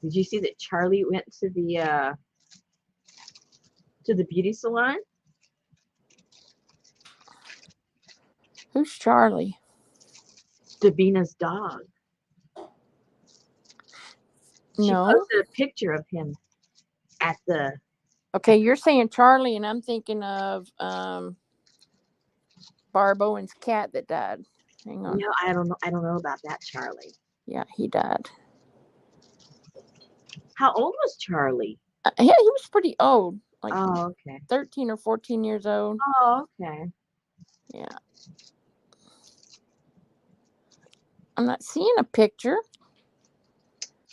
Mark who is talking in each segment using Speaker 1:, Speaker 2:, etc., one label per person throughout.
Speaker 1: Did you see that Charlie went to the beauty salon?
Speaker 2: Who's Charlie?
Speaker 1: Davina's dog. She
Speaker 2: No.
Speaker 1: posted a picture of him at the.
Speaker 2: Okay, you're saying Charlie, and I'm thinking of Barb Owen's cat that died. Hang on.
Speaker 1: No, I don't know. I don't know about that Charlie.
Speaker 2: Yeah, he died.
Speaker 1: How old was Charlie?
Speaker 2: Yeah, he was pretty old, like
Speaker 1: Oh, okay.
Speaker 2: 13 or 14 years old.
Speaker 1: Oh, okay.
Speaker 2: Yeah. I'm not seeing a picture.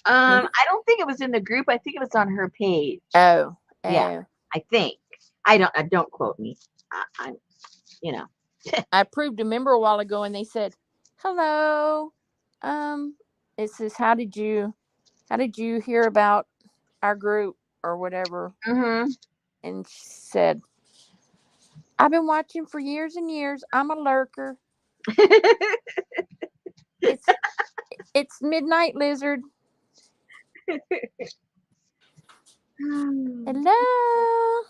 Speaker 1: I don't think it was in the group. I think it was on her page.
Speaker 2: Oh.
Speaker 1: Yeah, I think. Don't quote me. I'm, you know.
Speaker 2: I approved a member a while ago, and they said, "Hello, it says how did you hear about our group or whatever?"
Speaker 1: Mm-hmm.
Speaker 2: And she said, "I've been watching for years and years. I'm a lurker. It's Midnight Lizard. Hello.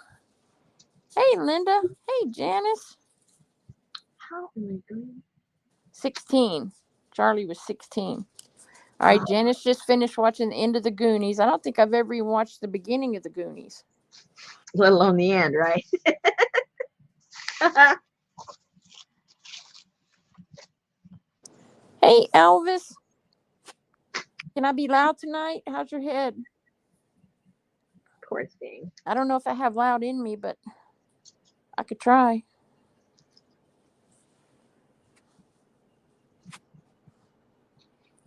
Speaker 2: Hey, Linda. Hey, Janice.
Speaker 1: How am I doing?
Speaker 2: 16. Charlie was 16. All right, Janice just finished watching the end of the Goonies. I don't think I've ever even watched the beginning of the Goonies.
Speaker 1: Let alone the end, right?
Speaker 2: Hey, Elvis. Can I be loud tonight? How's your head?
Speaker 1: Poor thing.
Speaker 2: I don't know if I have loud in me, but I could try.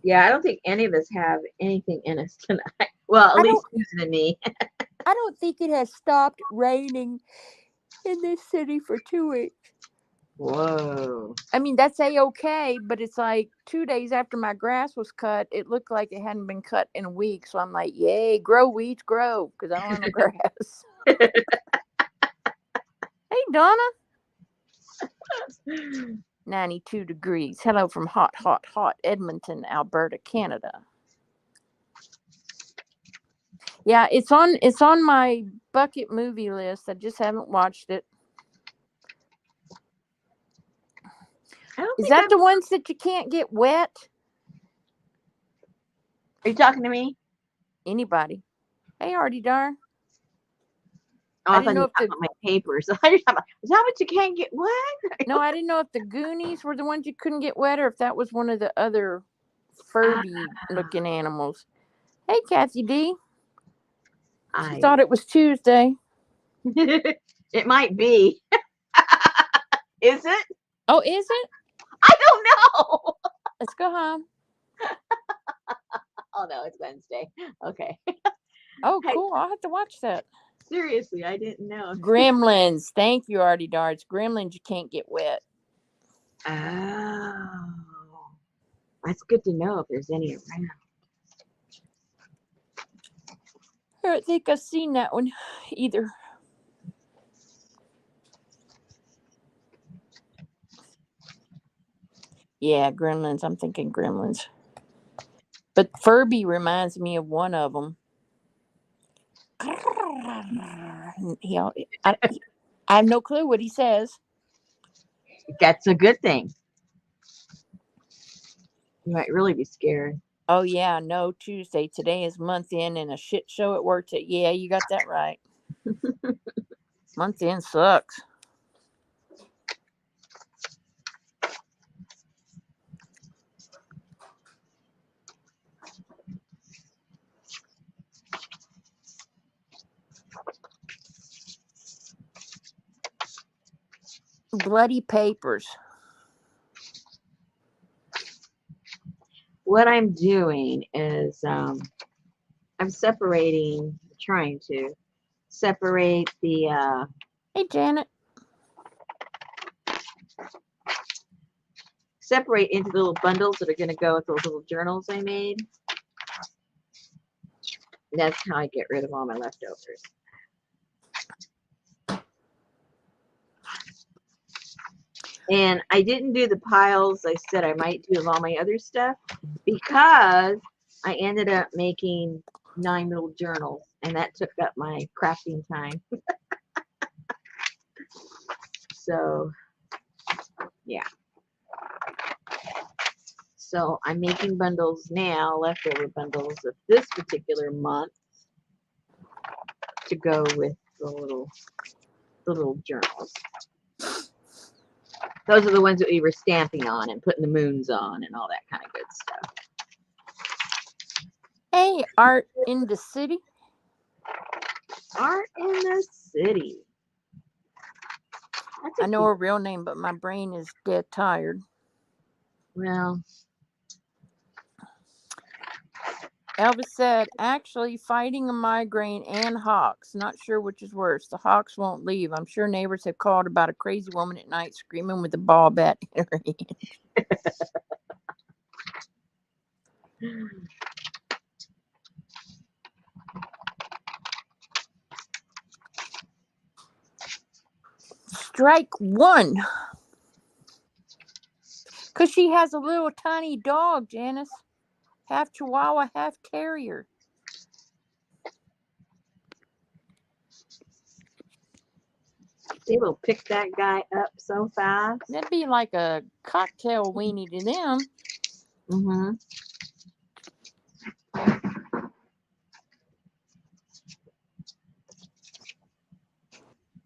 Speaker 1: Yeah, I don't think any of us have anything in us tonight. Well, at least Susan and me.
Speaker 2: I don't think it has stopped raining in this city for 2 weeks.
Speaker 1: Whoa.
Speaker 2: I mean, that's A-okay, but it's like 2 days after my grass was cut, it looked like it hadn't been cut in a week. So I'm like, yay, grow weeds, grow, because I don't have no grass. Hey, Donna. 92 degrees. Hello from hot Edmonton, Alberta, Canada. Yeah, it's on my bucket movie list. I just haven't watched it. Is that the ones that you can't get wet?
Speaker 1: Are you talking to me?
Speaker 2: Anybody? Hey, Artie Dar.
Speaker 1: Oh, I didn't know if my papers. Is that what you can't get wet?
Speaker 2: No, I didn't know if the Goonies were the ones you couldn't get wet, or if that was one of the other Furby-looking animals. Hey, Kathy D. She thought it was Tuesday.
Speaker 1: It might be. Is it?
Speaker 2: Oh, is it?
Speaker 1: I don't know.
Speaker 2: Let's go home.
Speaker 1: Oh, no, it's Wednesday. Okay.
Speaker 2: Oh, cool. I'll have to watch that.
Speaker 1: Seriously, I didn't know.
Speaker 2: Gremlins. Thank you, Artie Darts. Gremlins, you can't get wet.
Speaker 1: Oh. That's good to know if there's any around.
Speaker 2: I don't think I've seen that one either. Yeah, Gremlins. I'm thinking Gremlins. But Furby reminds me of one of them. I have no clue what he says.
Speaker 1: That's a good thing. You might really be scared.
Speaker 2: Oh, yeah. No, Tuesday. Today is month end and a shit show at work. Yeah, you got that right. Month end sucks. Bloody papers.
Speaker 1: What I'm doing is I'm trying to separate the
Speaker 2: Hey, Janet.
Speaker 1: Separate into the little bundles that are going to go with those little journals I made. That's how I get rid of all my leftovers. And I didn't do the piles I said I might do of all my other stuff because I ended up making 9 little journals, and that took up my crafting time. So, yeah. So I'm making bundles now, leftover bundles of this particular month to go with the little journals. Those are the ones that we were stamping on and putting the moons on and all that kind of good stuff.
Speaker 2: Hey, Art in the City.
Speaker 1: Art in the City.
Speaker 2: I know her real name, but my brain is dead tired.
Speaker 1: Well,
Speaker 2: Elvis said, actually fighting a migraine and hawks. Not sure which is worse. The hawks won't leave. I'm sure neighbors have called about a crazy woman at night screaming with a ball bat in her hand. Strike one. Because she has a little tiny dog, Janice. Half Chihuahua, half Terrier.
Speaker 1: they will pick that guy up so fast.
Speaker 2: That'd be like a cocktail weenie to them.
Speaker 1: Mm-hmm.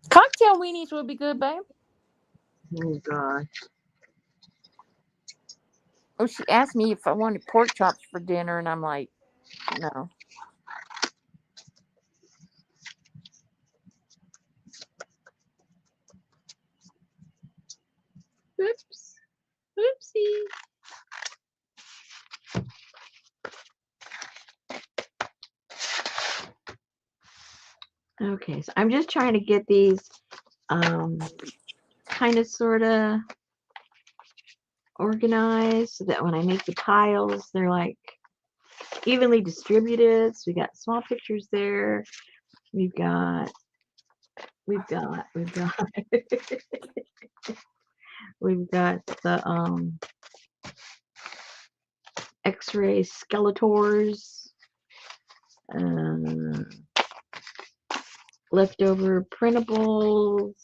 Speaker 2: Cocktail weenies would be good, babe.
Speaker 1: Oh, gosh.
Speaker 2: Oh, she asked me if I wanted pork chops for dinner, and I'm like, no.
Speaker 1: Oops. Oopsie. Okay, so I'm just trying to get these kind of sort of organized so that when I make the piles, they're like evenly distributed. So we got small pictures there. We've got we've got the X-ray Skeletors, leftover printables.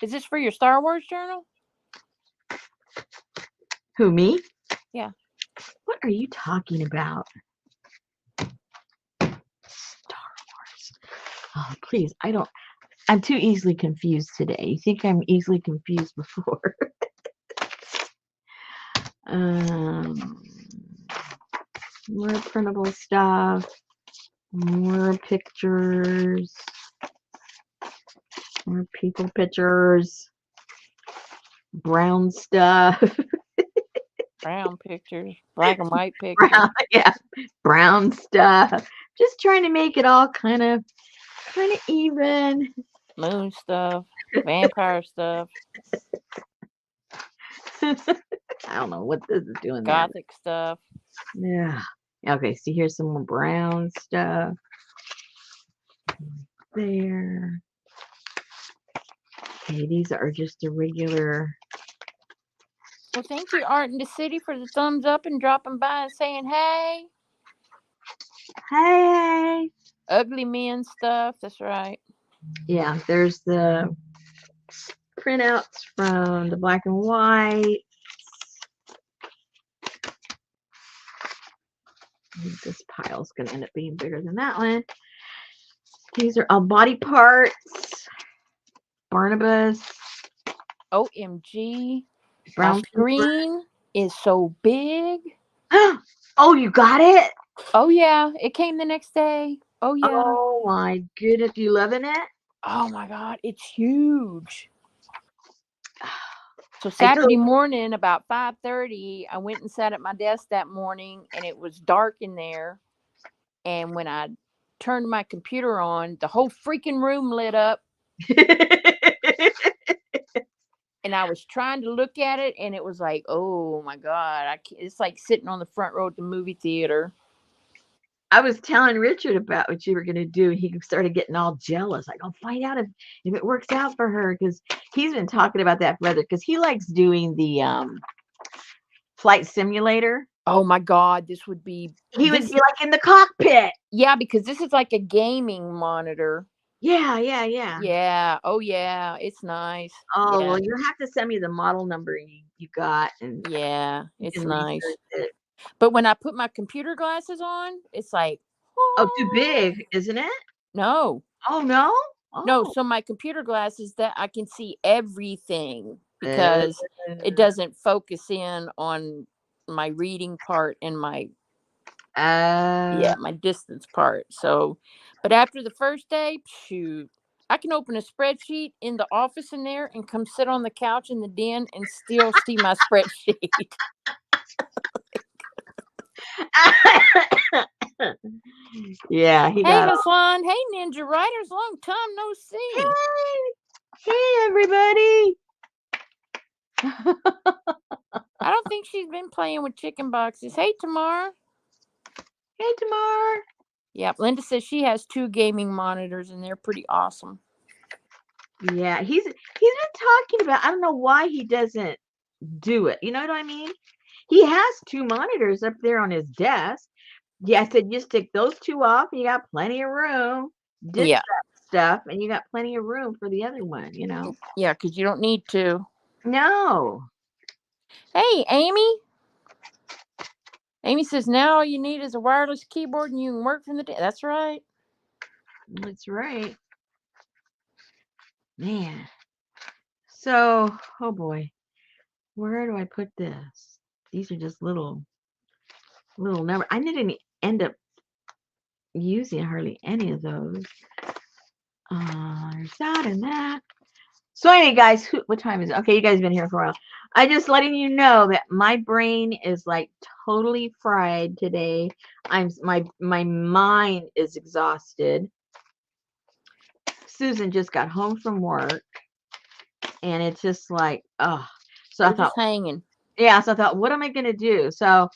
Speaker 2: Is this for your Star Wars journal?
Speaker 1: Who, me?
Speaker 2: Yeah.
Speaker 1: What are you talking about? Star Wars. Oh, please, I'm too easily confused today. You think I'm easily confused before? More printable stuff, more pictures, more people pictures, brown stuff.
Speaker 2: Brown pictures, black and white pictures.
Speaker 1: Brown stuff. Just trying to make it all kind of even.
Speaker 2: Moon stuff, vampire stuff.
Speaker 1: I don't know what this is doing.
Speaker 2: Gothic stuff.
Speaker 1: Yeah. Okay, so here's some more brown stuff. There. Okay, these are just a regular.
Speaker 2: Well, thank you, Art in the City, for the thumbs up and dropping by and saying, hey.
Speaker 1: Hey.
Speaker 2: Ugly men stuff. That's right.
Speaker 1: Yeah, there's the printouts from the black and white. This pile's going to end up being bigger than that one. These are all body parts. Barnabas.
Speaker 2: OMG.
Speaker 1: Brown
Speaker 2: My screen is so big.
Speaker 1: Oh, you got it?
Speaker 2: Oh, yeah. It came the next day. Oh, yeah.
Speaker 1: Oh, my goodness. You loving it?
Speaker 2: Oh, my God. It's huge. So Saturday morning, about 5:30, I went and sat at my desk that morning, and it was dark in there. And when I turned my computer on, the whole freaking room lit up. And I was trying to look at it, and it was like, oh, my God. It's like sitting on the front row at the movie theater.
Speaker 1: I was telling Richard about what you were going to do. He started getting all jealous. Like, I'll find out if it works out for her, because he's been talking about that forever, because he likes doing the flight simulator.
Speaker 2: Oh my God, this would be
Speaker 1: He would
Speaker 2: this.
Speaker 1: be like in the cockpit.
Speaker 2: Yeah, because this is like a gaming monitor.
Speaker 1: Yeah, yeah, yeah.
Speaker 2: Yeah. Oh yeah, it's nice.
Speaker 1: Oh,
Speaker 2: Yeah.
Speaker 1: well, you have to send me the model number you got, and
Speaker 2: Yeah,
Speaker 1: you
Speaker 2: it's
Speaker 1: can
Speaker 2: nice.
Speaker 1: research it.
Speaker 2: But when I put my computer glasses on, it's like,
Speaker 1: Oh, too
Speaker 2: oh,
Speaker 1: big, isn't it?
Speaker 2: no.
Speaker 1: Oh, no?
Speaker 2: No,
Speaker 1: Oh.
Speaker 2: so my computer glasses that I can see everything
Speaker 1: Uh,
Speaker 2: because it doesn't focus in on my reading part and my
Speaker 1: uh,
Speaker 2: my distance part. So, but after the first day, shoot, I can open a spreadsheet in the office in there and come sit on the couch in the den and still see my spreadsheet.
Speaker 1: yeah, he
Speaker 2: Hey,
Speaker 1: got all.
Speaker 2: Hassan. Hey, Ninja Riders. Long time no see.
Speaker 1: Hey, hey, everybody.
Speaker 2: I don't think she's been playing with chicken boxes. Hey, Tamara.
Speaker 1: Hey, Tamar.
Speaker 2: Yep, Linda says she has 2 gaming monitors and they're pretty awesome.
Speaker 1: Yeah, he's been talking about. I don't know why he doesn't do it. You know what I mean? He has 2 monitors up there on his desk. Yeah, I said just take those 2 off, and you got plenty of room. Ditch
Speaker 2: Yeah.
Speaker 1: that stuff, and you got plenty of room for the other one. You know?
Speaker 2: Yeah, because you don't need to.
Speaker 1: No.
Speaker 2: Hey, Amy. Amy says now all you need is a wireless keyboard and you can work from the day. That's right.
Speaker 1: That's right. Man. So, oh boy, where do I put this? These are just little numbers. I didn't end up using hardly any of those. There's that and that. So anyway, guys, what time is it? Okay, you guys have been here for a while. I just letting you know that my brain is like totally fried today. My mind is exhausted. Susan just got home from work, and it's just like, oh. So
Speaker 2: We're
Speaker 1: I thought,
Speaker 2: just hanging.
Speaker 1: yeah. So I thought, what am I gonna do? So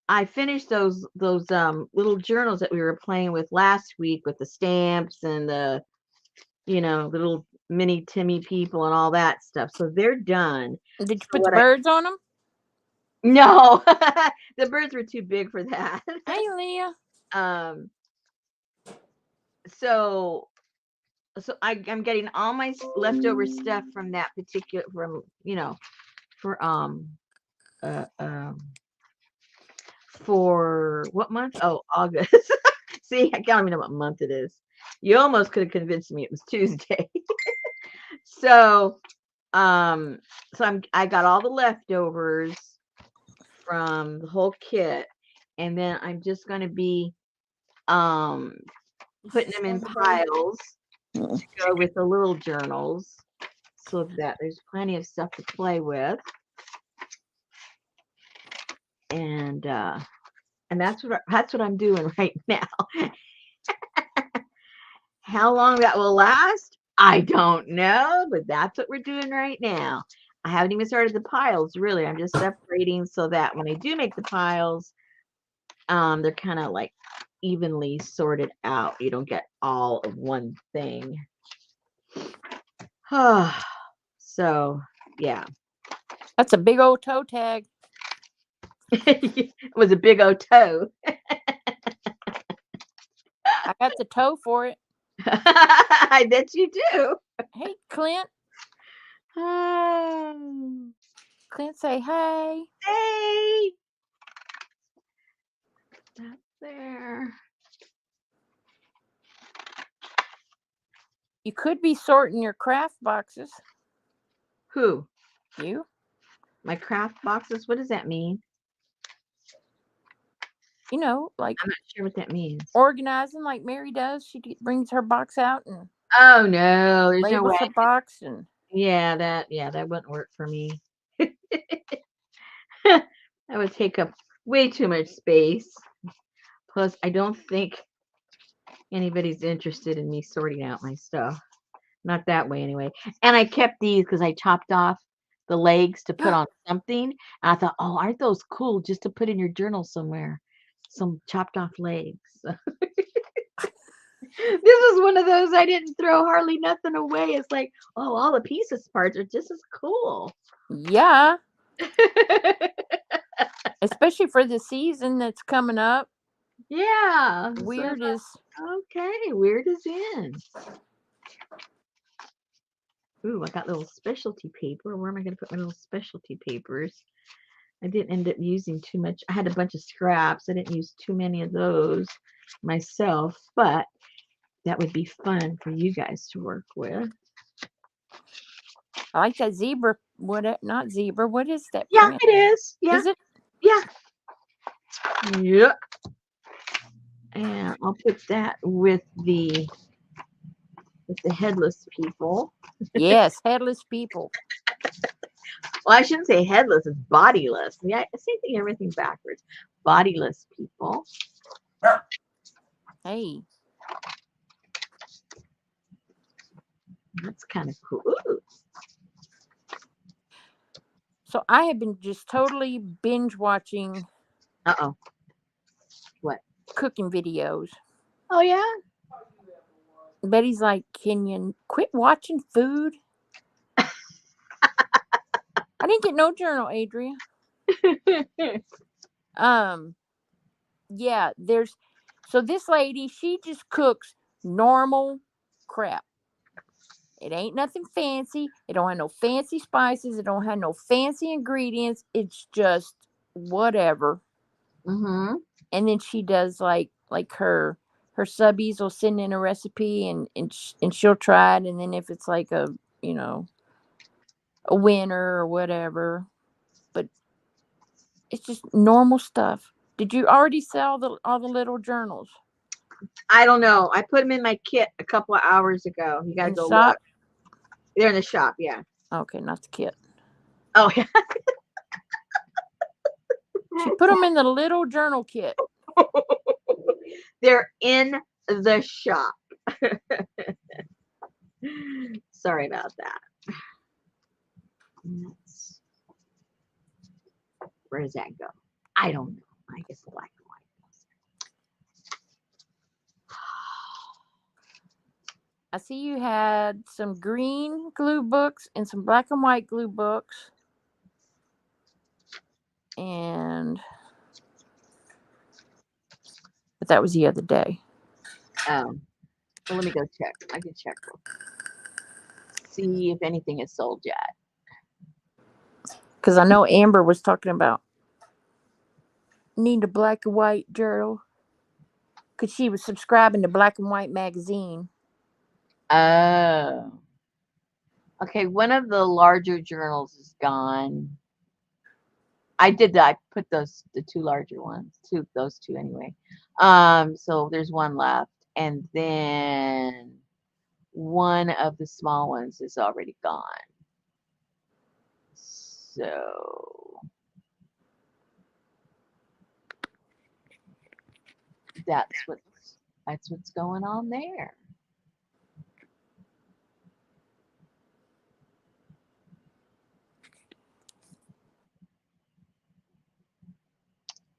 Speaker 1: I finished those little journals that we were playing with last week with the stamps and the little mini Timmy people and all that stuff. So they're done.
Speaker 2: Did you
Speaker 1: So
Speaker 2: put the birds on them?
Speaker 1: No, the birds were too big for that.
Speaker 2: Hey, Leah.
Speaker 1: um, so I'm getting all my leftover stuff from that particular for uh, um for what month? Oh, August. See, I can't even know what month it is. You almost could have convinced me it was Tuesday. So, I got all the leftovers from the whole kit, and then I'm just going to be putting them in piles to go with the little journals, so that there's plenty of stuff to play with. And that's what I'm doing right now. How long that will last, I don't know, but that's what we're doing right now. I haven't even started the piles, really. I'm just separating so that when I do make the piles, they're kind of like evenly sorted out. You don't get all of one thing. So, yeah.
Speaker 2: That's a big old toe tag.
Speaker 1: It was a big old toe.
Speaker 2: I got the toe for it.
Speaker 1: I bet you do.
Speaker 2: Hey, Clint.
Speaker 1: Oh.
Speaker 2: Clint, say hey.
Speaker 1: Hey. That's there.
Speaker 2: You could be sorting your craft boxes.
Speaker 1: Who?
Speaker 2: You?
Speaker 1: My craft boxes? What does that mean?
Speaker 2: You know, like
Speaker 1: I'm not sure what that means.
Speaker 2: organizing like Mary does. She brings her box out and
Speaker 1: Oh no, there's no
Speaker 2: labels
Speaker 1: way.
Speaker 2: her box and
Speaker 1: Yeah, that wouldn't work for me. That would take up way too much space. Plus, I don't think anybody's interested in me sorting out my stuff. Not that way, anyway. And I kept these because I chopped off the legs to put on something. And I thought, oh, aren't those cool just to put in your journal somewhere? Some chopped off legs. This is one of those I didn't throw hardly nothing away. It's like, oh, all the pieces parts are just as cool.
Speaker 2: yeah. especially for the season that's coming up.
Speaker 1: Yeah.
Speaker 2: Weird is
Speaker 1: Okay. Weird is in. Ooh, I got little specialty paper. Where am I going to put my little specialty papers? I didn't end up using too much. I had a bunch of scraps. I didn't use too many of those myself, but that would be fun for you guys to work with.
Speaker 2: I like that zebra. Not zebra. What is that
Speaker 1: Yeah,
Speaker 2: print?
Speaker 1: it is. Yeah.
Speaker 2: Is it?
Speaker 1: Yeah. Yep. And I'll put that with the headless people.
Speaker 2: Yes, headless people.
Speaker 1: Well, I shouldn't say headless, it's bodiless. Yeah, same thing, everything backwards. Bodiless people.
Speaker 2: Hey.
Speaker 1: That's kind of cool. Ooh.
Speaker 2: So I have been just totally binge watching
Speaker 1: Uh-oh. What?
Speaker 2: cooking videos.
Speaker 1: Oh, yeah?
Speaker 2: Betty's like, can you quit watching food? I didn't get no journal, Adria. Yeah, so this lady, she just cooks normal crap. It ain't nothing fancy. It don't have no fancy spices. It don't have no fancy ingredients. It's just whatever.
Speaker 1: Mm-hmm.
Speaker 2: And then she does like her subbies will send in a recipe and she'll try it. And then if it's like a winner or whatever, but it's just normal stuff. Did you already sell all the little journals
Speaker 1: I don't know. I put them in my kit a couple of hours ago. You got to
Speaker 2: in the
Speaker 1: go
Speaker 2: shop?
Speaker 1: look. They're in the shop, yeah.
Speaker 2: Okay, not the kit.
Speaker 1: Oh, yeah.
Speaker 2: She put them in the little journal kit.
Speaker 1: They're in the shop. Sorry about that. Where does that go? I don't know. I guess black and white.
Speaker 2: I see you had some green glue books and some black and white glue books. But that was the other day.
Speaker 1: Oh. Well, let me go check. I can check. See if anything is sold yet.
Speaker 2: Because I know Amber was talking about need a black and white journal. Because she was subscribing to Black and White magazine.
Speaker 1: Oh. Okay, one of the larger journals is gone. I did that. I put the two larger ones, those two anyway. So there's one left, and then one of the small ones is already gone. So that's what's going on there.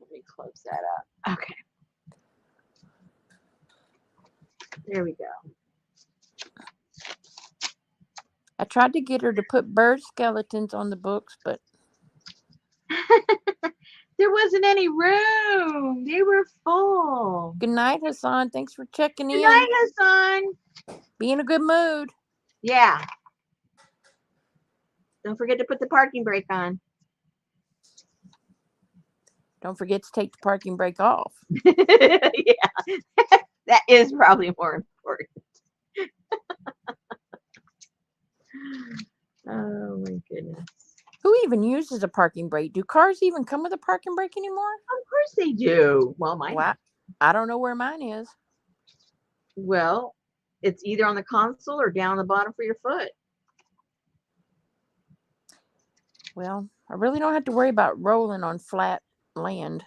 Speaker 1: Let me close that up. Okay. There we go.
Speaker 2: I tried to get her to put bird skeletons on the books, but
Speaker 1: there wasn't any room. They were full.
Speaker 2: Good night, Hassan. Thanks for checking in.
Speaker 1: Good night, Hassan.
Speaker 2: Be in a good mood.
Speaker 1: Yeah. Don't forget to put the parking brake on.
Speaker 2: Don't forget to take the parking brake off.
Speaker 1: Yeah. That is probably more important. Oh my goodness.
Speaker 2: Who even uses a parking brake? Do cars even come with a parking brake anymore?
Speaker 1: Of course they do. Well,
Speaker 2: I don't know where mine is.
Speaker 1: Well, it's either on the console or down the bottom for your foot.
Speaker 2: Well, I really don't have to worry about rolling on flat land.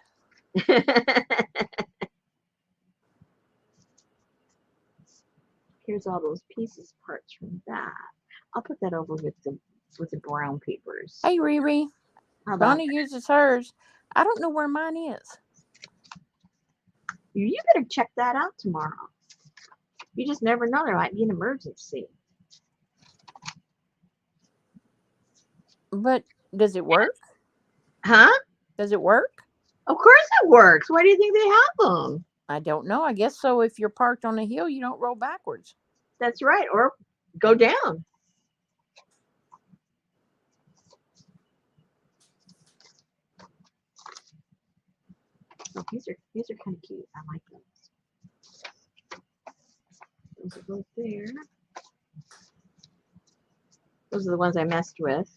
Speaker 1: Here's all those pieces, parts from that. I'll put that over with the brown papers.
Speaker 2: Hey, Riri. Donna uses hers. I don't know where mine is.
Speaker 1: You better check that out tomorrow. You just never know. There might be an emergency.
Speaker 2: But does it work?
Speaker 1: Huh?
Speaker 2: Does it work?
Speaker 1: Of course it works. Why do you think they have them?
Speaker 2: I don't know. I guess so. If you're parked on a hill, you don't roll backwards.
Speaker 1: That's right. Or go down. Oh, these are kind of cute. I like those. Those are both there. Those are the ones I messed with.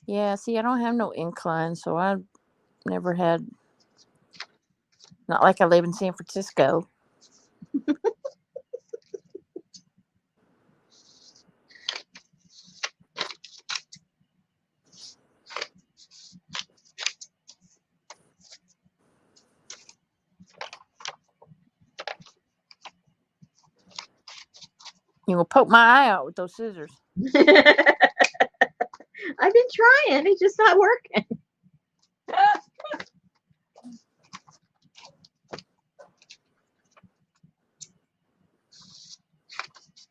Speaker 2: Yeah, see, I don't have no incline, so I've never had. Not like I live in San Francisco. You will poke my eye out with those scissors.
Speaker 1: I've been trying. It's just not working.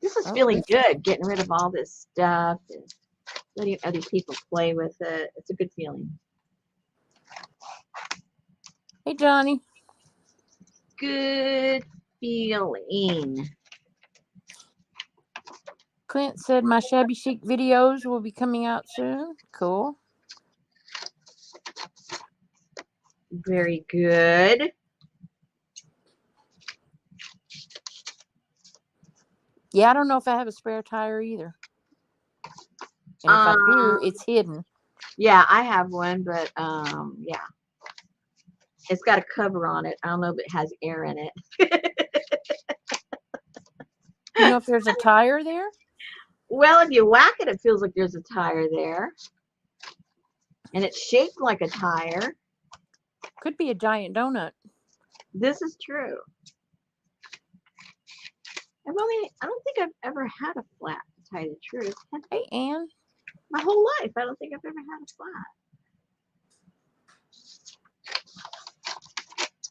Speaker 1: This is feeling good, getting rid of all this stuff and letting other people play with it. It's a good feeling.
Speaker 2: Hey, Johnny.
Speaker 1: Good feeling.
Speaker 2: Clint said my shabby chic videos will be coming out soon. Cool.
Speaker 1: Very good.
Speaker 2: Yeah, I don't know if I have a spare tire either. And if I do, it's hidden.
Speaker 1: Yeah, I have one, but yeah. It's got a cover on it. I don't know if it has air in it.
Speaker 2: You know if there's a tire there?
Speaker 1: Well, if you whack it, it feels like there's a tire there. And it's shaped like a tire.
Speaker 2: Could be a giant donut.
Speaker 1: This is true. I don't think I've ever had a flat, to tell you the truth.
Speaker 2: Hey, Ann.
Speaker 1: My whole life, I don't think I've ever had a flat.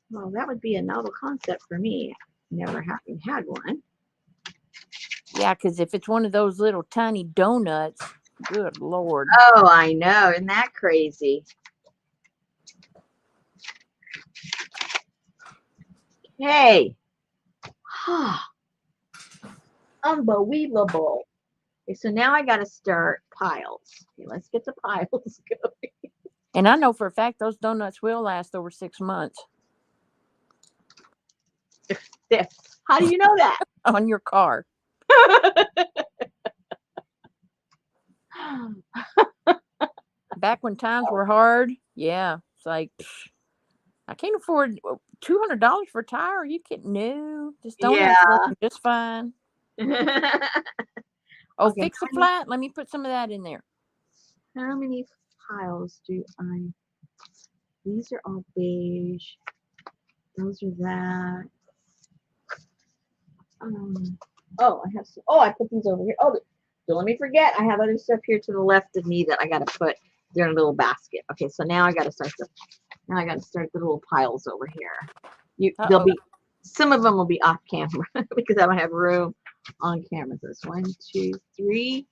Speaker 1: Well, that would be a novel concept for me, never having had one.
Speaker 2: Yeah, because if it's one of those little tiny donuts, good Lord.
Speaker 1: Oh, I know. Isn't that crazy? Hey. Unbelievable. Okay, so now I got to start piles. Okay, let's get the piles going.
Speaker 2: And I know for a fact those donuts will last over 6 months.
Speaker 1: How do you know that?
Speaker 2: On your car. Back when times were hard, yeah, it's like I can't afford $200 for a tire. Are you kidding? No, this donut's working just fine. Oh, okay, fix a flat. Let me put some of that in there.
Speaker 1: How many piles do I? These are all beige. Those are that. Oh, I have some. Oh, I put these over here. Oh, don't let me forget. I have other stuff here to the left of me that I got to put. They're in a little basket. Okay, so now I got to start the. Now I got to start the little piles over here. There'll be some of them will be off camera because I don't have room on camera. So it's 1, 2, 3.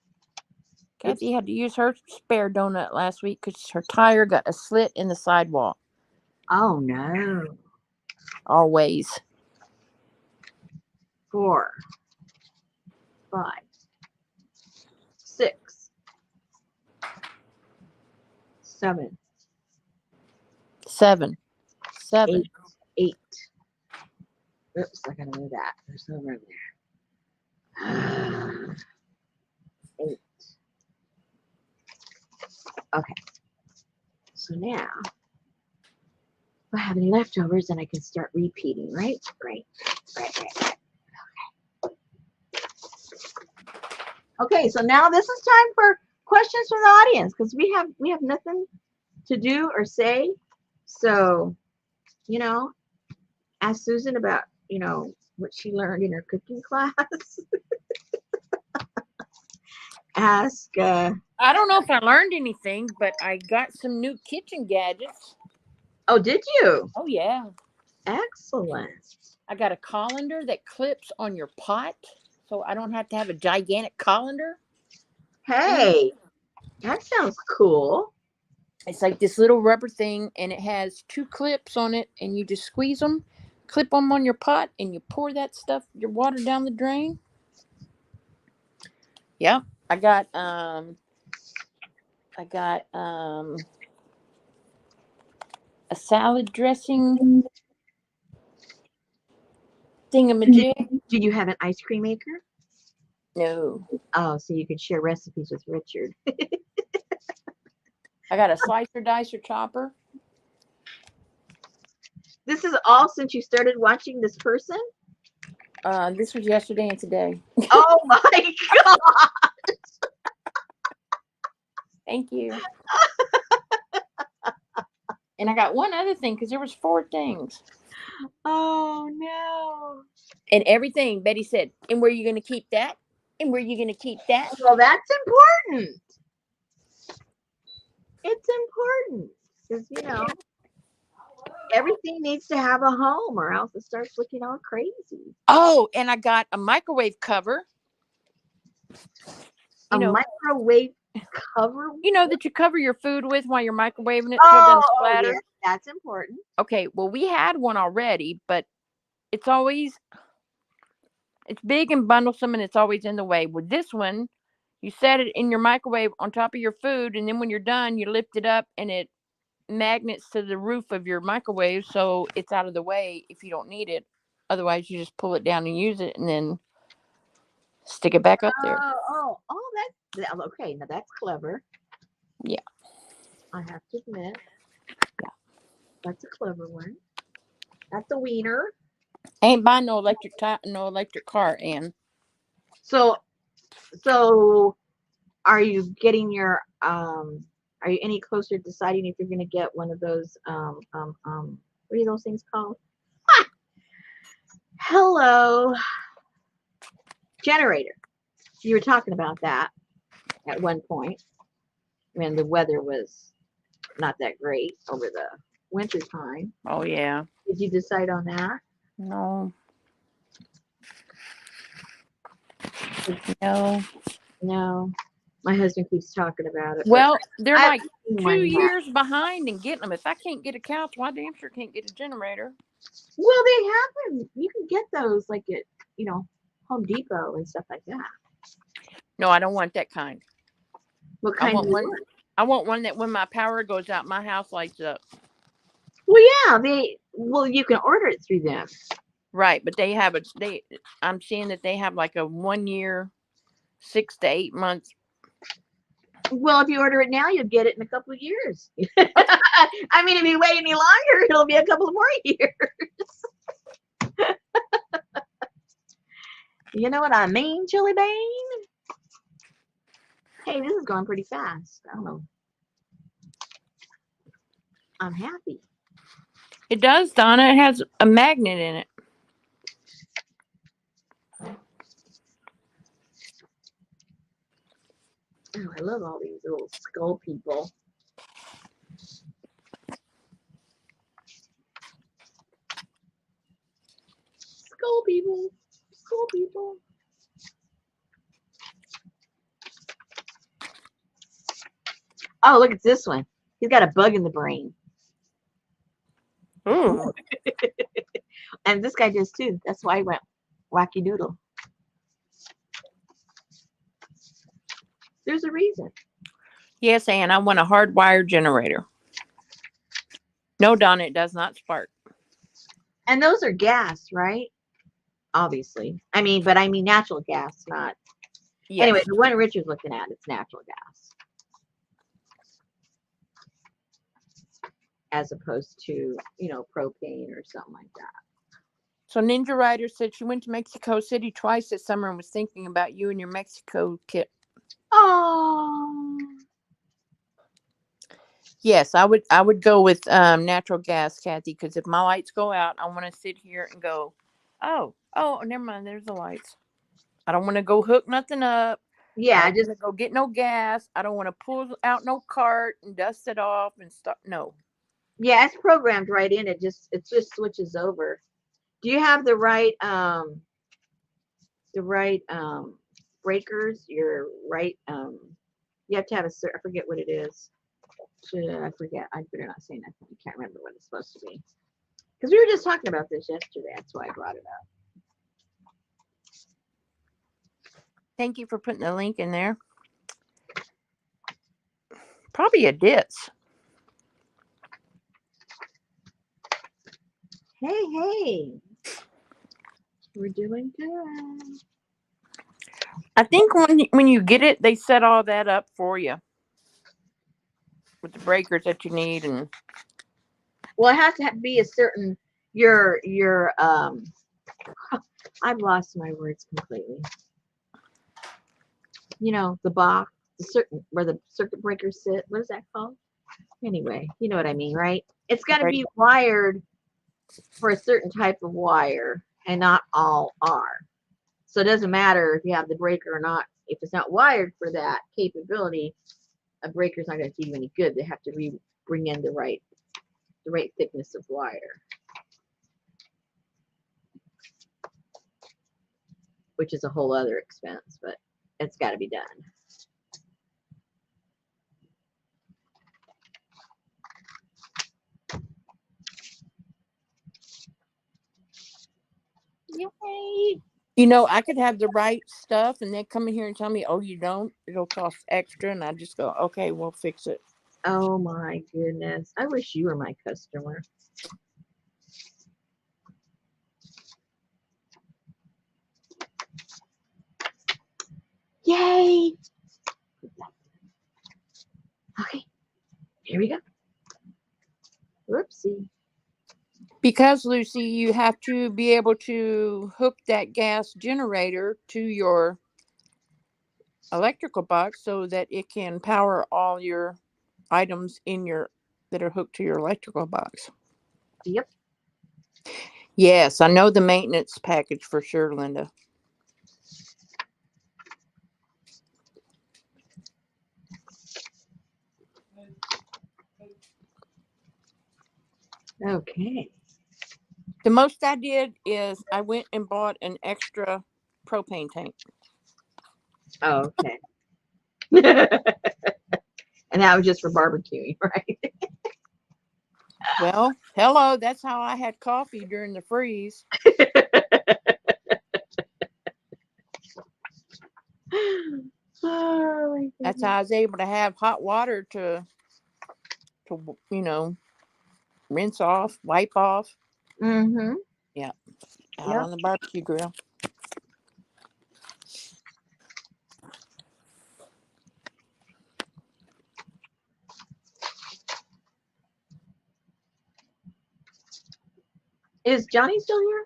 Speaker 2: Kathy had to use her spare donut last week because her tire got a slit in the sidewall.
Speaker 1: Oh no!
Speaker 2: Always.
Speaker 1: 4, 5, 6, 7.
Speaker 2: 7.
Speaker 1: 8. Oops, I gotta move that. There's no room there. 8. Okay. So now, if I have any leftovers, then I can start repeating, right? Right. Okay, so now this is time for questions from the audience because we have nothing to do or say. So, ask Susan about, what she learned in her cooking class. Ask.
Speaker 2: I don't know if I learned anything, but I got some new kitchen gadgets.
Speaker 1: Oh, did you?
Speaker 2: Oh, yeah.
Speaker 1: Excellent.
Speaker 2: I got a colander that clips on your pot, so I don't have to have a gigantic colander.
Speaker 1: Hey, that sounds cool.
Speaker 2: It's like this little rubber thing, and it has 2 clips on it, and you just squeeze them, clip them on your pot, and you pour that stuff, your water down the drain. Yep, I got a salad dressing thingamajig.
Speaker 1: Do you have an ice cream maker?
Speaker 2: No,
Speaker 1: Oh, so you could share recipes with Richard.
Speaker 2: I got a slicer, dicer, chopper.
Speaker 1: This is all since you started watching this person?
Speaker 2: This was yesterday and today.
Speaker 1: Oh my God.
Speaker 2: Thank you. And I got one other thing because there was 4 things.
Speaker 1: Oh no.
Speaker 2: And everything, Betty said, and where are you going to keep that? And where are you going to keep that?
Speaker 1: Well, that's important. It's important because, everything needs to have a home or else it starts looking all crazy.
Speaker 2: Oh, and I got a microwave cover.
Speaker 1: Microwave cover?
Speaker 2: That you cover your food with while you're microwaving it so it
Speaker 1: Oh,
Speaker 2: doesn't splatter.
Speaker 1: yeah, that's important.
Speaker 2: Okay, well, we had one already, but it's big and bundlesome, and it's always in the way. With this one, you set it in your microwave on top of your food, and then when you're done, you lift it up, and it magnets to the roof of your microwave, so it's out of the way if you don't need it. Otherwise, you just pull it down and use it, and then stick it back up there.
Speaker 1: That's okay. Now that's clever.
Speaker 2: Yeah,
Speaker 1: I have to admit.
Speaker 2: Yeah,
Speaker 1: that's a clever one. That's a wiener.
Speaker 2: I ain't buying no electric car, Ann.
Speaker 1: So, are you getting your Are you any closer to deciding if you're going to get one of those what are those things called? Hello, generator. You were talking about that at one point when the weather was not that great over the winter time.
Speaker 2: Oh yeah.
Speaker 1: Did you decide on that?
Speaker 2: No.
Speaker 1: No. My husband keeps talking about it.
Speaker 2: Well, they're like 2
Speaker 1: years
Speaker 2: behind in getting them. If I can't get a couch, why damn sure can't get a generator?
Speaker 1: Well, they have them. You can get those like at Home Depot and stuff like that.
Speaker 2: No, I don't want that kind.
Speaker 1: What kind
Speaker 2: do you want? I want one that when my power goes out, my house lights up.
Speaker 1: Well, yeah, you can order it through them.
Speaker 2: Right, but they have I'm seeing that they have like a 1 year, 6 to 8 months.
Speaker 1: Well, if you order it now, you'll get it in a couple of years. I mean, if you wait any longer, it'll be a couple of more years. You know what I mean, Chili Bane? Hey, this is going pretty fast. I don't know. I'm happy.
Speaker 2: It does, Donna. It has a magnet in it.
Speaker 1: Oh, I love all these little skull people. Skull people. Skull people. Oh, look at this one. He's got a bug in the brain.
Speaker 2: Ooh.
Speaker 1: And this guy does too. That's why he went wacky doodle. There's a reason.
Speaker 2: Yes, Ann, I want a hardwired generator. No, Donna, it does not spark.
Speaker 1: And those are gas, right? Obviously. I mean natural gas, not. Yes. Anyway, the one Richard's looking at, it's natural gas. As opposed to, propane or something like that.
Speaker 2: So Ninja Rider said she went to Mexico City twice this summer and was thinking about you and your Mexico kit.
Speaker 1: Oh.
Speaker 2: Yes, I would go with natural gas, Kathy, because if my lights go out, I want to sit here and go, oh, never mind, there's the lights. I don't want to go hook nothing up.
Speaker 1: Yeah,
Speaker 2: I just go get no gas. I don't want to pull out no cart and dust it off and stuff. No.
Speaker 1: Yeah, it's programmed right in. It just switches over. Do you have the right breakers? Your right You have to have a certain, I forget what it is. I forget. I better not say nothing. I can't remember what it's supposed to be. Because we were just talking about this yesterday. That's why I brought it up.
Speaker 2: Thank you for putting the link in there. Probably a ditz.
Speaker 1: Hey. We're doing good.
Speaker 2: I think when you get it, they set all that up for you with the breakers that you need, and
Speaker 1: well, it has to be a certain your I've lost my words completely. You know, the box, the certain where the circuit breakers sit. What is that called? Anyway, you know what I mean, right? It's got to be wired for a certain type of wire, and not all are. So it doesn't matter if you have the breaker or not. If it's not wired for that capability, a breaker's not going to do you any good. They have to bring in the right thickness of wire, which is a whole other expense, but it's got to be done. Yay!
Speaker 2: you know, I could have the right stuff, and they come in here and tell me, "Oh, you don't. It'll cost extra," and I just go, "Okay, we'll fix it."
Speaker 1: Oh my goodness! I wish you were my customer. Yay! Okay, here we go. Whoopsie.
Speaker 2: Because, Lucy, you have to be able to hook that gas generator to your electrical box so that it can power all your items that are hooked to your electrical box.
Speaker 1: Yep.
Speaker 2: Yes, I know the maintenance package for sure, Linda.
Speaker 1: Okay.
Speaker 2: The most I did is I went and bought an extra propane tank.
Speaker 1: Oh, okay. And that was just for barbecuing, right?
Speaker 2: Well, hello, that's how I had coffee during the freeze.
Speaker 1: Oh,
Speaker 2: That's how I was able to have hot water to rinse off, wipe off.
Speaker 1: mm-hmm.
Speaker 2: Yeah, out
Speaker 1: Yep.
Speaker 2: on the barbecue grill.
Speaker 1: Is Johnny still here?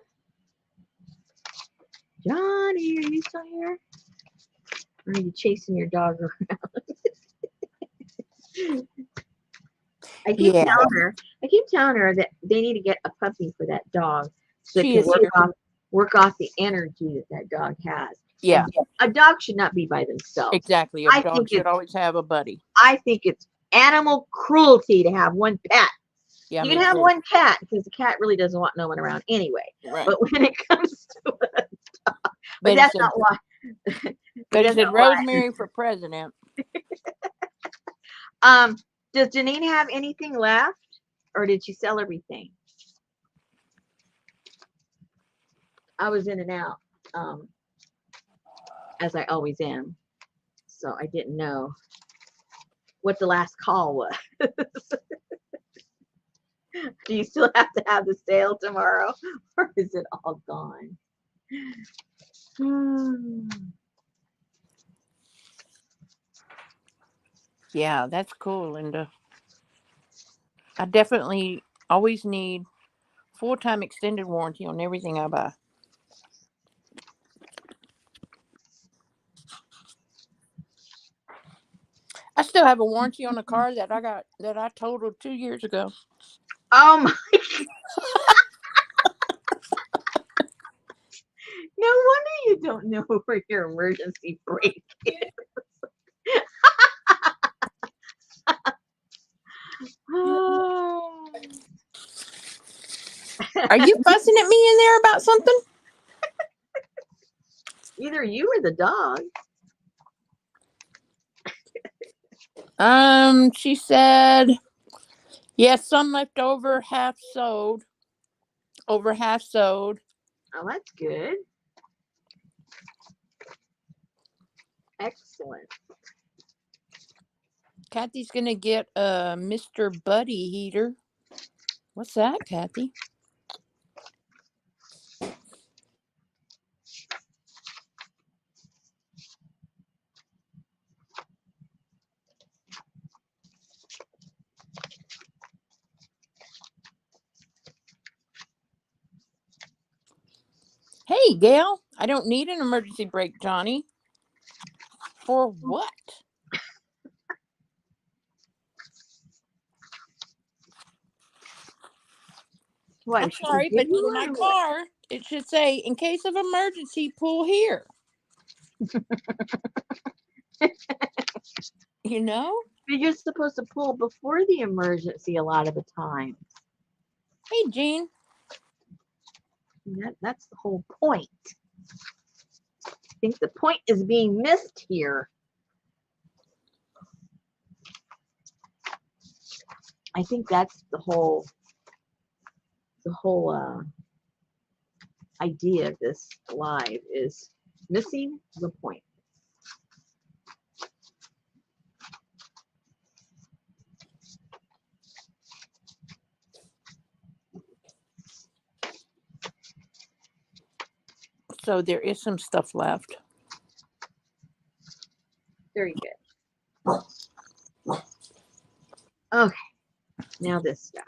Speaker 1: Johnny, are you still here? Or are you chasing your dog around? I keep telling her that they need to get a puppy for that dog so it
Speaker 2: She
Speaker 1: can
Speaker 2: is here.
Speaker 1: work off the energy that dog has.
Speaker 2: Yeah,
Speaker 1: a dog should not be by themselves.
Speaker 2: exactly. A dog should always have a buddy.
Speaker 1: I think it's animal cruelty to have one pet.
Speaker 2: Yeah,
Speaker 1: you can have one cat because the cat really doesn't want no one around anyway.
Speaker 2: Right.
Speaker 1: But when it comes to a dog, but that's not why.
Speaker 2: But he said Rosemary for president.
Speaker 1: Does Janine have anything left, or did she sell everything? I was in and out, as I always am, so I didn't know what the last call was. Do you still have to have the sale tomorrow, or is it all gone?
Speaker 2: Yeah, that's cool, Linda. I definitely always need full-time extended warranty on everything I buy. I still have a warranty on a car that I totaled 2 years ago.
Speaker 1: Oh my! No wonder you don't know where your emergency brake is. Oh.
Speaker 2: Are you fussing at me in there about something?
Speaker 1: Either you or the dog.
Speaker 2: She said, yes, some left over, half sold. Over half sold.
Speaker 1: Oh, that's good. Excellent.
Speaker 2: Kathy's gonna get a Mr. Buddy heater. What's that, Kathy? Hey, Gail, I don't need an emergency brake, Johnny. For what?
Speaker 1: What?
Speaker 2: I'm
Speaker 1: She
Speaker 2: sorry,
Speaker 1: give
Speaker 2: but
Speaker 1: you
Speaker 2: for
Speaker 1: one
Speaker 2: my
Speaker 1: or what?
Speaker 2: car, it should say, in case of emergency, pull here. You know?
Speaker 1: But you're supposed to pull before the emergency a lot of the time.
Speaker 2: Hey, Jean.
Speaker 1: That's the whole point. I think the point is being missed here. I think that's the whole idea of this live is missing the point.
Speaker 2: So there is some stuff left.
Speaker 1: Very good. Okay, now this stuff.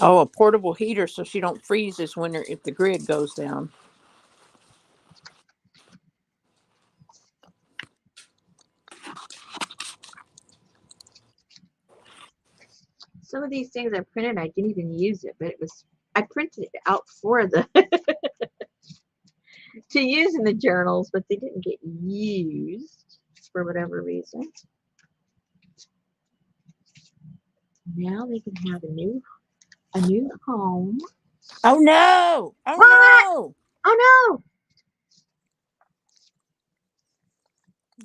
Speaker 2: Oh, a portable heater so she don't freeze this winter if the grid goes down.
Speaker 1: Some of these things I printed, I didn't even use it, but I printed it out for the to use in the journals, but they didn't get used for whatever reason. Now they can have a new home.
Speaker 2: Oh no! Oh
Speaker 1: What?
Speaker 2: no!
Speaker 1: Oh no!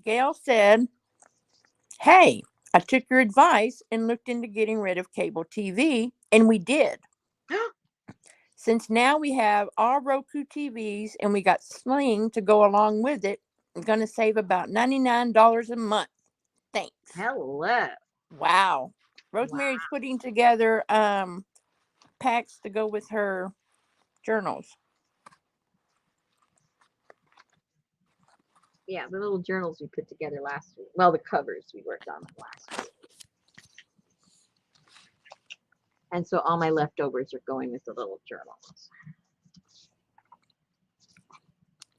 Speaker 2: Gail said, hey, I took your advice and looked into getting rid of cable TV, and we did. Since now we have all Roku TVs and we got Sling to go along with it, I'm going to save about $99 a month. Thanks.
Speaker 1: Hello.
Speaker 2: Wow. Rosemary's putting together packs to go with her journals.
Speaker 1: Yeah, the little journals we put together last week. Well, the covers we worked on last week. And so all my leftovers are going with the little journals.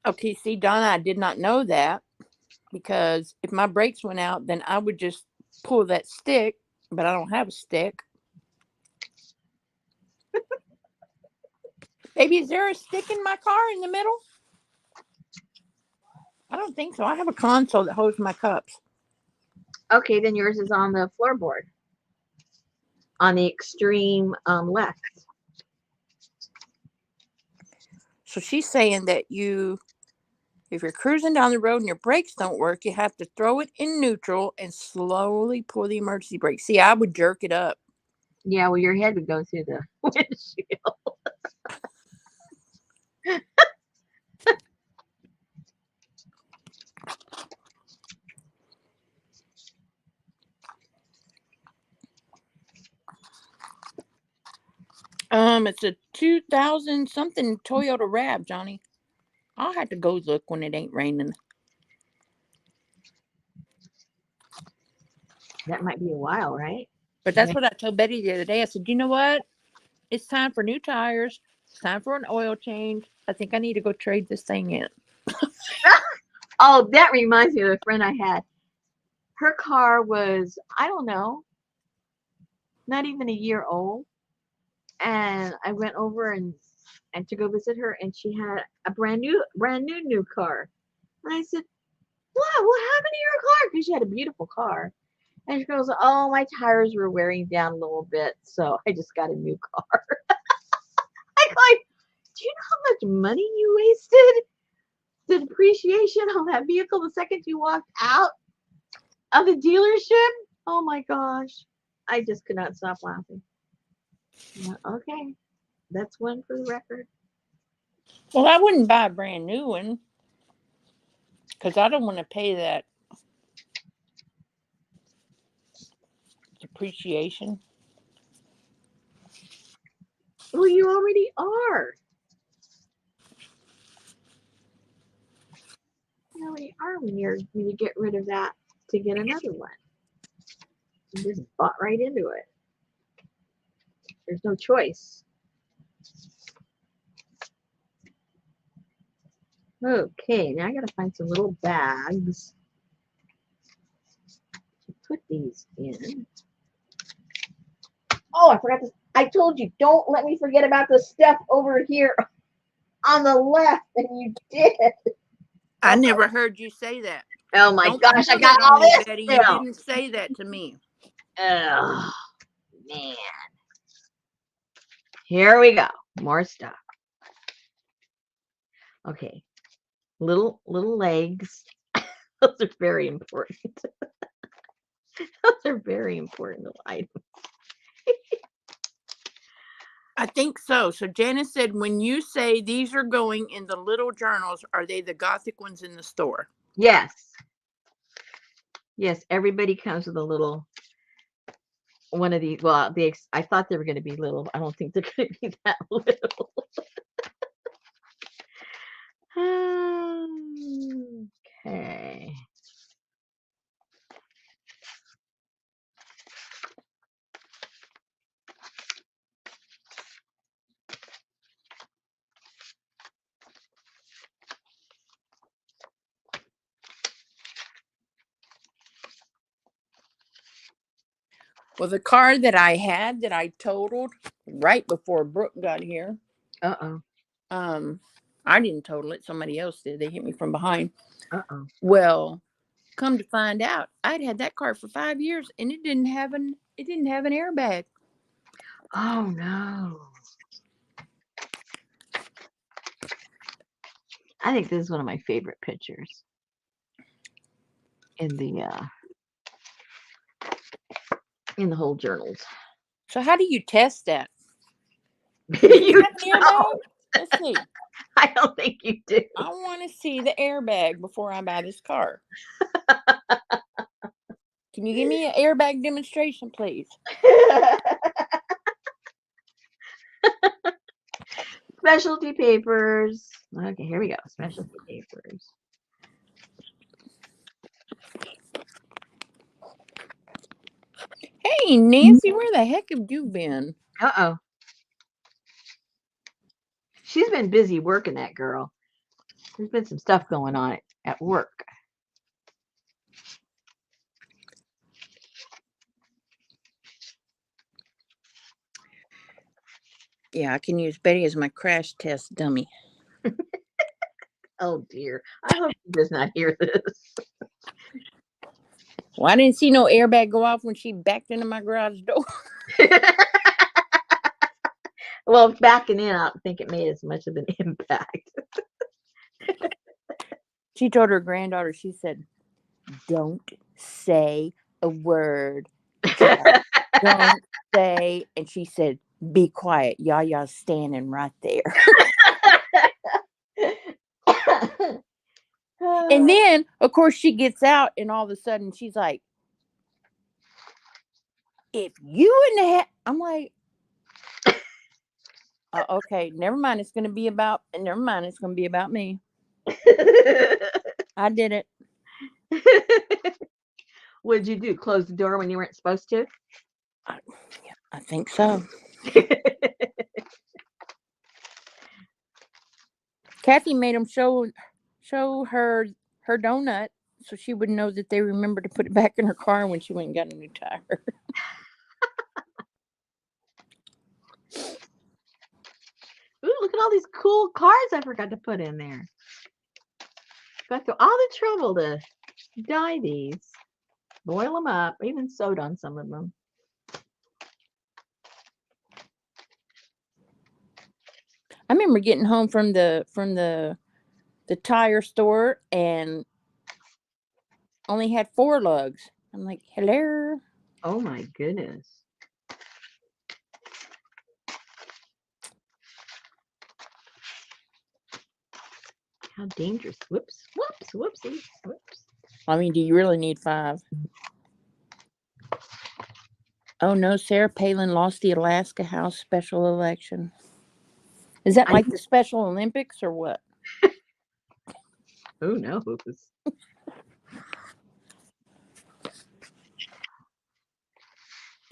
Speaker 2: Okay, see, Donna, I did not know that, because if my brakes went out, then I would just pull that stick, but I don't have a stick. Baby, is there a stick in my car in the middle? I don't think so. I have a console that holds my cups.
Speaker 1: Okay, then yours is on the floorboard. On the extreme left.
Speaker 2: So she's saying that if you're cruising down the road and your brakes don't work, you have to throw it in neutral and slowly pull the emergency brake. See, I would jerk it up.
Speaker 1: Yeah, well, your head would go through the windshield.
Speaker 2: It's a 2000 something Toyota Rav, Johnny. I'll have to go look when it ain't raining.
Speaker 1: That might be a while, right?
Speaker 2: But that's what I told Betty the other day. I said, you know what? It's time for new tires. It's time for an oil change. I think I need to go trade this thing in.
Speaker 1: Oh, that reminds me of a friend I had. Her car was, I don't know, not even a year old. And I went over and to go visit her, and she had a brand new car. And I said, what happened to your car? Because she had a beautiful car. And she goes, oh, my tires were wearing down a little bit, so I just got a new car. I'm like, Do you know how much money you wasted? The depreciation on that vehicle the second you walked out of the dealership? Oh my gosh. I just could not stop laughing. Yeah, okay. That's one for the record.
Speaker 2: Well, I wouldn't buy a brand new one because I don't want to pay that depreciation.
Speaker 1: Well, you already are. You already are when you get rid of that to get another one. You just bought right into it. There's no choice. Okay, now I gotta find some little bags to put these in. Oh, I forgot this. I told you, don't let me forget about the stuff over here on the left, and you did.
Speaker 2: I never heard you say that.
Speaker 1: Oh my
Speaker 2: Don't
Speaker 1: gosh, I
Speaker 2: pull
Speaker 1: got
Speaker 2: that on
Speaker 1: all
Speaker 2: me,
Speaker 1: this
Speaker 2: Betty. You
Speaker 1: still.
Speaker 2: didn't say that to me.
Speaker 1: Oh, man. Here we go. More stuff. Okay. Little legs. Those are very important. Those are very important items.
Speaker 2: I think so. So Janice said, when you say these are going in the little journals, are they the Gothic ones in the store?
Speaker 1: Yes. Yes, everybody comes with a little one of these. Well, I thought they were going to be little. I don't think they're going to be that little. Okay.
Speaker 2: Well, the car that I had that I totaled right before Brooke got here.
Speaker 1: Uh-oh.
Speaker 2: I didn't total it. Somebody else did. They hit me from behind.
Speaker 1: Uh-oh.
Speaker 2: Well, come to find out, I'd had that car for 5 years and it didn't have an airbag.
Speaker 1: Oh no. I think this is one of my favorite pictures in the whole journals.
Speaker 2: So how do you test that?
Speaker 1: You
Speaker 2: Have an airbag? Let's see.
Speaker 1: I don't think you do.
Speaker 2: I want to see the airbag before I buy this car. Can you give me an airbag demonstration, please?
Speaker 1: Specialty papers. Okay, here we go. Specialty papers.
Speaker 2: Hey, Nancy, where the heck have you been?
Speaker 1: Uh-oh. She's been busy working, that girl. There's been some stuff going on at work.
Speaker 2: Yeah, I can use Betty as my crash test dummy.
Speaker 1: Oh dear. I hope she does not hear this.
Speaker 2: Well, I didn't see no airbag go off when she backed into my garage door.
Speaker 1: Well, backing in, I don't think it made as much of an impact.
Speaker 2: She told her granddaughter, she said, "Don't say a word. Don't say." And she said, "Be quiet. Yaya's standing right there." And then, of course, she gets out and all of a sudden she's like, "If you in the I'm like, okay, never mind. It's going to be about me. I did it.
Speaker 1: What'd you do? Close the door when you weren't supposed to?
Speaker 2: I think so. Kathy made them show her donut so she would know that they remembered to put it back in her car when she went and got a new tire.
Speaker 1: Ooh, look at all these cool cards I forgot to put in there. Got through all the trouble to dye these. Boil them up. I even sewed on some of them.
Speaker 2: I remember getting home from the tire store and only had 4 lugs. I'm like, hello.
Speaker 1: Oh my goodness. How dangerous. Whoops, whoops, whoopsie, whoops.
Speaker 2: I mean, do you really need 5? Oh no, Sarah Palin lost the Alaska House special election. Is that
Speaker 1: I
Speaker 2: like the Special Olympics or what?
Speaker 1: Who knows?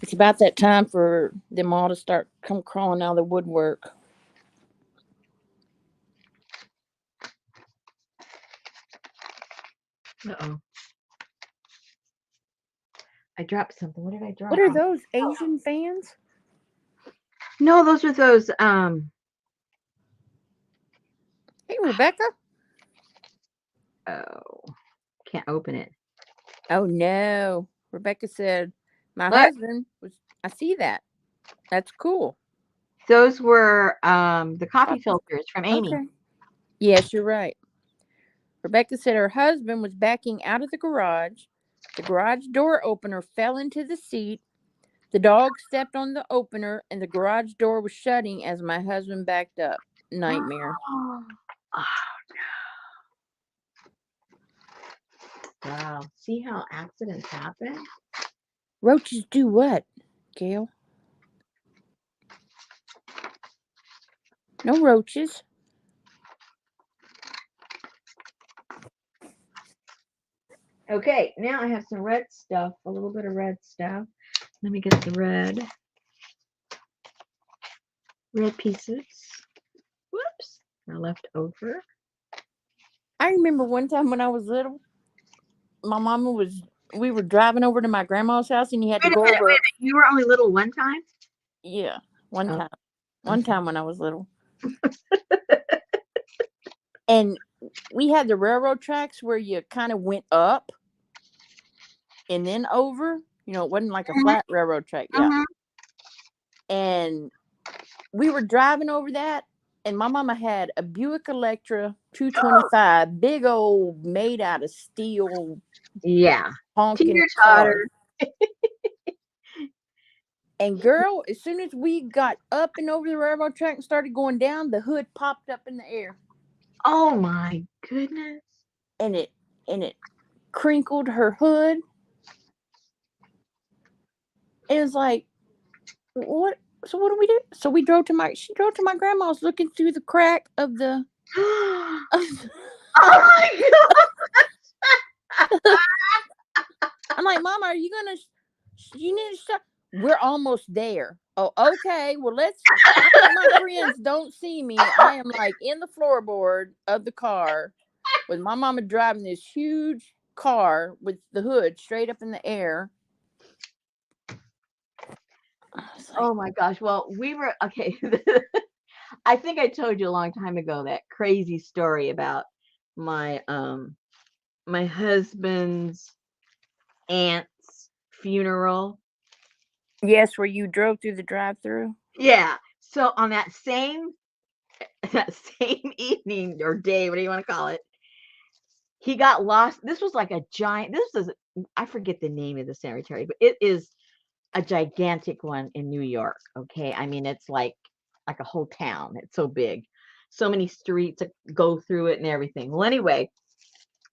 Speaker 2: It's about that time for them all to start come crawling out of the woodwork.
Speaker 1: Uh-oh. I dropped something. What did I drop?
Speaker 2: What are those Asian fans?
Speaker 1: No, those are those
Speaker 2: Hey, Rebecca.
Speaker 1: oh, can't open it.
Speaker 2: Oh no. Rebecca said, my
Speaker 1: Look.
Speaker 2: husband was, I see that. That's cool.
Speaker 1: Those were the coffee filters from Amy.
Speaker 2: Okay. Yes, you're right. Rebecca said her husband was backing out of the garage. The garage door opener fell into the seat. The dog stepped on the opener and the garage door was shutting as my husband backed up. Nightmare.
Speaker 1: Oh, wow. See how accidents happen?
Speaker 2: Roaches do what, Gail? No roaches.
Speaker 1: Okay, now I have some red stuff, a little bit of red stuff. Let me get the red pieces. Whoops, they're left over.
Speaker 2: I remember one time when I was little, my mama was, we were driving over to my grandma's house and you had to go over.
Speaker 1: Wait a minute. You were only little one time?
Speaker 2: Yeah, one
Speaker 1: Oh,
Speaker 2: time. One
Speaker 1: okay.
Speaker 2: time when I was little. And we had the railroad tracks where you kind of went up and then over. You know, it wasn't like a flat railroad track. Yeah. And we were driving over that, and my mama had a Buick Electra 225, big old, made out of steel,
Speaker 1: Yeah.
Speaker 2: honking car. And girl, as soon as we got up and over the railroad track and started going down, the hood popped up in the air.
Speaker 1: Oh my goodness.
Speaker 2: And it crinkled her hood. It was like, what? So what do we do? So she drove to my grandma's looking through the crack of the.
Speaker 1: Oh my god.
Speaker 2: I'm like, Mama, are you gonna? You need to stop. We're almost there. Oh, okay. Well, let's. My friends don't see me. I am like in the floorboard of the car with my mama driving this huge car with the hood straight up in the air.
Speaker 1: Oh my gosh. Well, we were okay. I think I told you a long time ago that crazy story about my my husband's aunt's funeral.
Speaker 2: Yes, where you drove through the drive-through.
Speaker 1: Yeah. So on that same evening or day, what do you want to call it? He got lost. This was like a giant. This is I forget the name of the cemetery, but it is a gigantic one in New York. Okay, I mean it's like a whole town. It's so big, so many streets that go through it and everything. Well, anyway,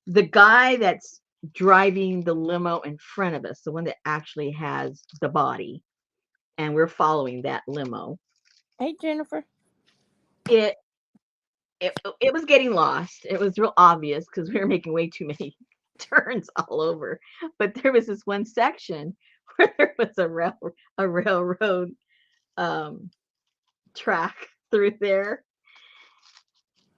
Speaker 1: the guy that's driving the limo in front of us, the one that actually has the body, and we're following that limo.
Speaker 2: Hey, Jennifer.
Speaker 1: It was getting lost. It was real obvious because we were making way too many turns all over. But there was this one section where there was a railroad track through there.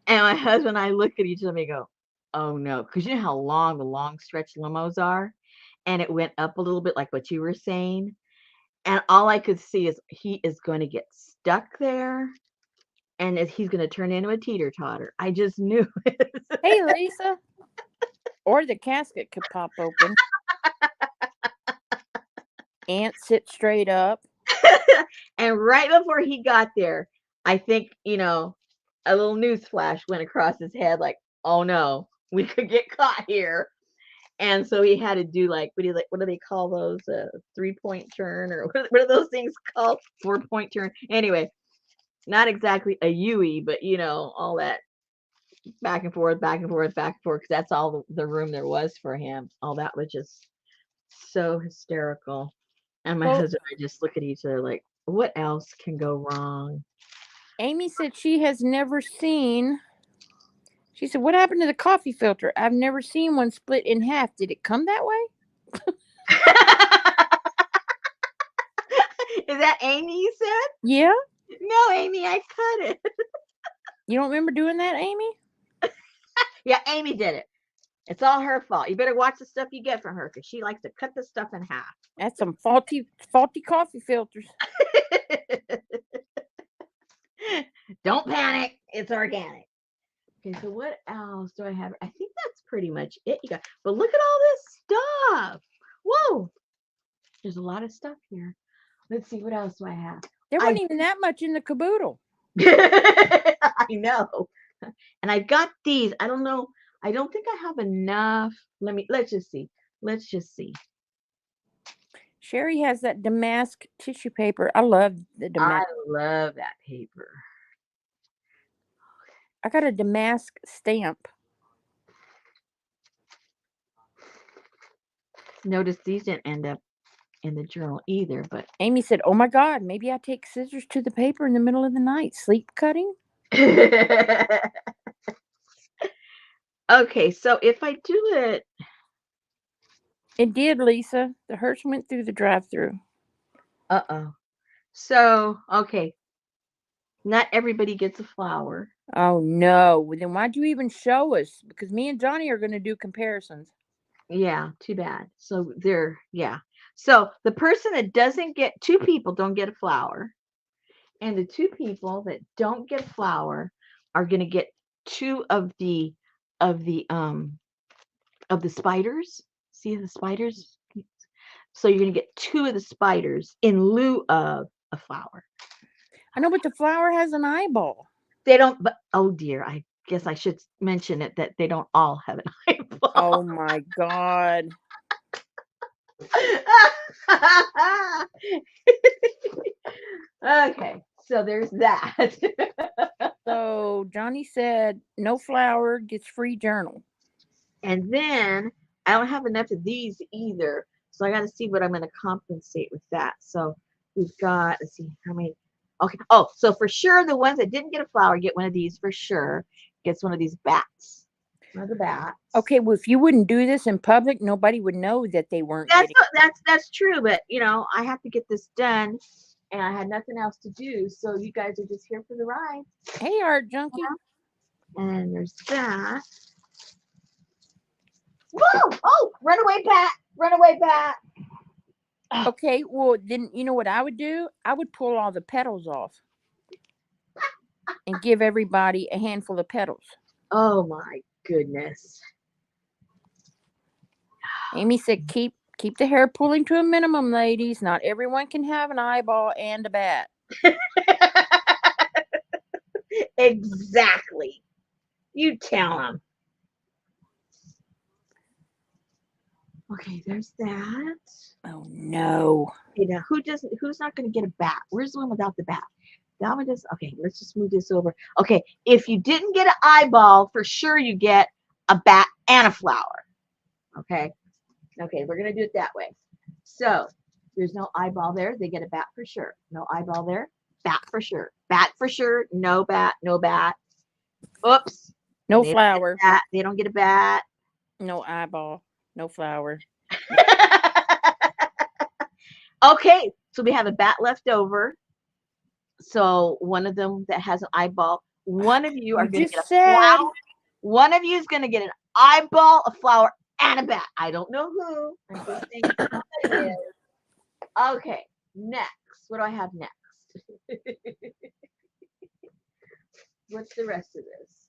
Speaker 1: And my husband and I look at each other and we go, oh no, because you know how long the long stretch limos are? And it went up a little bit like what you were saying. And all I could see is he is going to get stuck there and he's going to turn into a teeter-totter. I just knew it.
Speaker 2: Hey, Lisa. Or the casket could pop open. Aunt sit straight up.
Speaker 1: And right before he got there, I think, a little news flash went across his head, like, oh no, we could get caught here. And so he had to do like what do they call those? 3-point turn, or what are those things called? 4-point turn. Anyway, not exactly a Yui, but all that back and forth, back and forth, back and forth, because that's all the room there was for him. All that was just so hysterical. And my
Speaker 2: Well,
Speaker 1: husband and I just look at each other like, what else can go wrong?
Speaker 2: Amy said she has never seen. She said, "What happened to the coffee filter? I've never seen one split in half. Did it come that way?"
Speaker 1: Is that Amy you said?
Speaker 2: Yeah.
Speaker 1: No, Amy, I cut it.
Speaker 2: You don't remember doing that, Amy?
Speaker 1: Yeah, Amy did it. It's all her fault. You better watch the stuff you get from her, because she likes to cut the stuff in half.
Speaker 2: That's some faulty coffee filters.
Speaker 1: Don't panic. It's organic. Okay, so what else do I have? I think that's pretty much it. You got, but look at all this stuff. Whoa, there's a lot of stuff here. Let's see, what else do I have?
Speaker 2: There wasn't even that much in the caboodle.
Speaker 1: I know. And I've got these. I don't know. I don't think I have enough. Let's just see. Let's just see.
Speaker 2: Sherry has that damask tissue paper. I love the damask.
Speaker 1: I love that paper.
Speaker 2: I got a damask stamp.
Speaker 1: Notice these didn't end up in the journal either, but
Speaker 2: Amy said, "Oh my God, maybe I take scissors to the paper in the middle of the night. Sleep cutting?"
Speaker 1: okay, so if I do it,
Speaker 2: It did, Lisa. The hearse went through the drive-through.
Speaker 1: So, okay, not everybody gets a flower.
Speaker 2: Oh no. Well, then why'd you even show us? Because me and Johnny are going to do comparisons.
Speaker 1: Yeah, too bad. So yeah. So the person that doesn't get, 2 people don't get a flower, and the 2 people that don't get a flower are going to get 2 of the spiders. See the spiders? So you're going to get 2 of the spiders in lieu of a flower.
Speaker 2: I know, but the flower has an eyeball.
Speaker 1: They don't, but oh dear, I guess I should mention it that they don't all have an eyeball.
Speaker 2: Oh my God.
Speaker 1: Okay, so there's that.
Speaker 2: So Johnny said, no flower gets free journal.
Speaker 1: And then I don't have enough of these either, so I got to see what I'm going to compensate with that. So we've got, let's see how many. Okay. Oh, so for sure, the ones that didn't get a flower get one of these for sure. Gets one of these bats. One of the bats.
Speaker 2: Okay, well, if you wouldn't do this in public, nobody would know that they weren't.
Speaker 1: That's true, but I have to get this done, and I had nothing else to do, so you guys are just here for the ride.
Speaker 2: Hey, Art Junkie.
Speaker 1: And there's that. Whoa! Oh, runaway bat! Runaway bat!
Speaker 2: Okay, well, then you know what I would do? I would pull all the petals off and give everybody a handful of petals.
Speaker 1: Oh my goodness.
Speaker 2: Amy said, keep the hair pulling to a minimum, ladies. Not everyone can have an eyeball and a bat.
Speaker 1: Exactly. You tell them. Okay, there's that.
Speaker 2: Oh no.
Speaker 1: Okay, now who's not going to get a bat? Where's the one without the bat? That one does. Okay, let's just move this over. Okay, if you didn't get an eyeball, for sure you get a bat and a flower. Okay, we're going to do it that way. So there's no eyeball there. They get a bat for sure. No eyeball there. Bat for sure. Bat for sure. No bat. No bat. Oops.
Speaker 2: No flower.
Speaker 1: They don't get a bat.
Speaker 2: No eyeball. No flower.
Speaker 1: Okay, so we have a bat left over. So one of them that has an eyeball. One of you are going to get a flower. One of you is going to get an eyeball, a flower, and a bat. I don't know who. I'm just saying who it is. Okay, next. What do I have next? What's the rest of this?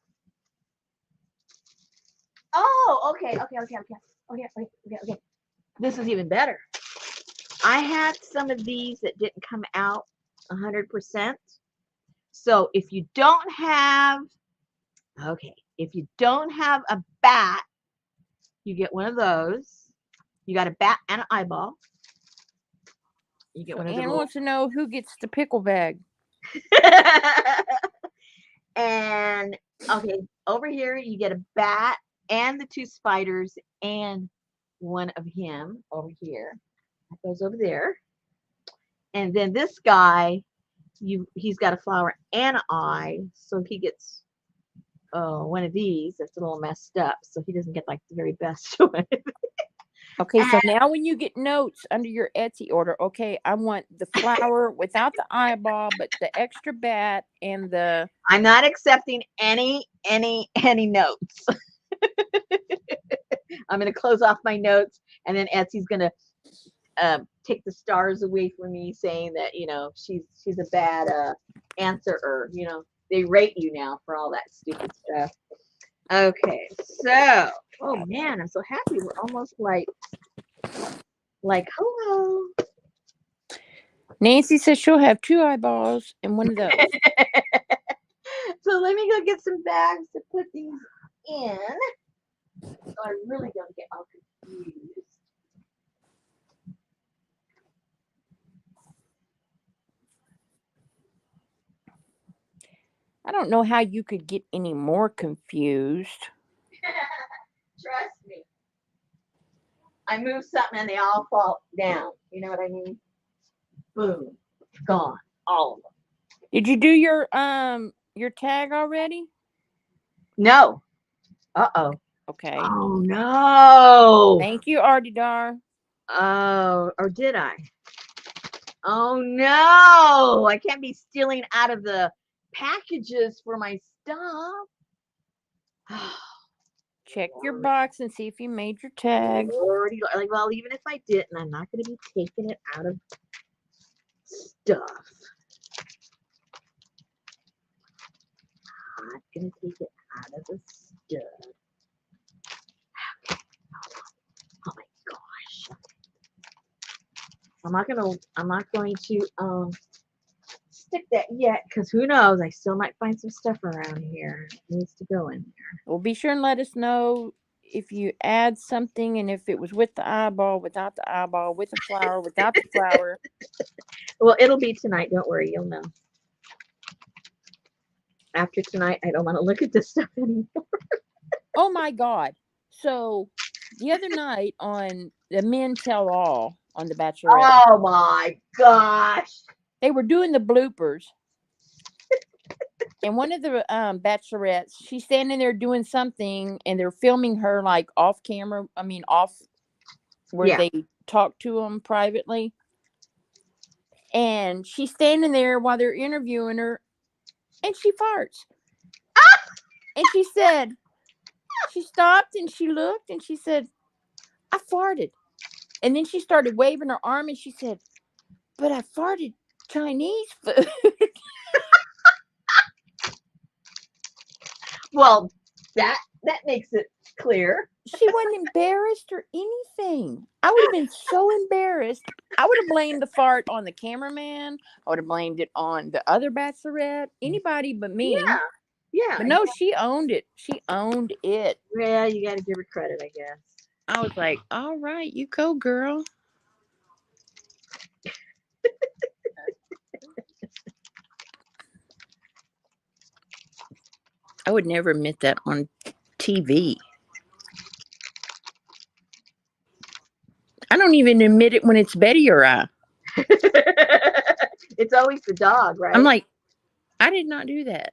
Speaker 1: Oh, okay. This is even better. I had some of these that didn't come out 100%. So if you don't have a bat, you get one of those. You got a bat and an eyeball. You get
Speaker 2: So
Speaker 1: one of the
Speaker 2: Ann
Speaker 1: little.
Speaker 2: wants to know who gets the pickle bag.
Speaker 1: And okay, over here you get a bat and the 2 spiders and one of him over here. That goes over there. And then this guy, he's got a flower and an eye, so he gets one of these that's a little messed up, so he doesn't get like the very best one.
Speaker 2: Okay, so now when you get notes under your Etsy order, okay, I want the flower without the eyeball, but the extra bat and the.
Speaker 1: I'm not accepting any notes. I'm going to close off my notes, and then Etsy's going to take the stars away from me, saying that she's a bad answerer. They rate you now for all that stupid stuff. Okay, so oh man, I'm so happy. We're almost like hello.
Speaker 2: Nancy says she'll have 2 eyeballs and one of those.
Speaker 1: So let me go get some bags to put these in. So I really don't get all confused.
Speaker 2: I don't know how you could get any more confused.
Speaker 1: Trust me. I move something and they all fall down. You know what I mean? Boom. Gone. All of them.
Speaker 2: Did you do your tag already?
Speaker 1: No. Uh-oh.
Speaker 2: Okay.
Speaker 1: Oh no.
Speaker 2: Thank you, Ardidar.
Speaker 1: Oh, or did I? Oh no. I can't be stealing out of the packages for my stuff.
Speaker 2: Check your box and see if you made your tag.
Speaker 1: Well, even if I didn't, I'm not going to be taking it out of stuff. I'm not going to take it out of the stuff. Okay. Oh my gosh. I'm not going to stick that yet, because who knows, I still might find some stuff around here that needs to go in there.
Speaker 2: Well, be sure and let us know if you add something, and if it was with the eyeball, without the eyeball, with the flower, without the flower.
Speaker 1: Well, it'll be tonight, don't worry, you'll know. After tonight, I don't want to look at this stuff anymore.
Speaker 2: Oh my God. So the other night on the Men Tell All on The Bachelorette.
Speaker 1: Oh my gosh.
Speaker 2: They were doing the bloopers. And one of the bachelorettes, she's standing there doing something, and they're filming her like off camera. I mean, off where they talk to them privately. And she's standing there while they're interviewing her, and she farts. And she said, she stopped and she looked and she said, I farted. And then she started waving her arm and she said, but I farted Chinese food.
Speaker 1: Well, that makes it clear.
Speaker 2: She wasn't embarrassed or anything. I would have been so embarrassed. I would have blamed the fart on the cameraman. I would have blamed it on the other bachelorette. Anybody but me.
Speaker 1: Yeah.
Speaker 2: But no, she owned it. She owned it.
Speaker 1: Yeah, you got to give her credit, I guess.
Speaker 2: I was like, all right, you go, girl. I would never admit that on TV. I don't even admit it when it's Betty or I.
Speaker 1: It's always the dog, right?
Speaker 2: I'm like, I did not do that.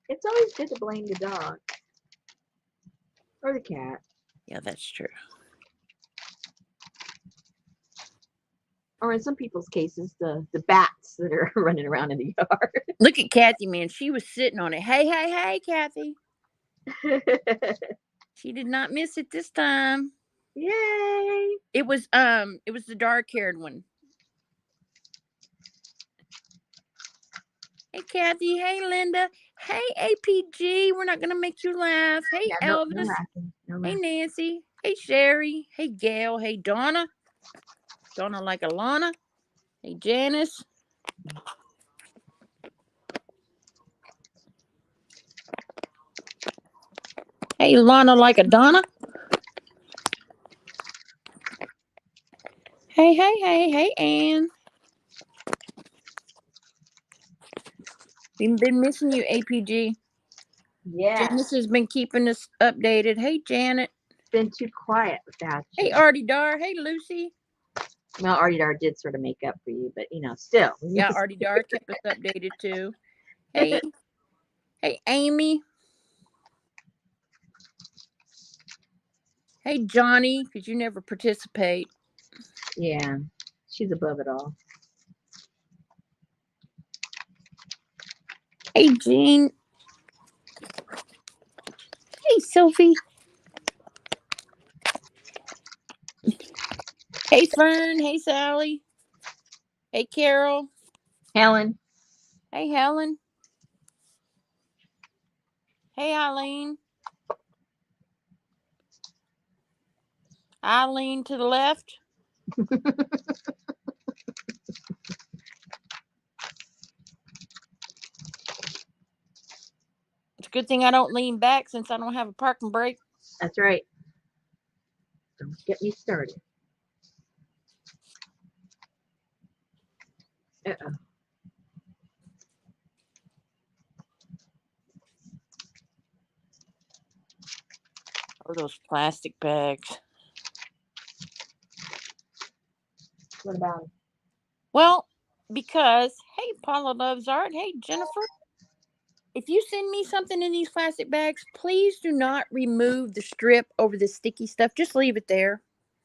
Speaker 1: It's always good to blame the dog. Or the cat.
Speaker 2: Yeah, that's true.
Speaker 1: Or in some people's cases, the bats that are running around in the yard.
Speaker 2: Look at Kathy, man. She was sitting on it. Hey, Kathy. She did not miss it this time.
Speaker 1: Yay!
Speaker 2: It was the dark-haired one. Hey, Kathy. Hey, Linda. Hey, APG. We're not gonna make you laugh. Hey, Elvis.
Speaker 1: No
Speaker 2: Hey, Nancy. Hey, Sherry. Hey, Gail. Hey, Donna. Donna like Alana. Hey, Janice. Hey, Lana like a Donna. Hey, Ann. We've been missing you, APG.
Speaker 1: Yeah.
Speaker 2: Janice has been keeping us updated. Hey, Janet.
Speaker 1: Been too quiet without you.
Speaker 2: Hey, Artie Dar. Hey, Lucy.
Speaker 1: Well, Artie Dar did sort of make up for you, but still.
Speaker 2: Yeah, Artie Dar kept us updated too. Hey, Amy. Hey, Johnny, because you never participate.
Speaker 1: Yeah, she's above it all.
Speaker 2: Hey, Jean. Hey, Sophie. Hey, Fern. Hey, Sally. Hey, Carol.
Speaker 1: Helen.
Speaker 2: Hey, Helen. Hey, Eileen. Eileen to the left. It's a good thing I don't lean back since I don't have a parking brake.
Speaker 1: That's right. Don't get me started. Uh-oh.
Speaker 2: Oh, those plastic bags.
Speaker 1: What about it?
Speaker 2: Well, because, hey, Paula loves art. Hey, Jennifer. If you send me something in these plastic bags, please do not remove the strip over the sticky stuff. Just leave it there.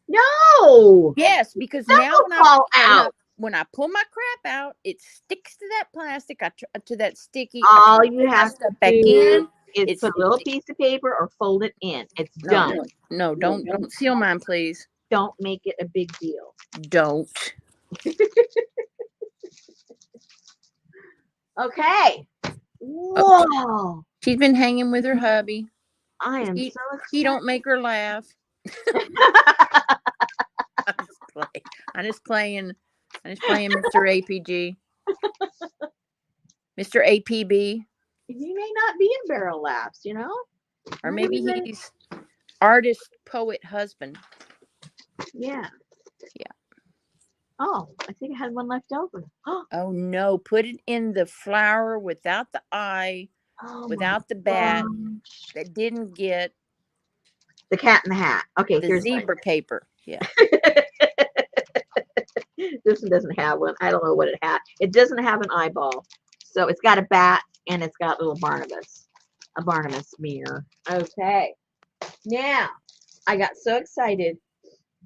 Speaker 1: No.
Speaker 2: Yes, because
Speaker 1: That
Speaker 2: now
Speaker 1: will fall out.
Speaker 2: when I pull my crap out, it sticks to that plastic, to that sticky.
Speaker 1: All you have to
Speaker 2: back
Speaker 1: do
Speaker 2: in.
Speaker 1: is put a little piece of paper or fold it in. It's done.
Speaker 2: No, don't seal mine, please.
Speaker 1: Don't make it a big deal.
Speaker 2: Don't.
Speaker 1: Okay. Whoa.
Speaker 2: She's been hanging with her hubby.
Speaker 1: I am so excited.
Speaker 2: He don't make her laugh. I'm just playing Mr. APG. Mr. APB.
Speaker 1: He may not be in barrel laughs,
Speaker 2: Or maybe he's artist, poet, husband.
Speaker 1: Yeah.
Speaker 2: Yeah.
Speaker 1: Oh, I think I had one left over.
Speaker 2: Oh no, put it in the flower without the eye, without the bat, that didn't get
Speaker 1: the Cat in the Hat. Okay,
Speaker 2: the
Speaker 1: here's
Speaker 2: zebra paper. Yeah.
Speaker 1: This one doesn't have one. I don't know what it had. It doesn't have an eyeball. So it's got a bat and it's got little Barnabas. A Barnabas mirror. Okay. Now, I got so excited.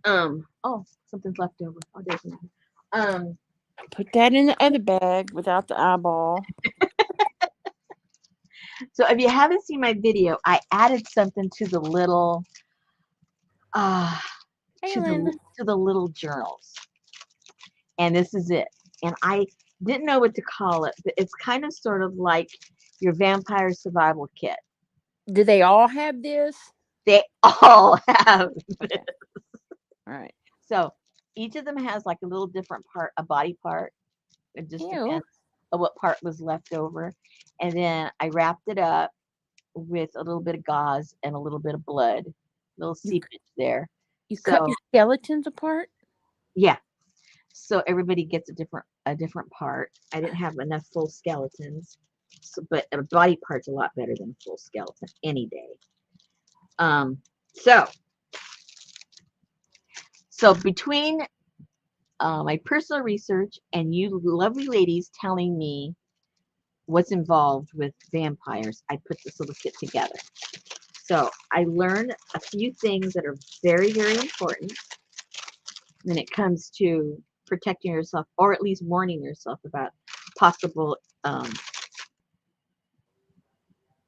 Speaker 1: Oh, something's left over. Oh, there's another.
Speaker 2: Put that in the other bag without the eyeball.
Speaker 1: So if you haven't seen my video, I added something to the little to the little journals. And this is it. And I didn't know what to call it, but it's kind of sort of like your vampire survival kit.
Speaker 2: Do they all have this?
Speaker 1: They all have this.
Speaker 2: All right.
Speaker 1: So each of them has like a little different part, a body part. It just depends on what part was left over. And then I wrapped it up with a little bit of gauze and a little bit of blood, little seepage there.
Speaker 2: You cut your skeletons apart?
Speaker 1: Yeah. So everybody gets a different part. I didn't have enough full skeletons, but a body part's a lot better than a full skeleton any day. So between my personal research and you lovely ladies telling me what's involved with vampires, I put this little kit together. So I learned a few things that are very, very important when it comes to protecting yourself, or at least warning yourself about possible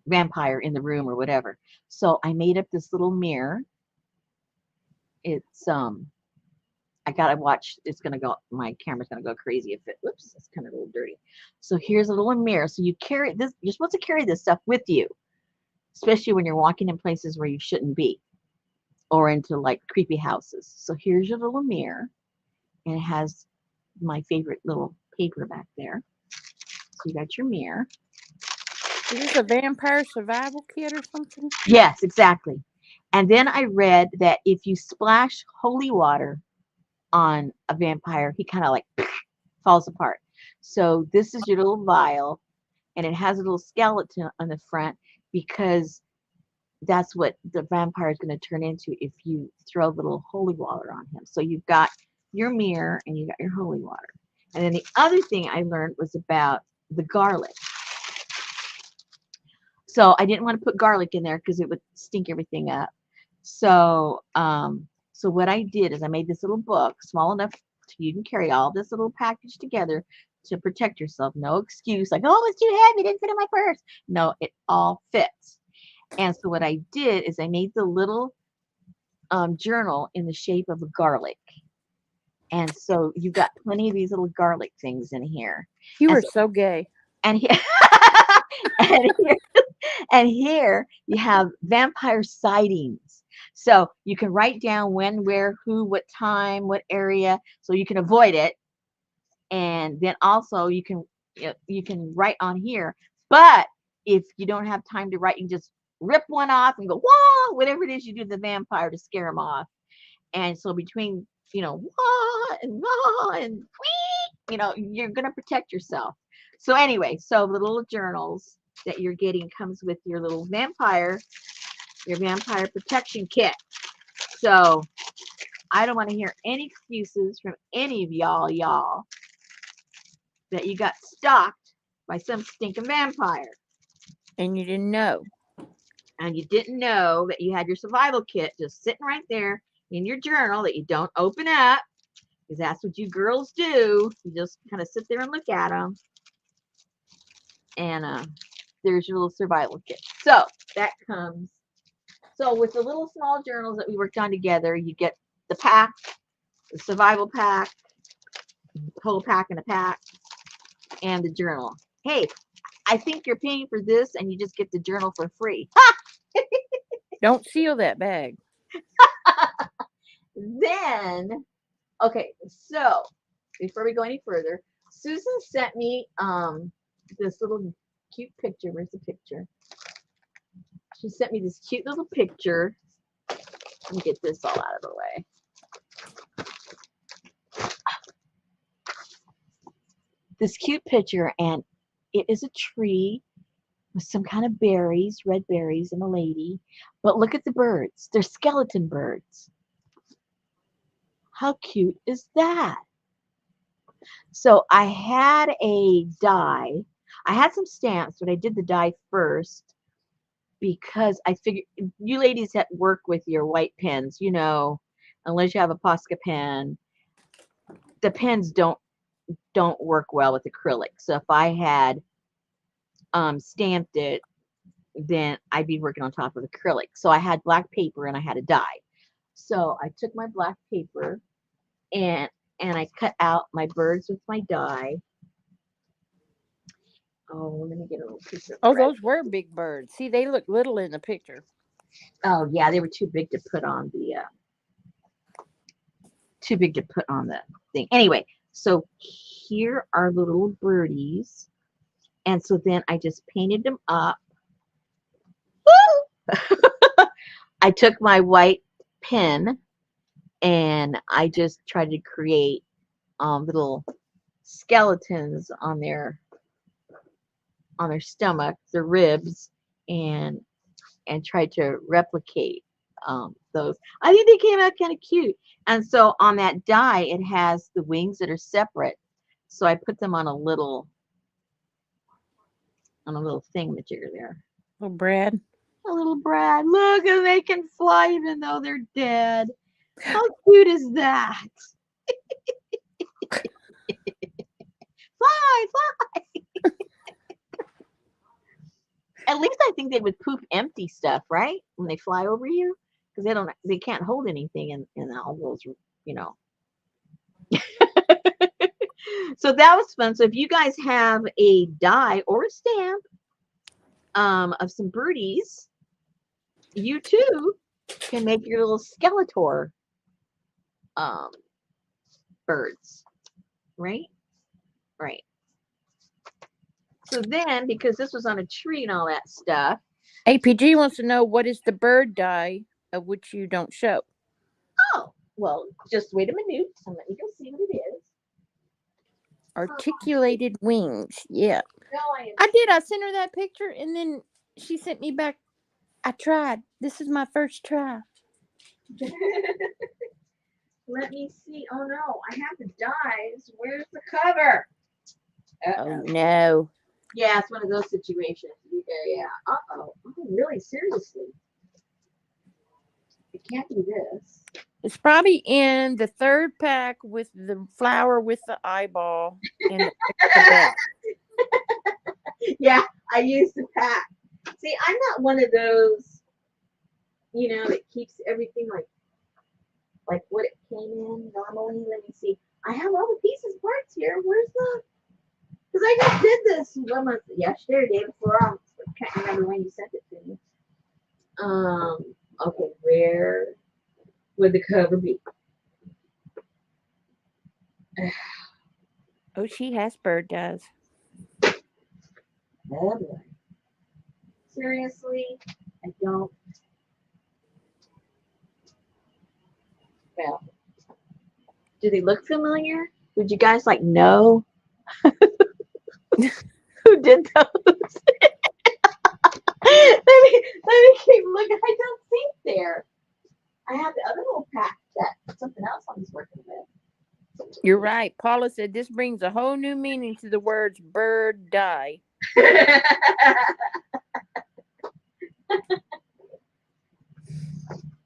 Speaker 1: vampire in the room or whatever. So I made up this little mirror. It's I gotta watch. It's gonna go. My camera's gonna go crazy if it. Whoops, it's kind of a little dirty. So here's a little mirror. So you carry this. You're supposed to carry this stuff with you, especially when you're walking in places where you shouldn't be, or into like creepy houses. So here's your little mirror. and it has my favorite little paper back there. So you got your mirror.
Speaker 2: Is this a vampire survival kit or something?
Speaker 1: Yes, exactly. And then I read that if you splash holy water on a vampire, he kind of like falls apart. So this is your little vial, and it has a little skeleton on the front because that's what the vampire is going to turn into if you throw a little holy water on him. So you've got your mirror and you got your holy water. And then the other thing I learned was about the garlic. So I didn't want to put garlic in there because it would stink everything up. So so what I did is I made this little book small enough so you can carry all this little package together to protect yourself. No excuse like, oh, it's too heavy, it didn't fit in my purse. No, it all fits. And so what I did is I made the little journal in the shape of a garlic. And so you've got plenty of these little garlic things in here.
Speaker 2: You
Speaker 1: And
Speaker 2: are
Speaker 1: so,
Speaker 2: so gay.
Speaker 1: and here, and here, and here you have vampire sightings. So you can write down when, where, who, what time, what area, so you can avoid it. And then also you can write on here. But if you don't have time to write, you can just rip one off and go, whoa, whatever it is you do to the vampire to scare him off. And so between, wah and wee, you're going to protect yourself. So anyway, so the little journals that you're getting comes with your little your vampire protection kit. So I don't want to hear any excuses from any of y'all that you got stalked by some stinking vampire.
Speaker 2: And you didn't know.
Speaker 1: And you didn't know that you had your survival kit just sitting right there in your journal that you don't open up, because that's what you girls do. You just kind of sit there and look at them. And there's your little survival kit. So that comes. So with the little small journals that we worked on together, you get the pack, the survival pack, the whole pack in a pack, and the journal. Hey, I think you're paying for this and you just get the journal for free.
Speaker 2: Don't seal that bag.
Speaker 1: Then, okay, so before we go any further, Susan sent me this little cute picture. Where's the picture? She sent me this cute little picture. Let me get this all out of the way. This cute picture, and it is a tree with some kind of berries, red berries, and a lady. But look at the birds. They're skeleton birds. How cute is that? So I had a die. I had some stamps, but I did the die first because I figured you ladies that work with your white pens, unless you have a Posca pen, the pens don't work well with acrylic. So if I had stamped it, then I'd be working on top of acrylic. So I had black paper and I had a die. So I took my black paper and I cut out my birds with my die. Oh, let me get a little piece of
Speaker 2: Oh,
Speaker 1: thread.
Speaker 2: those were big birds. See, they look little in the picture.
Speaker 1: Oh yeah, they were too big to put on the thing. Anyway, so here are the little birdies. And so then I just painted them up. I took my white pen and I just tried to create little skeletons on their stomach, their ribs, and tried to replicate those. I think they came out kind of cute. And so on that die, it has the wings that are separate. So I put them on a little thingamajigger there.
Speaker 2: Little Brad.
Speaker 1: A little Brad. Look, and they can fly even though they're dead. How cute is that? Fly, fly. At least I think they would poop empty stuff, right? When they fly over you, because they can't hold anything in all those, So that was fun. So if you guys have a die or a stamp of some birdies, you too can make your little Skeletor birds, right? Right. So then, because this was on a tree and all that stuff.
Speaker 2: APG wants to know, what is the bird die of which you don't show?
Speaker 1: Oh, well, just wait a minute and let me go see what it is.
Speaker 2: Articulated wings. Yeah.
Speaker 1: No,
Speaker 2: I did. I sent her that picture, and then she sent me back. I tried. This is my first try.
Speaker 1: Let me see. Oh no, I have the dies. Where's the cover?
Speaker 2: Oh no.
Speaker 1: Yeah, it's one of those situations. Yeah. Uh-oh. Oh, really? Seriously? It can't be this.
Speaker 2: It's probably in the third pack with the flower with the eyeball and the back.
Speaker 1: Yeah, I used the pack. See, I'm not one of those, that keeps everything like what it came in normally. Let me see. I have all the pieces parts here. Where's the? Because I just did this yesterday or the day before. I can't remember when you sent it to me. Okay, where would the cover be?
Speaker 2: Oh, she has bird dies.
Speaker 1: Oh boy. Seriously, I don't. Well, do they look familiar? Would you guys know who did those? let me keep looking. I don't think there. I have the other little pack that something else I was working with.
Speaker 2: You're right. Paula said this brings a whole new meaning to the words bird die.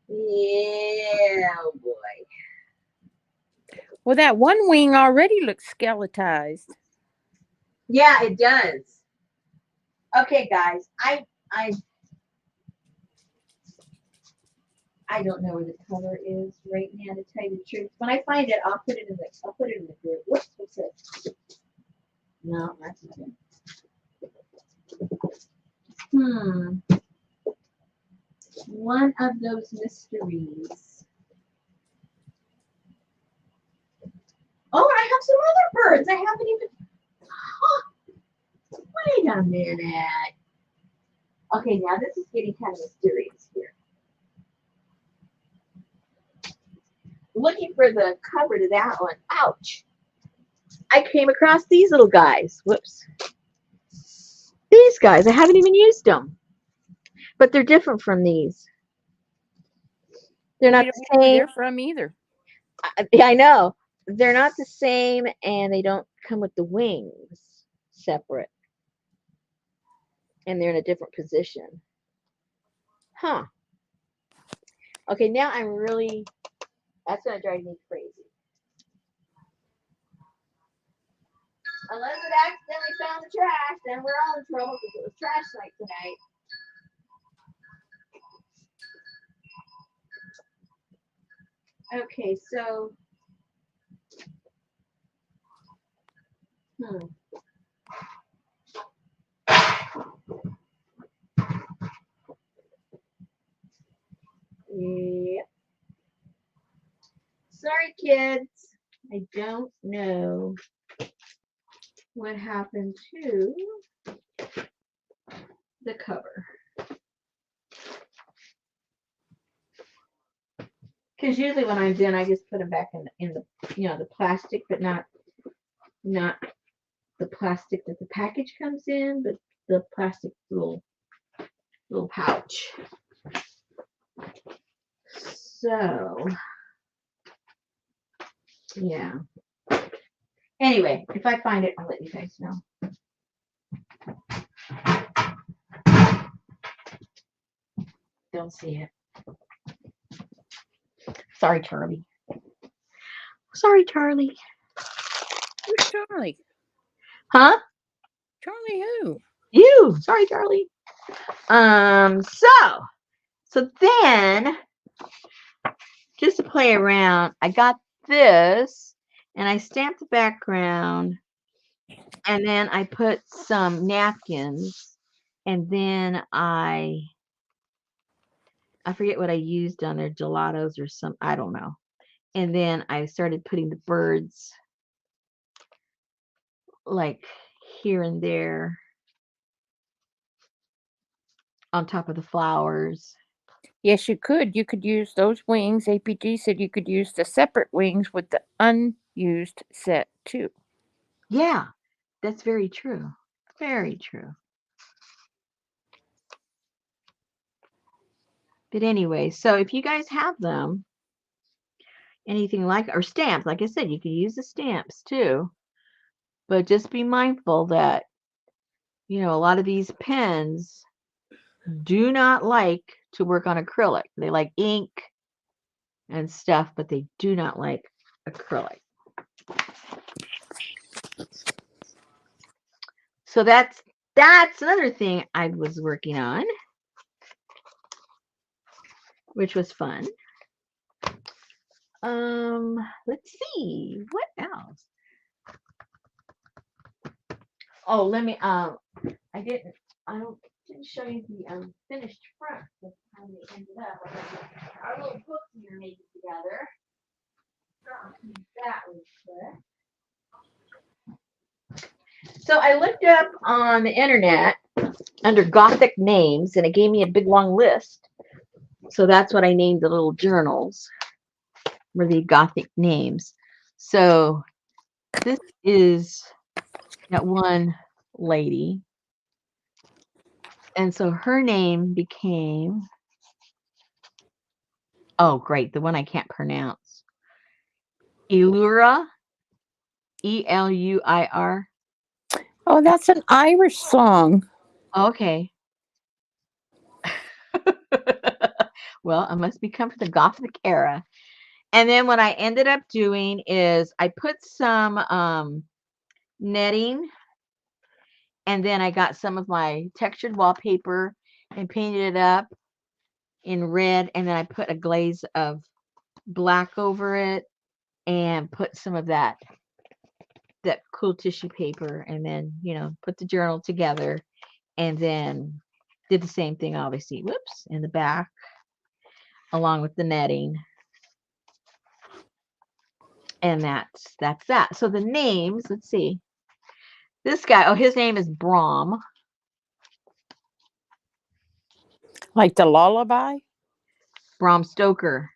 Speaker 1: Yeah, oh boy.
Speaker 2: Well, that one wing already looks skeletized.
Speaker 1: Yeah, it does. Okay, guys, I don't know where the cover is right now, to tell you the truth. When I find it, I'll put it in the group. Whoops, what's it? No, that's not it. One of those mysteries. Oh, I have some other birds. I haven't even. Wait a minute. Okay, now this is getting kind of mysterious here. Looking for the cover to that one. Ouch. I came across these little guys. Whoops. These guys. I haven't even used them. But they're different from these. They're not the same.
Speaker 2: Where they're from either.
Speaker 1: I know. They're not the same, and they don't come with the wings separate. And they're in a different position. Huh. Okay, now I'm really, that's going to drive me crazy. Unless it accidentally found the trash, then we're all in trouble because it was trash night tonight. Okay, so, Yep. Sorry, kids. I don't know what happened to the cover. Because usually when I'm done, I just put them back in the the plastic, but not the plastic that the package comes in, but the plastic little pouch. So yeah. Anyway, if I find it, I'll let you guys know. Don't see it. Sorry, Charlie. Sorry, Charlie.
Speaker 2: Who's Charlie?
Speaker 1: Huh?
Speaker 2: Charlie who?
Speaker 1: You. Sorry, Charlie. So then, just to play around, I got this, and I stamped the background, and then I put some napkins, and then I forget what I used on there, gelatos or some, I don't know. And then I started putting the birds like here and there on top of the flowers.
Speaker 2: Yes, you could. You could use those wings. APG said you could use the separate wings with the unused set too.
Speaker 1: Yeah, that's very true. Very true. But anyway, so if you guys have them, anything like, or stamps, like I said, you could use the stamps too. But just be mindful that, a lot of these pens do not like to work on acrylic. They like ink and stuff, but they do not like acrylic. So that's another thing I was working on, which was fun. Let's see what else. Oh, let me. I didn't show you the finished front. That's how they ended up. Our little book here made it together. That was good. So I looked up on the internet under Gothic names, and it gave me a big long list. So that's what I named the little journals, were the Gothic names. So this is that one lady. And so her name became, oh, great, the one I can't pronounce. Elura, Eluir.
Speaker 2: Oh, that's an Irish song.
Speaker 1: Okay. Well, I must be come from the Gothic era. And then what I ended up doing is I put some netting, and then I got some of my textured wallpaper and painted it up in red, and then I put a glaze of black over it and put some of that cool tissue paper, and then put the journal together, and then did the same thing, obviously, whoops, in the back along with the netting. And that's that. So the names, let's see, this guy, his name is Brom.
Speaker 2: Like the lullaby?
Speaker 1: Bram Stoker.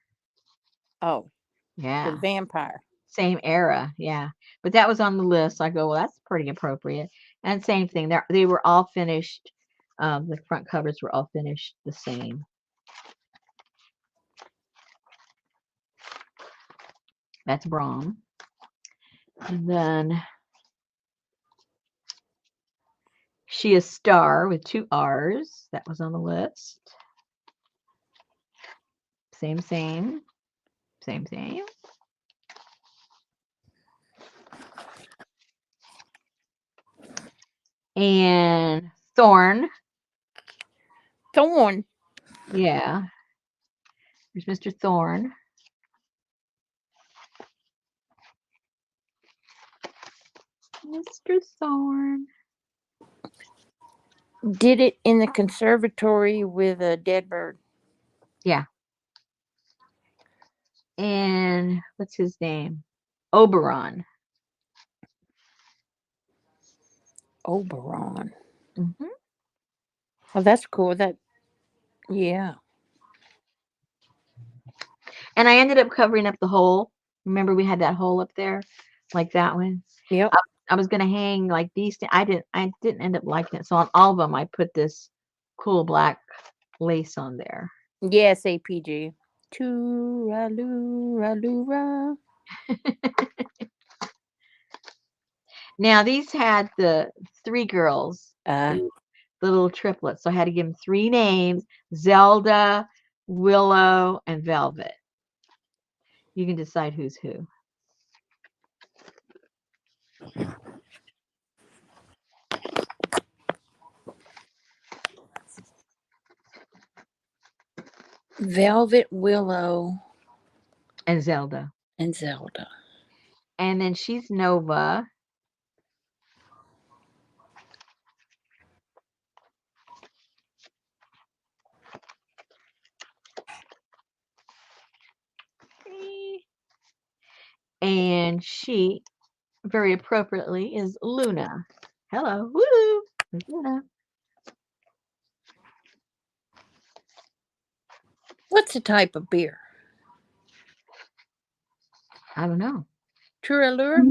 Speaker 2: Oh,
Speaker 1: Yeah,
Speaker 2: the vampire.
Speaker 1: same era. Yeah, but that was on the list. So I go, well, that's pretty appropriate. And same thing, they were all finished. The front covers were all finished the same. That's Brom. And then She is Star with 2 R's. That was on the list. Same, same. Same, same. And Thorn.
Speaker 2: Thorn.
Speaker 1: Yeah. There's Mr. Thorn. Mr. Thorn.
Speaker 2: Did it in the conservatory with a dead bird.
Speaker 1: Yeah. And what's his name? Oberon.
Speaker 2: Oberon.
Speaker 1: Mm-hmm.
Speaker 2: Oh, that's cool. Yeah.
Speaker 1: And I ended up covering up the hole. Remember we had that hole up there? Like that one?
Speaker 2: Yep.
Speaker 1: I was gonna hang like these. I didn't end up liking it. So on all of them, I put this cool black lace on there.
Speaker 2: Yes, APG. Tooraloo-raloo-ra.
Speaker 1: Now these had the 3 girls, the little triplets. So I had to give them 3 names: Zelda, Willow, and Velvet. You can decide who's who.
Speaker 2: Velvet, Willow,
Speaker 1: And Zelda.
Speaker 2: and Zelda.
Speaker 1: And then she's Nova. And she, very appropriately, is Luna. Hello. Woo! There's Luna.
Speaker 2: What's the type of beer?
Speaker 1: I don't know.
Speaker 2: True Allure?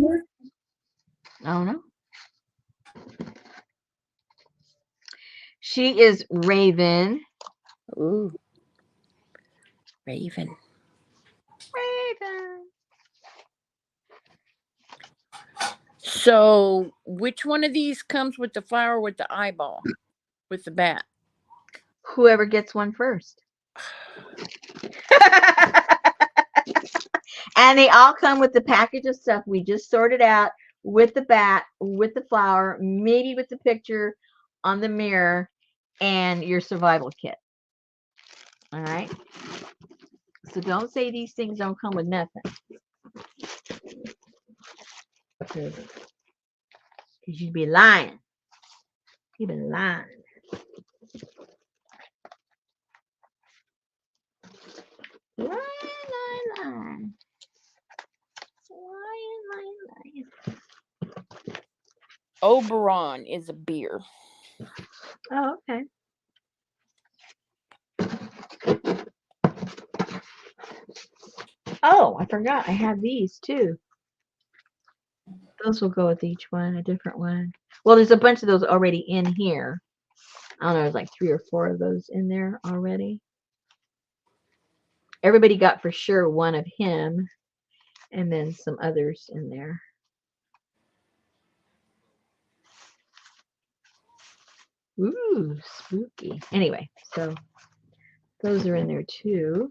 Speaker 1: I don't know. She is Raven.
Speaker 2: Ooh. Raven.
Speaker 1: Raven.
Speaker 2: So, which one of these comes with the flower with the eyeball? With the bat?
Speaker 1: Whoever gets one first. And they all come with the package of stuff we just sorted out, with the bat, with the flower, maybe with the picture on the mirror, and your survival kit. All right? So don't say these things don't come with nothing. Because you'd be lying. You'd be lying. Lying.
Speaker 2: Oberon is a beer.
Speaker 1: Oh, okay. Oh, I forgot. I have these too. Those will go with each one, a different one. Well, there's a bunch of those already in here. I don't know, there's like 3 or 4 of those in there already. Everybody got for sure one of him, and then some others in there. Ooh, spooky. Anyway, so those are in there too.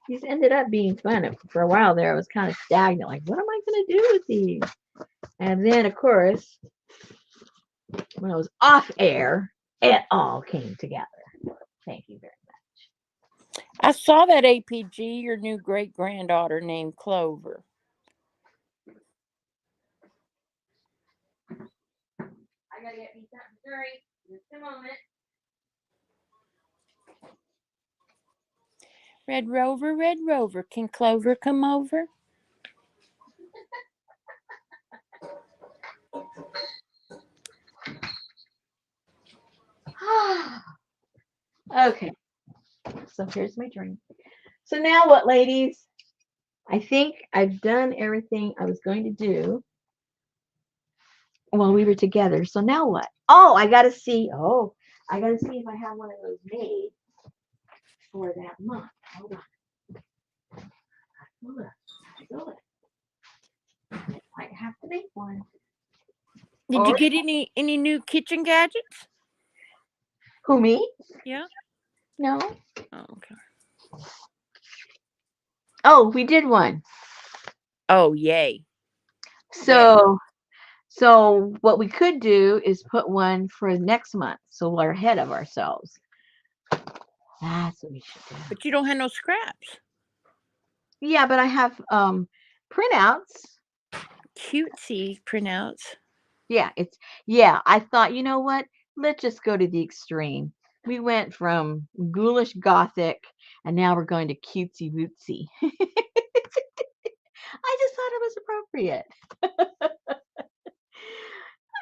Speaker 1: These ended up being fun. For a while there, I was kind of stagnant. Like, what am I going to do with these? And then, of course, when I was off air, it all came together. Thank you very much.
Speaker 2: I saw that APG, your new great-granddaughter named Clover.
Speaker 1: I got to get me something to drink. Just a moment.
Speaker 2: Red Rover, can Clover come over?
Speaker 1: Okay. So here's my drink. So now what, ladies? I think I've done everything I was going to do while we were together. So now what? Oh, I got to see. I got to see if I have one of those made for that month. Hold on. Look. I might have to make one.
Speaker 2: Did you get any new kitchen gadgets?
Speaker 1: Who, me?
Speaker 2: Yeah.
Speaker 1: No.
Speaker 2: Oh, okay.
Speaker 1: Oh, we did one.
Speaker 2: Oh, yay.
Speaker 1: So what we could do is put one for next month, so we're ahead of ourselves. That's what we should do.
Speaker 2: But you don't have no scraps.
Speaker 1: Yeah, but I have printouts.
Speaker 2: Cutesy printouts.
Speaker 1: Yeah, I thought, you know what? Let's just go to the extreme. We went from ghoulish gothic, and now we're going to cutesy wootsy. I just thought it was appropriate.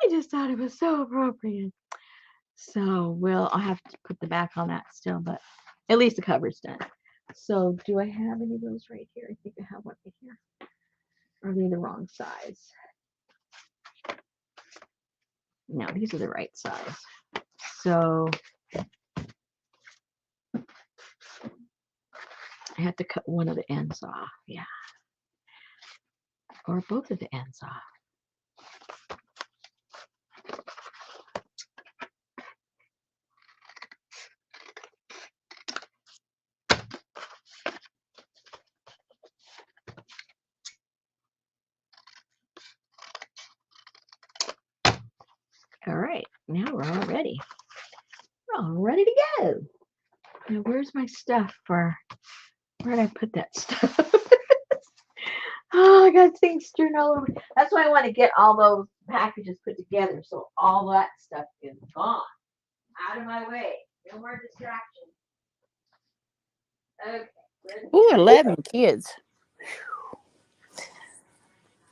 Speaker 1: I just thought it was so appropriate. So, I'll have to put the back on that still, but at least the cover's done. So, do I have any of those right here? I think I have one right here. Are they the wrong size? No, these are the right size. So, I have to cut one of the ends off. Yeah. Or both of the ends off. All right, now we're all ready. We're all ready to go. Now, where's my stuff for? Where did I put that stuff? Oh, I got things strewn all over. That's why I want to get all those packages put together so all that stuff is gone. Out of my way. No more distraction. Okay.
Speaker 2: Ooh, 11 kids.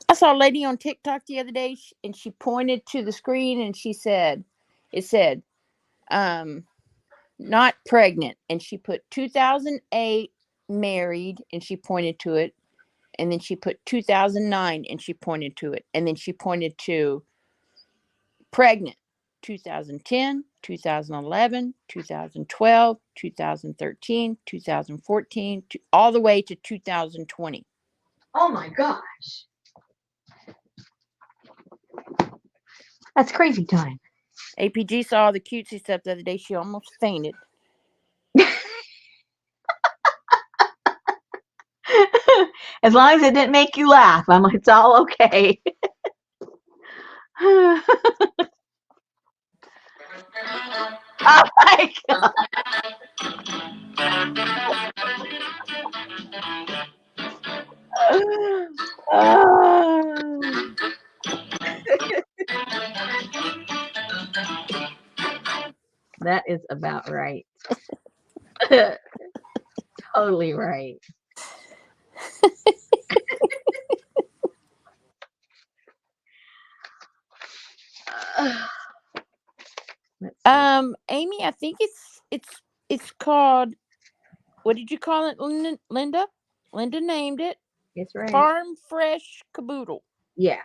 Speaker 2: I saw a lady on TikTok the other day, and she pointed to the screen and she said, it said, not pregnant. And she put 2008 married and she pointed to it. And then she put 2009 and she pointed to it. And then she pointed to pregnant 2010, 2011, 2012, 2013, 2014, all the way to 2020.
Speaker 1: Oh my gosh. That's crazy time.
Speaker 2: APG saw the cutesy stuff the other day. She almost fainted.
Speaker 1: As long as it didn't make you laugh, it's all okay. Oh my God. Oh. That is about right. Totally right.
Speaker 2: Amy, I think it's called, what did you call it, Linda? Linda named it.
Speaker 1: That's right.
Speaker 2: Farm Fresh Caboodle.
Speaker 1: Yeah.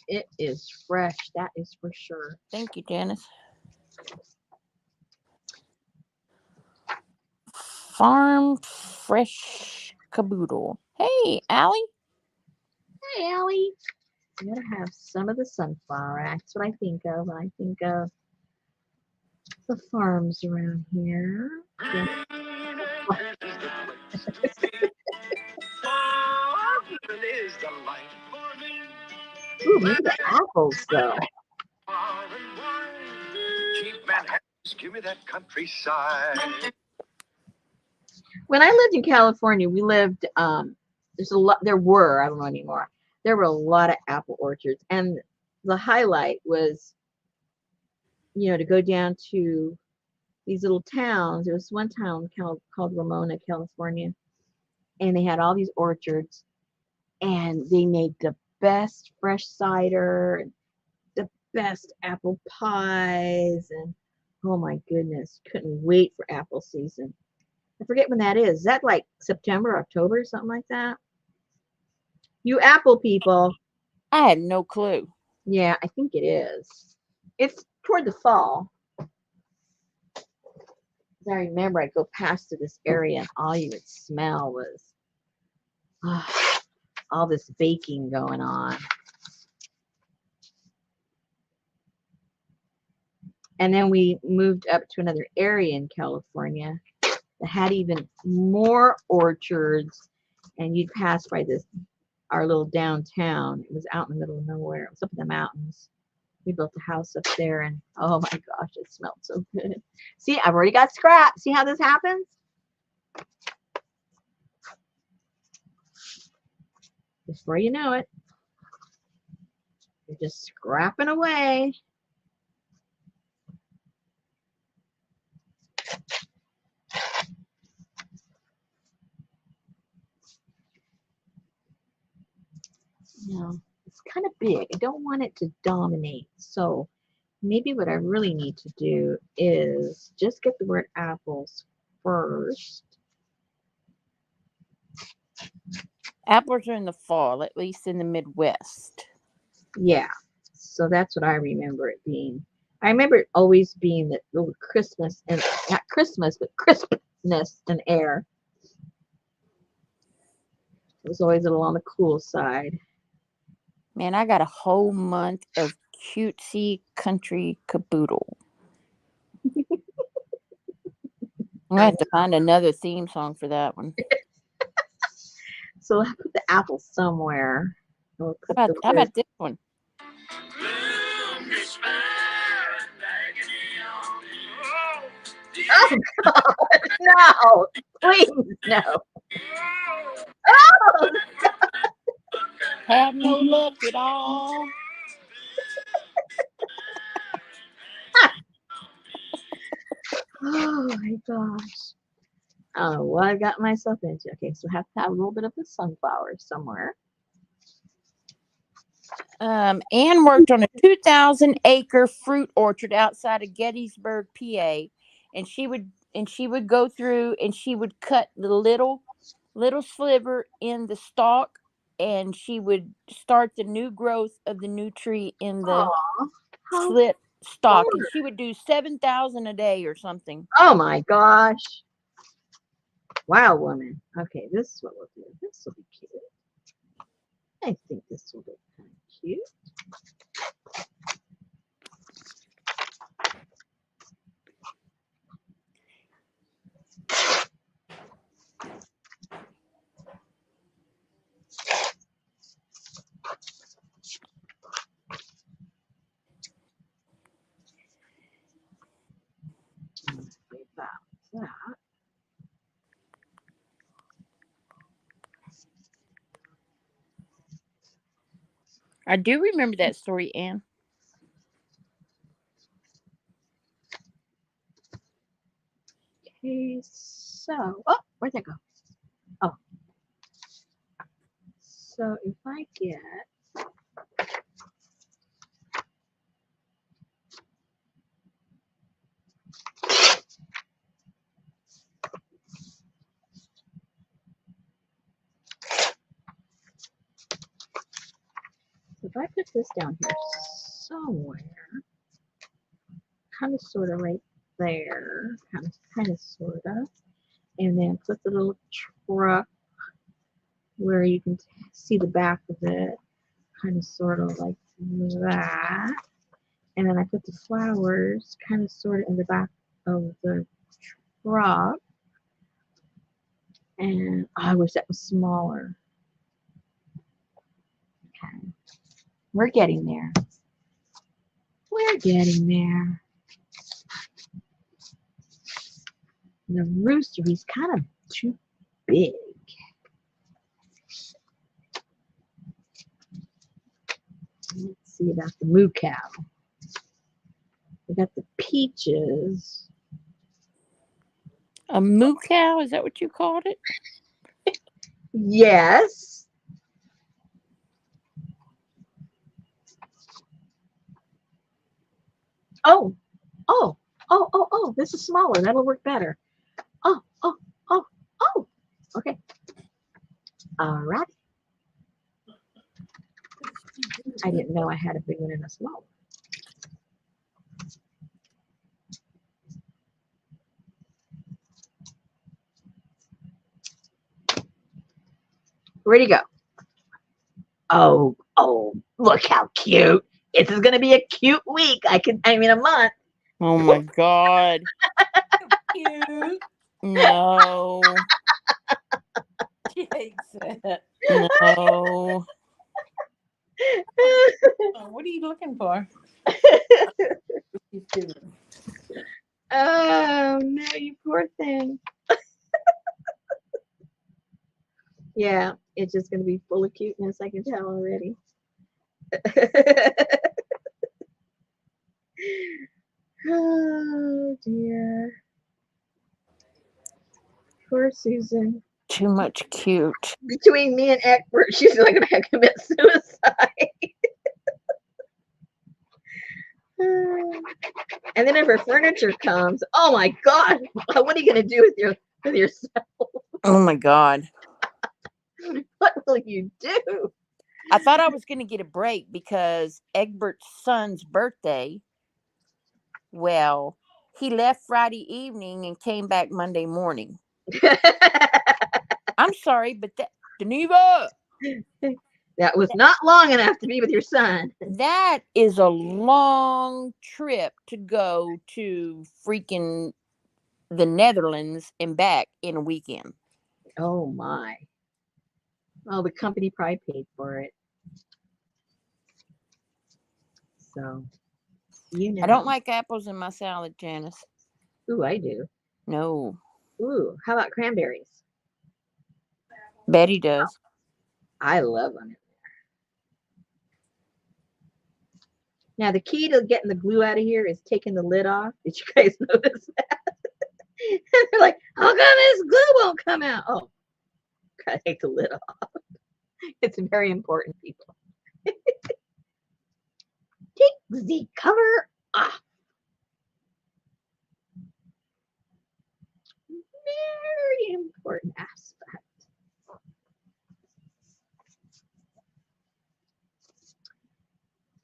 Speaker 1: It is fresh. That is for sure.
Speaker 2: Thank you, Janice. Farm Fresh Caboodle. Hey, Allie.
Speaker 1: Hey, Allie. You gotta have some of the sunflower. That's what I think of when I think of the farms around here. Yeah. Ooh, look at the apples, though.
Speaker 3: Give me that countryside.
Speaker 1: When I lived in California, we lived, there's a lot, there were, I don't know anymore, there were a lot of apple orchards. And the highlight was, to go down to these little towns. There was one town called Ramona, California, and they had all these orchards, and they made the best fresh cider, the best apple pies, and oh my goodness, couldn't wait for apple season. I forget when that is. Is that like September, October, something like that? You apple people.
Speaker 2: I have no clue.
Speaker 1: Yeah, I think it is. It's toward the fall. I remember I'd go past to this area and all you would smell was all this baking going on. And then we moved up to another area in California that had even more orchards, and you'd pass by our little downtown. It was out in the middle of nowhere. It was up in the mountains. We built a house up there, and oh my gosh, it smelled so good. See, I've already got scrap. See how this happens? Before you know it, you're just scrapping away. It's kind of big. I don't want it to dominate. So maybe what I really need to do is just get the word apples first.
Speaker 2: Apples are in the fall, at least in the Midwest.
Speaker 1: Yeah. So that's what I remember it being. I remember it always being that little Christmas, and not Christmas, but crispness and air. It was always a little on the cool side.
Speaker 2: Man, I got a whole month of cutesy country caboodle. I'm going to have to find another theme song for that one.
Speaker 1: So I'll put the apple somewhere.
Speaker 2: How about this one?
Speaker 1: Oh, God, no. Please, no. Oh,
Speaker 2: Have no luck at all.
Speaker 1: Oh my gosh. Oh, what I got myself into. Okay, so I have to have a little bit of the sunflower somewhere.
Speaker 2: Anne worked on a 2,000-acre fruit orchard outside of Gettysburg, PA, and she would go through and she would cut the little sliver in the stalk, and she would start the new growth of the new tree in the
Speaker 1: Aw, how
Speaker 2: slit stalk,
Speaker 1: fun.
Speaker 2: and she would do 7,000 a day or something.
Speaker 1: Oh my gosh. Wow, woman. Okay, this is what we'll do. This will be cute. I think this will be kind of cute. About that.
Speaker 2: I do remember that story, Anne.
Speaker 1: Okay, so, oh, where'd that go? Oh, so if I get, if I put this down here somewhere, kind of sort of right there, kind of sort of, and then put the little truck where you can see the back of it, kind of sort of like that. And then I put the flowers kind of sort of in the back of the truck. And I wish that was smaller. Okay. We're getting there. We're getting there. The rooster, he's kind of too big. Let's see about the moo cow. We got the peaches.
Speaker 2: A moo cow? Is that what you called it?
Speaker 1: Yes. Oh, this is smaller. That'll work better. Oh. Okay. All right. I didn't know I had a big one and a small one. Where'd he go? Oh, look how cute. This is going to be a cute week. A month.
Speaker 2: Oh my God. Cute. No.
Speaker 4: She hates that.
Speaker 2: No.
Speaker 4: Oh, what are you looking for? She's doing.
Speaker 1: Oh, no, you poor thing. Yeah, it's just going to be full of cuteness. I can tell already. Oh, dear. Poor Susan.
Speaker 2: Too much cute.
Speaker 1: Between me and Egbert, she's like going to commit suicide. And then if her furniture comes, oh my God, what are you going to do with yourself?
Speaker 2: Oh my God.
Speaker 1: What will you do?
Speaker 2: I thought I was going to get a break because Egbert's son's birthday, well, he left Friday evening and came back Monday morning. I'm sorry, but Geneva,
Speaker 1: that was not long enough to be with your son.
Speaker 2: That is a long trip to go to freaking the Netherlands and back in a weekend.
Speaker 1: Oh my. Well, the company probably paid for it. So,
Speaker 2: I don't like apples in my salad, Janice.
Speaker 1: Ooh, I do.
Speaker 2: No.
Speaker 1: Ooh, how about cranberries?
Speaker 2: Betty does.
Speaker 1: I love them. Now, the key to getting the glue out of here is taking the lid off. Did you guys notice that? They're like, how come this glue won't come out? Oh, gotta take the lid off. It's very important, people. Take the cover off. Very important aspect.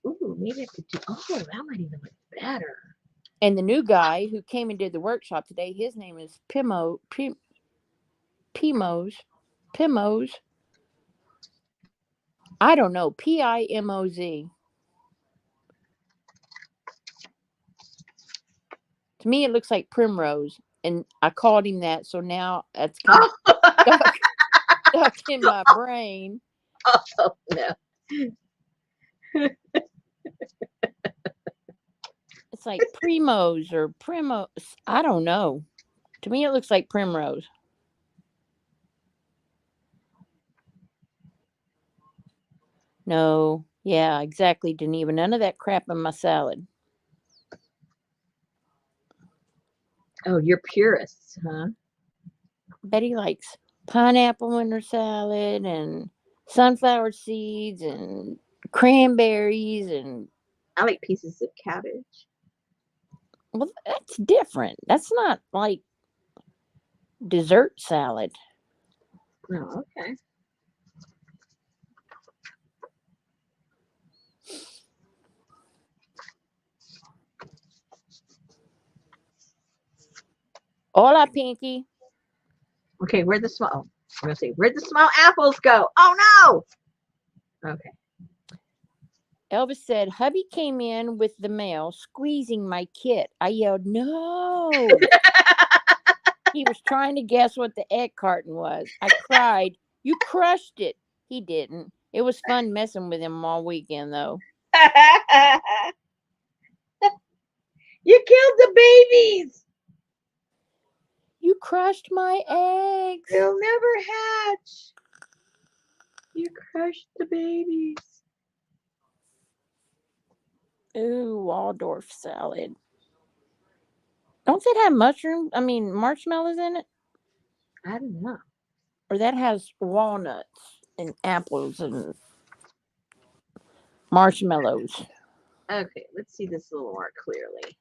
Speaker 1: Ooh, maybe I could do, oh, that might even look better.
Speaker 2: And the new guy who came and did the workshop today, his name is Pimoz. I don't know. Pimoz. To me, it looks like Primrose. And I called him that. So now it's kind of stuck in my brain.
Speaker 1: Oh, no.
Speaker 2: It's like Primos or Primos. I don't know. To me, it looks like Primrose. No. Yeah, exactly, Geneva. None of that crap in my salad.
Speaker 1: Oh, you're purists, huh?
Speaker 2: Betty likes pineapple in her salad and sunflower seeds and cranberries and
Speaker 1: I like pieces of cabbage.
Speaker 2: well, that's different. That's not like dessert salad.
Speaker 1: Oh, okay.
Speaker 2: Hola, Pinky.
Speaker 1: Okay, where'd the small, I'm gonna say, where'd the small apples go? Oh no! Okay.
Speaker 2: Elvis said, hubby came in with the mail squeezing my kit. I yelled, no. He was trying to guess what the egg carton was. I cried, you crushed it. He didn't. It was fun messing with him all weekend, though.
Speaker 1: You killed the babies!
Speaker 2: You crushed my eggs.
Speaker 1: They'll never hatch. You crushed the babies.
Speaker 2: Ooh, Waldorf salad. Don't that have marshmallows in it?
Speaker 1: I don't know.
Speaker 2: Or that has walnuts and apples and marshmallows.
Speaker 1: Okay, let's see this a little more clearly.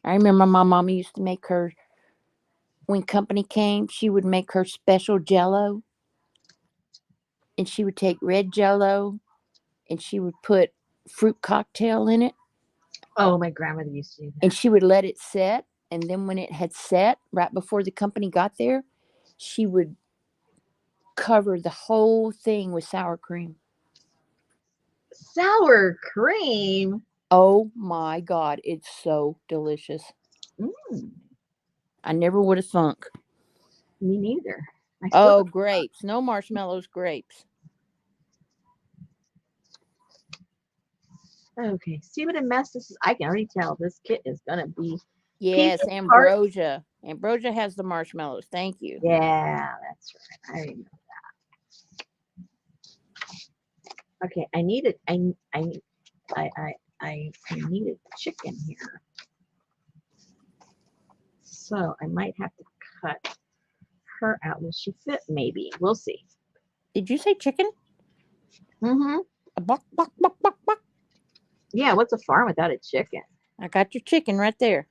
Speaker 2: I remember my mama used to make her, when company came, she would make her special Jell-O. And she would take red Jell-O and she would put fruit cocktail in it.
Speaker 1: Oh, my grandmother used to do that.
Speaker 2: And she would let it set. And then when it had set, right before the company got there, she would cover the whole thing with sour cream.
Speaker 1: Sour cream?
Speaker 2: Oh my God, it's so delicious. I never would have thunk.
Speaker 1: Me neither.
Speaker 2: Oh, grapes. No marshmallows, grapes.
Speaker 1: Okay, see what a mess this is? I can already tell this kit is going to be...
Speaker 2: Yes, Ambrosia. Ambrosia has the marshmallows. Thank you.
Speaker 1: Yeah, that's right. I remember that. Okay, I needed chicken here. So I might have to cut her out. Will she fit? Maybe. We'll see.
Speaker 2: Did you say chicken?
Speaker 1: Mm-hmm.
Speaker 2: A buck, buck, buck, buck, buck.
Speaker 1: Yeah, what's a farm without a chicken?
Speaker 2: I got your chicken right there.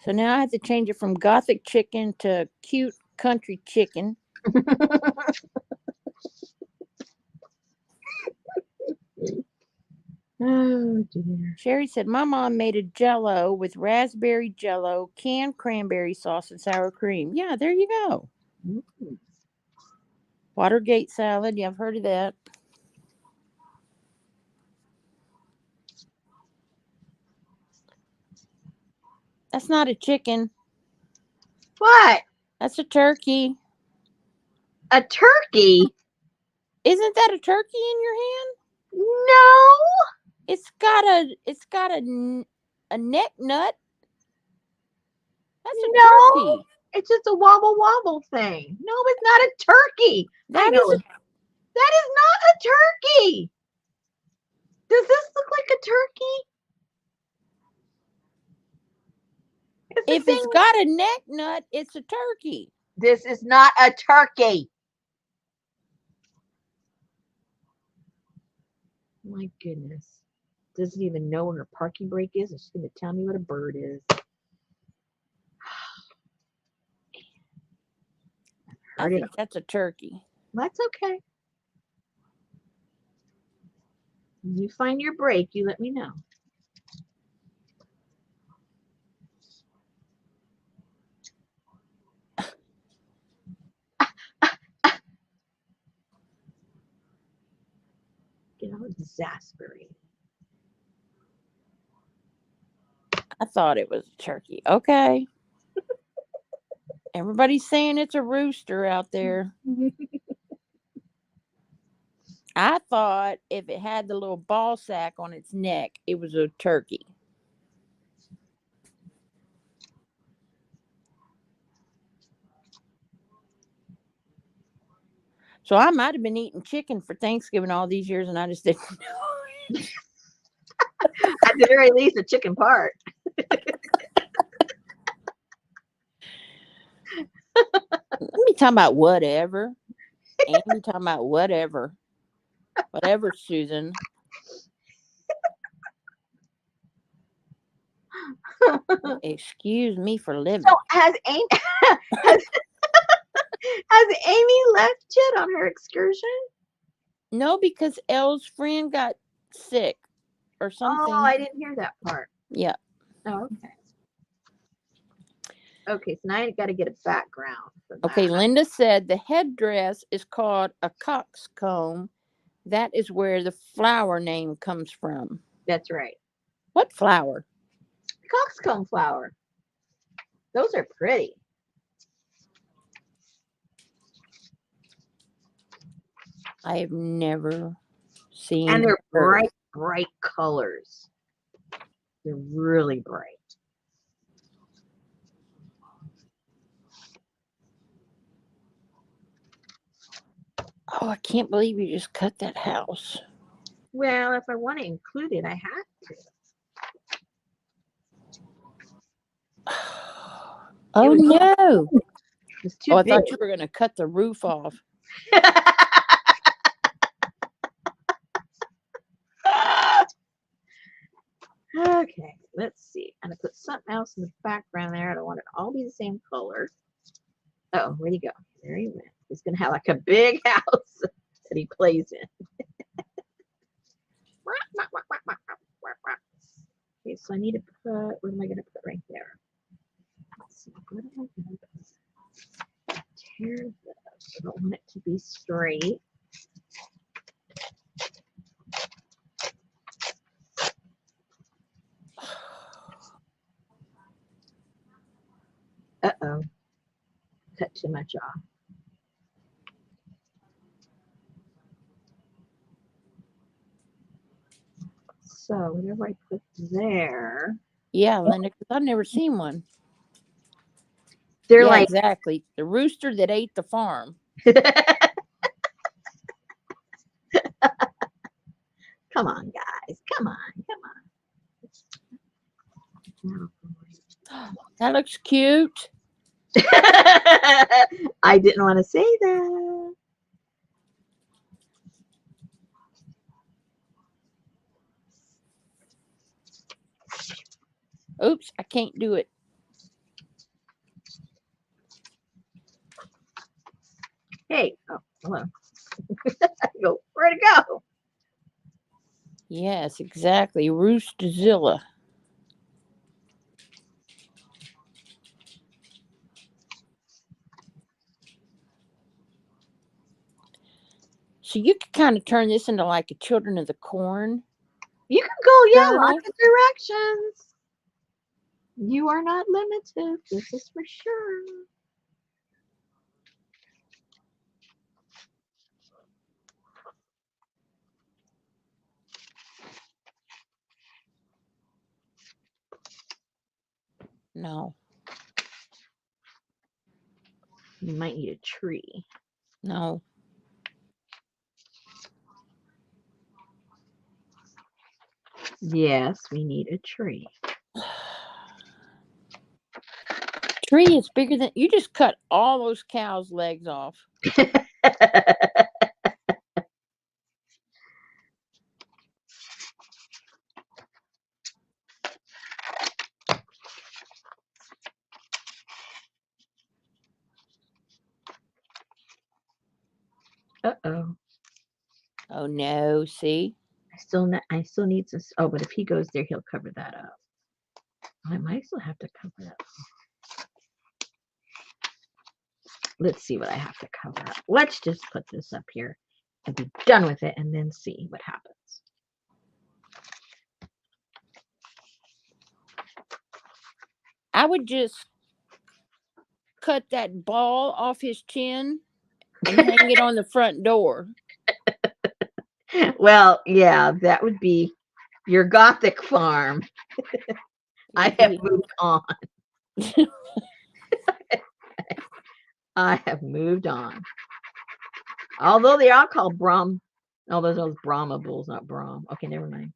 Speaker 2: So now I have to change it from gothic chicken to cute country chicken.
Speaker 1: Oh dear.
Speaker 2: Sherry said, my mom made a Jell-O with raspberry Jell-O, canned cranberry sauce, and sour cream. Yeah, there you go.
Speaker 1: Mm.
Speaker 2: Watergate salad. Yeah, I've heard of that. That's not a chicken.
Speaker 1: What?
Speaker 2: That's a turkey.
Speaker 1: A turkey?
Speaker 2: Isn't that a turkey in your hand?
Speaker 1: No.
Speaker 2: It's got a neck nut. That's a
Speaker 1: No.
Speaker 2: turkey.
Speaker 1: It's just a wobble wobble thing. No, it's not a turkey. I
Speaker 2: That
Speaker 1: know
Speaker 2: is
Speaker 1: it. That is not a turkey. Does this look like a turkey? It's the
Speaker 2: if
Speaker 1: same.
Speaker 2: it's got a neck nut, it's a turkey.
Speaker 1: This is not a turkey. My goodness. Doesn't even know when her parking brake is. And she's going to tell me what a bird is.
Speaker 2: I think that's a turkey.
Speaker 1: That's okay. When you find your brake, you let me know. Get all exasperated.
Speaker 2: I thought it was a turkey. Okay. Everybody's saying it's a rooster out there. I thought if it had the little ball sack on its neck, it was a turkey. So I might have been eating chicken for Thanksgiving all these years and I just didn't know.
Speaker 1: At the very least, the chicken part.
Speaker 2: Me talking about whatever. Amy talking about whatever. Whatever, Susan. Excuse me for living.
Speaker 1: So has Amy has Amy left yet on her excursion?
Speaker 2: No, because Elle's friend got sick or something.
Speaker 1: Oh, I didn't hear that part.
Speaker 2: Yeah.
Speaker 1: Oh, okay. Okay, so now I got to get a background for that.
Speaker 2: Okay, Linda said the headdress is called a coxcomb. That is where the flower name comes from.
Speaker 1: That's right.
Speaker 2: What flower?
Speaker 1: Coxcomb flower. Those are pretty.
Speaker 2: I have never seen.
Speaker 1: And they're
Speaker 2: her.
Speaker 1: bright, bright colors. They're really bright.
Speaker 2: Oh, I can't believe you just cut that house.
Speaker 1: Well, if I want to include it, I have to.
Speaker 2: Oh, no.
Speaker 1: It's too
Speaker 2: Oh, I
Speaker 1: big.
Speaker 2: thought you were going to cut the roof off.
Speaker 1: Okay, let's see. I'm going to put something else in the background there. I don't want it to all be the same color. Oh, where'd he go? There he went. He's going to have like a big house that he plays in. Okay, so I need to put, what am I going to put right there? Let's see, what am I going to put? Tear this. I don't want it to be straight. Uh-oh. Cut too much off. So whatever I put there.
Speaker 2: Yeah, Linda, because I've never seen one.
Speaker 1: They're
Speaker 2: yeah,
Speaker 1: like
Speaker 2: exactly. The rooster that ate the farm.
Speaker 1: Come on, guys. Come on.
Speaker 2: That looks cute.
Speaker 1: I didn't want to say that.
Speaker 2: Oops, I can't do it.
Speaker 1: Hey, oh, hello. Go, where'd it go?
Speaker 2: Yes, exactly. Roostzilla. So you could kind of turn this into like a Children of the Corn.
Speaker 1: You can go, yeah,
Speaker 2: Journal.
Speaker 1: lots of directions. You are not limited. This is for sure.
Speaker 2: No.
Speaker 1: You might need a tree.
Speaker 2: No.
Speaker 1: Yes, we need a tree.
Speaker 2: Tree is bigger than you. Just cut all those cows' legs off.
Speaker 1: Uh-oh.
Speaker 2: Oh no! See,
Speaker 1: I still need some. Oh, but if he goes there, he'll cover that up. I might still have to cover that up. Let's see what I have to cover up. Let's just put this up here and be done with it, and then see what happens.
Speaker 2: I would just cut that ball off his chin and hang it on the front door.
Speaker 1: Well, yeah, that would be your Gothic farm. I have moved on. I have moved on. Although they are called Brahm. Oh, those Brahma bulls, not Brahm. Okay, never mind.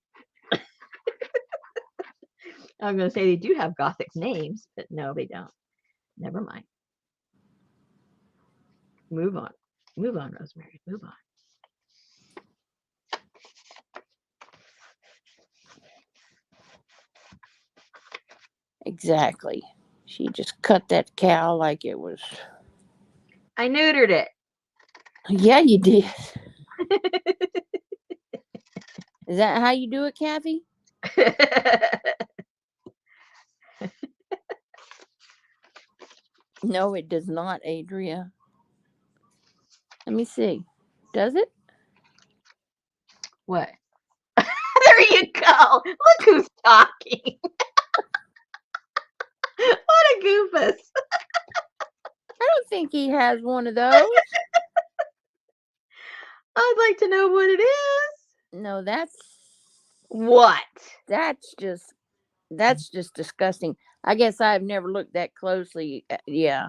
Speaker 1: I was going to say they do have Gothic names, but no, they don't. Never mind. Move on. Move on, Rosemary. Move on.
Speaker 2: Exactly. She just cut that cow like it was.
Speaker 1: I neutered it.
Speaker 2: Yeah, you did. Is that how you do it, Kathy? No, it does not, Adria. Let me see. Does it?
Speaker 1: What? There you go. Look who's talking. What a goofus.
Speaker 2: I don't think he has one of those.
Speaker 1: I'd like to know what it is.
Speaker 2: No, that's
Speaker 1: What?
Speaker 2: that's just disgusting. I guess I've never looked that closely. Yeah.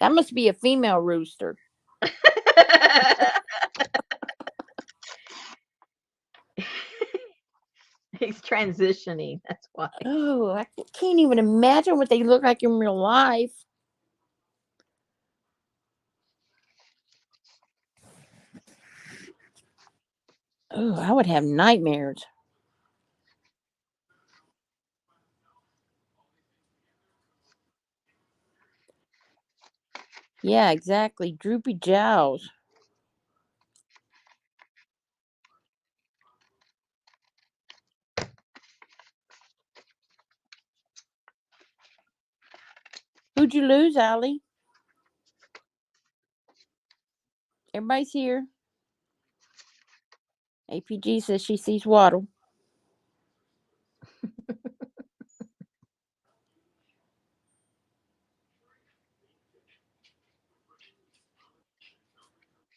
Speaker 2: That must be a female rooster.
Speaker 1: He's transitioning. That's why.
Speaker 2: Oh, I can't even imagine what they look like in real life. Oh, I would have nightmares. Yeah, exactly. Droopy jowls. Who'd you lose, Allie? Everybody's here. APG says she sees Waddle.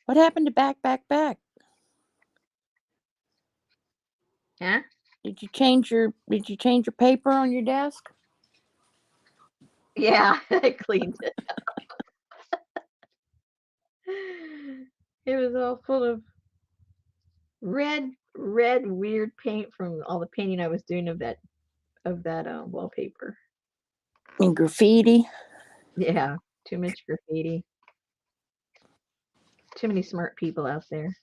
Speaker 2: What happened to back?
Speaker 1: Huh?
Speaker 2: Did you change your paper on your desk?
Speaker 1: Yeah, I cleaned it up. It was all full of red weird paint from all the painting I was doing of that wallpaper.
Speaker 2: And graffiti.
Speaker 1: Yeah, too much graffiti. Too many smart people out there.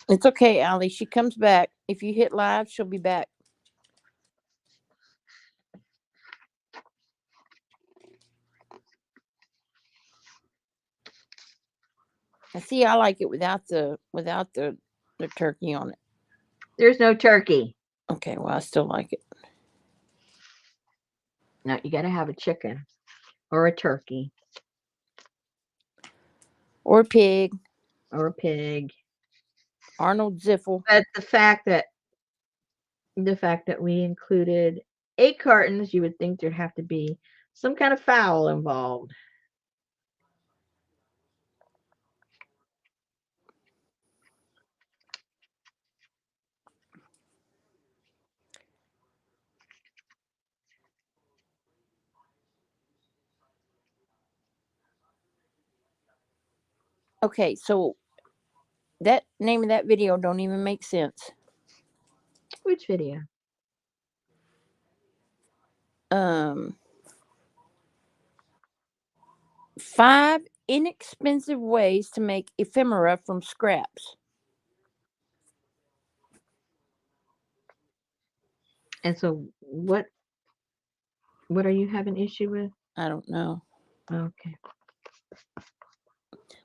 Speaker 2: It's okay, Allie. She comes back. If you hit live, she'll be back. I see. I like it without the turkey on it.
Speaker 1: There's no turkey.
Speaker 2: Okay, well, I still like it.
Speaker 1: No, you got to have a chicken or a turkey
Speaker 2: Or a pig.
Speaker 1: or a pig.
Speaker 2: Arnold Ziffel.
Speaker 1: But the fact that we included 8 cartons, you would think there'd have to be some kind of fowl involved.
Speaker 2: Okay, so that name of that video don't even make sense.
Speaker 1: Which video?
Speaker 2: 5 inexpensive ways to make ephemera from scraps.
Speaker 1: And so what are you having issue with?
Speaker 2: I don't know.
Speaker 1: Okay.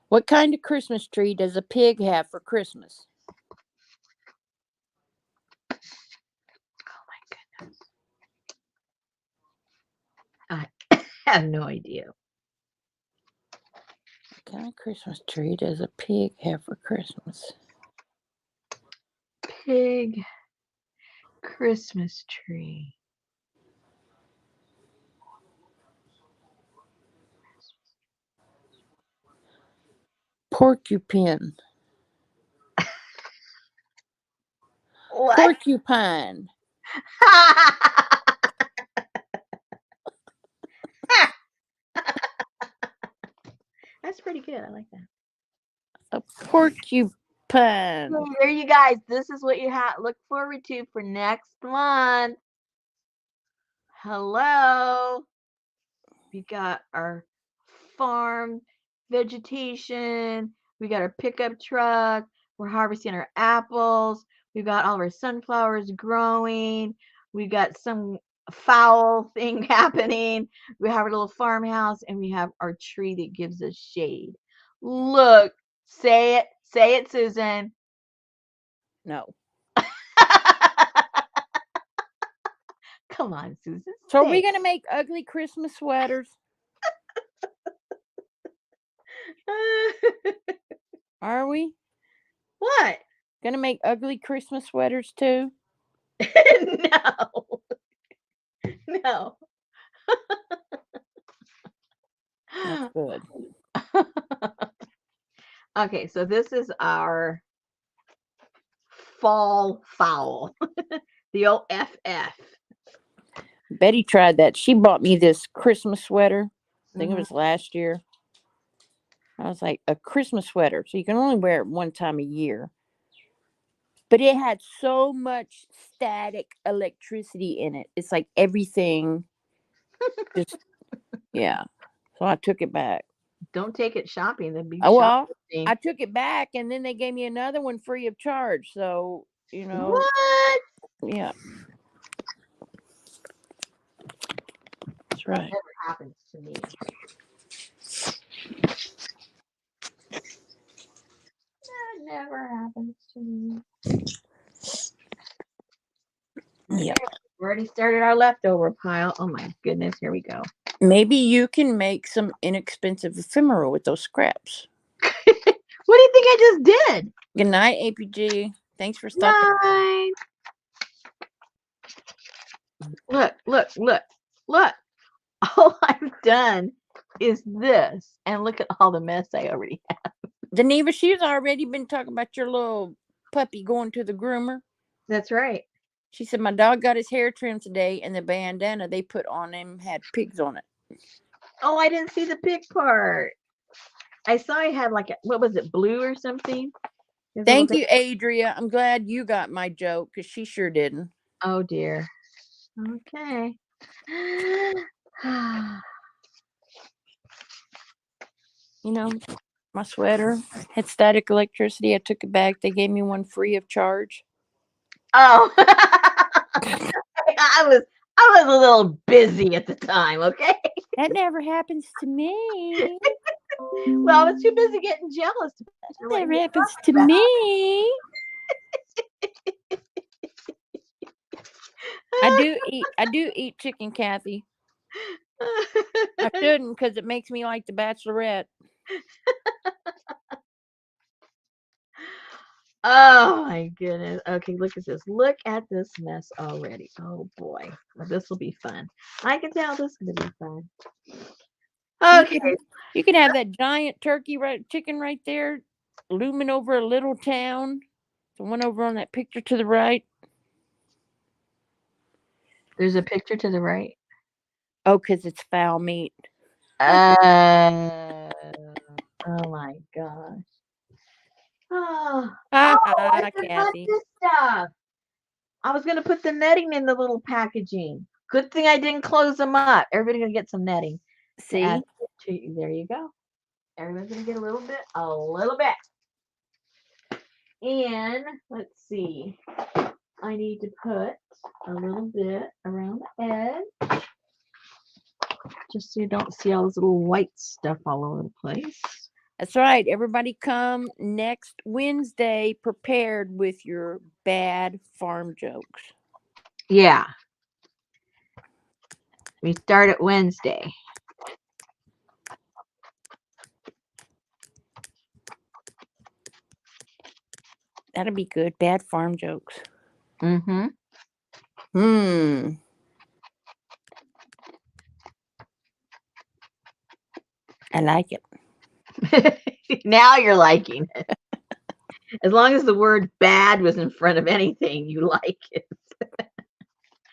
Speaker 2: What kind of Christmas tree does a pig have for Christmas?
Speaker 1: Oh my goodness. I have no idea.
Speaker 2: What kind of Christmas tree does a pig have for Christmas?
Speaker 1: Pig Christmas tree.
Speaker 2: Porcupine.
Speaker 1: What?
Speaker 2: Porcupine.
Speaker 1: That's pretty good. I like that.
Speaker 2: A porcupine.
Speaker 1: So there you guys. This is what you look forward to for next month. Hello. We got our farm vegetation. We got our pickup truck. We're harvesting our apples. We've got all of our sunflowers growing. We got some foul thing happening. We have our little farmhouse, and we have our tree that gives us shade. Look, say it, Susan.
Speaker 2: No.
Speaker 1: Come on, Susan.
Speaker 2: So are we going to make ugly Christmas sweaters? Are we?
Speaker 1: What?
Speaker 2: Going to make ugly Christmas sweaters too?
Speaker 1: No. No.
Speaker 2: That's good.
Speaker 1: Okay, so this is our fall foul. The old FF.
Speaker 2: Betty tried that. She bought me this Christmas sweater. I think it was last year. I was like, a Christmas sweater. So you can only wear it one time a year. But it had so much static electricity in it. It's like everything just, yeah. So I took it back.
Speaker 1: Don't take it shopping. That'd be
Speaker 2: Well,
Speaker 1: shopping.
Speaker 2: I took it back and then they gave me another one free of charge. So, you know.
Speaker 1: What?
Speaker 2: Yeah. That's right.
Speaker 1: That never happens to me. That never happens to me.
Speaker 2: Yeah.
Speaker 1: We already started our leftover pile. Oh my goodness, here we go.
Speaker 2: Maybe you can make some inexpensive ephemera with those scraps.
Speaker 1: What do you think I just did?
Speaker 2: Good night, APG. Thanks for stopping.
Speaker 1: Night. Look. All I've done is this. And look at all the mess I already have.
Speaker 2: Deneva, she's already been talking about your little puppy going to the groomer.
Speaker 1: That's right.
Speaker 2: She said, my dog got his hair trimmed today, and the bandana they put on him had pigs on it.
Speaker 1: Oh, I didn't see the pig part. I saw he had like what was it, blue or something?
Speaker 2: Thank you, Adria. I'm glad you got my joke because she sure didn't.
Speaker 1: Oh dear. Okay.
Speaker 2: You know, my sweater had static electricity. I took it back. They gave me one free of charge.
Speaker 1: Oh. I was a little busy at the time, okay?
Speaker 2: That never happens to me.
Speaker 1: Well, I was too busy getting jealous.
Speaker 2: That never happens to me. I do eat chicken, Kathy. I shouldn't because it makes me like the Bachelorette.
Speaker 1: Oh my goodness. Okay, look at this. Look at this mess already. Oh boy. Well, this will be fun. I can tell this is going to be fun. Okay.
Speaker 2: You can have that giant chicken right there looming over a little town. The one over on that picture to the right.
Speaker 1: There's a picture to the right.
Speaker 2: Oh, because it's foul meat.
Speaker 1: Oh my gosh. Oh,
Speaker 2: Ha
Speaker 1: I
Speaker 2: ha,
Speaker 1: forgot
Speaker 2: Kathy.
Speaker 1: this stuff. I was gonna put the netting in the little packaging. Good thing I didn't close them up. Everybody's gonna get some netting to add
Speaker 2: See?
Speaker 1: to you. There you go. Everyone's gonna get a little bit, a little bit. And let's see. I need to put a little bit around the edge, just so you don't see all this little white stuff all over the place.
Speaker 2: That's right. Everybody come next Wednesday prepared with your bad farm jokes.
Speaker 1: Yeah. We start at Wednesday.
Speaker 2: That'll be good. Bad farm jokes.
Speaker 1: Mm-hmm.
Speaker 2: I like it.
Speaker 1: Now you're liking it. As long as the word bad was in front of anything, you like it.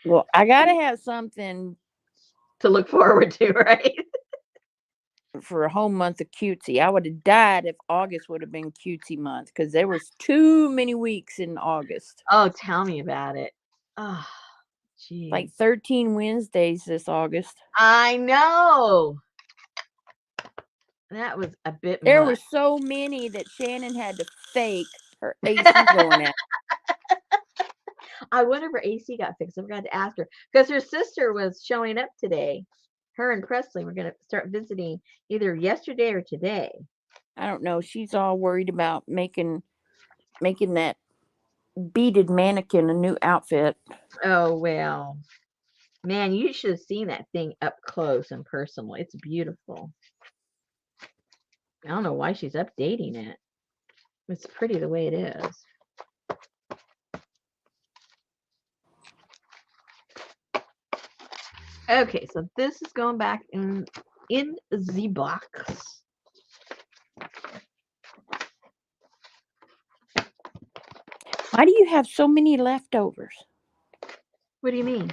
Speaker 2: Well, I gotta have something
Speaker 1: To look forward to, right?
Speaker 2: for a whole month of cutesy. I would have died if August would have been cutesy month because there was too many weeks in August.
Speaker 1: Oh, tell me about it. Oh, geez.
Speaker 2: Like 13 Wednesdays this August.
Speaker 1: I know. That was a bit
Speaker 2: There
Speaker 1: much.
Speaker 2: were so many that Shannon had to fake her AC going out.
Speaker 1: I wonder if her AC got fixed. I forgot to ask her because her sister was showing up today. Her and Presley were going to start visiting either yesterday or today.
Speaker 2: I don't know. She's all worried about making that beaded mannequin a new outfit.
Speaker 1: Oh, well. Man, you should have seen that thing up close and personal. It's beautiful. I don't know why she's updating it. It's pretty the way it is. Okay, so this is going back in the box.
Speaker 2: Why do you have so many leftovers?
Speaker 1: What do you mean?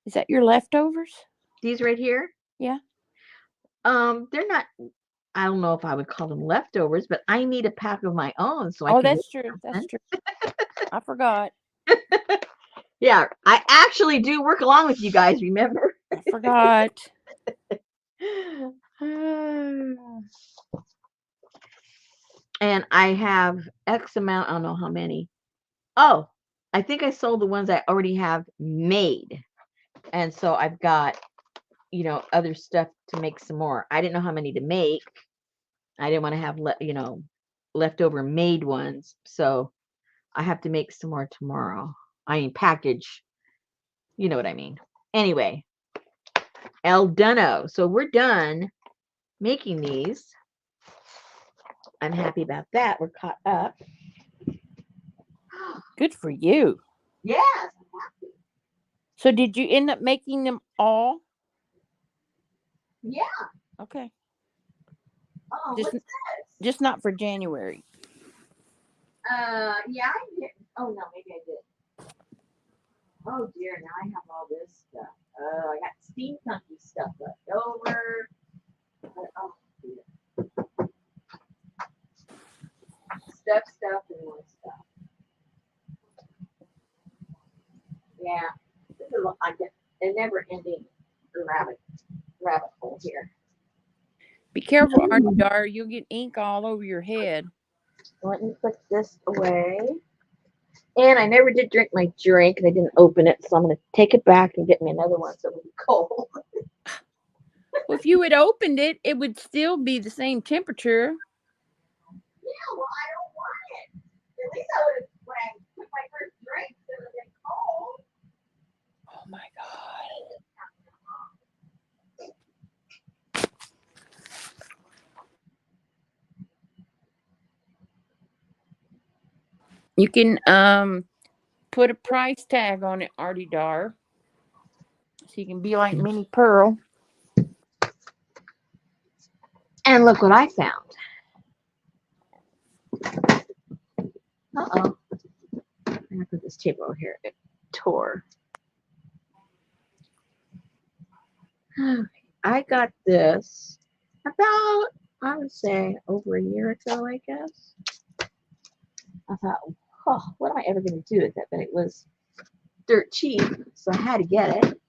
Speaker 2: Is that your leftovers?
Speaker 1: These right here?
Speaker 2: Yeah.
Speaker 1: They're not. I don't know if I would call them leftovers, but I need a pack of my own, so I can.
Speaker 2: That's true. That's true. I forgot.
Speaker 1: Yeah, I actually do work along with you guys. Remember?
Speaker 2: I forgot.
Speaker 1: And I have X amount. I don't know how many. Oh, I think I sold the ones I already have made, and so I've got, other stuff to make some more. I didn't know how many to make. I didn't want to have leftover made ones, so I have to make some more tomorrow. I mean, package. You know what I mean. Anyway, El Duno. So we're done making these. I'm happy about that. We're caught up.
Speaker 2: Good for you.
Speaker 1: Yes.
Speaker 2: So did you end up making them all?
Speaker 1: Yeah.
Speaker 2: Okay.
Speaker 1: Oh,
Speaker 2: Just,
Speaker 1: what's this?
Speaker 2: just not for January.
Speaker 1: Yeah, I did. Oh, no, maybe I did. Oh, dear. Now I have all this stuff. I got steampunky stuff left over. Oh, dear. Stuff, and more stuff. Yeah. This is a never-ending rabbit hole here.
Speaker 2: Be careful, Artie Dar. You'll get ink all over your head.
Speaker 1: Let me put this away. And I never did drink my drink, and I didn't open it, so I'm going to take it back and get me another one so it'll be cold.
Speaker 2: Well, if you had opened it, it would still be the same temperature.
Speaker 1: Yeah, well, I don't want it. At least I would have, when I took my first drink, it would have been cold.
Speaker 2: Oh my God. You can put a price tag on it, Artie Dar. So you can be like Minnie Pearl.
Speaker 1: And look what I found. Uh-oh. I'm going to put this tape over here. It tore. I got this about I would say over a year ago, I guess. I thought, oh, what am I ever going to do with it? But it was dirt cheap, so I had to get it.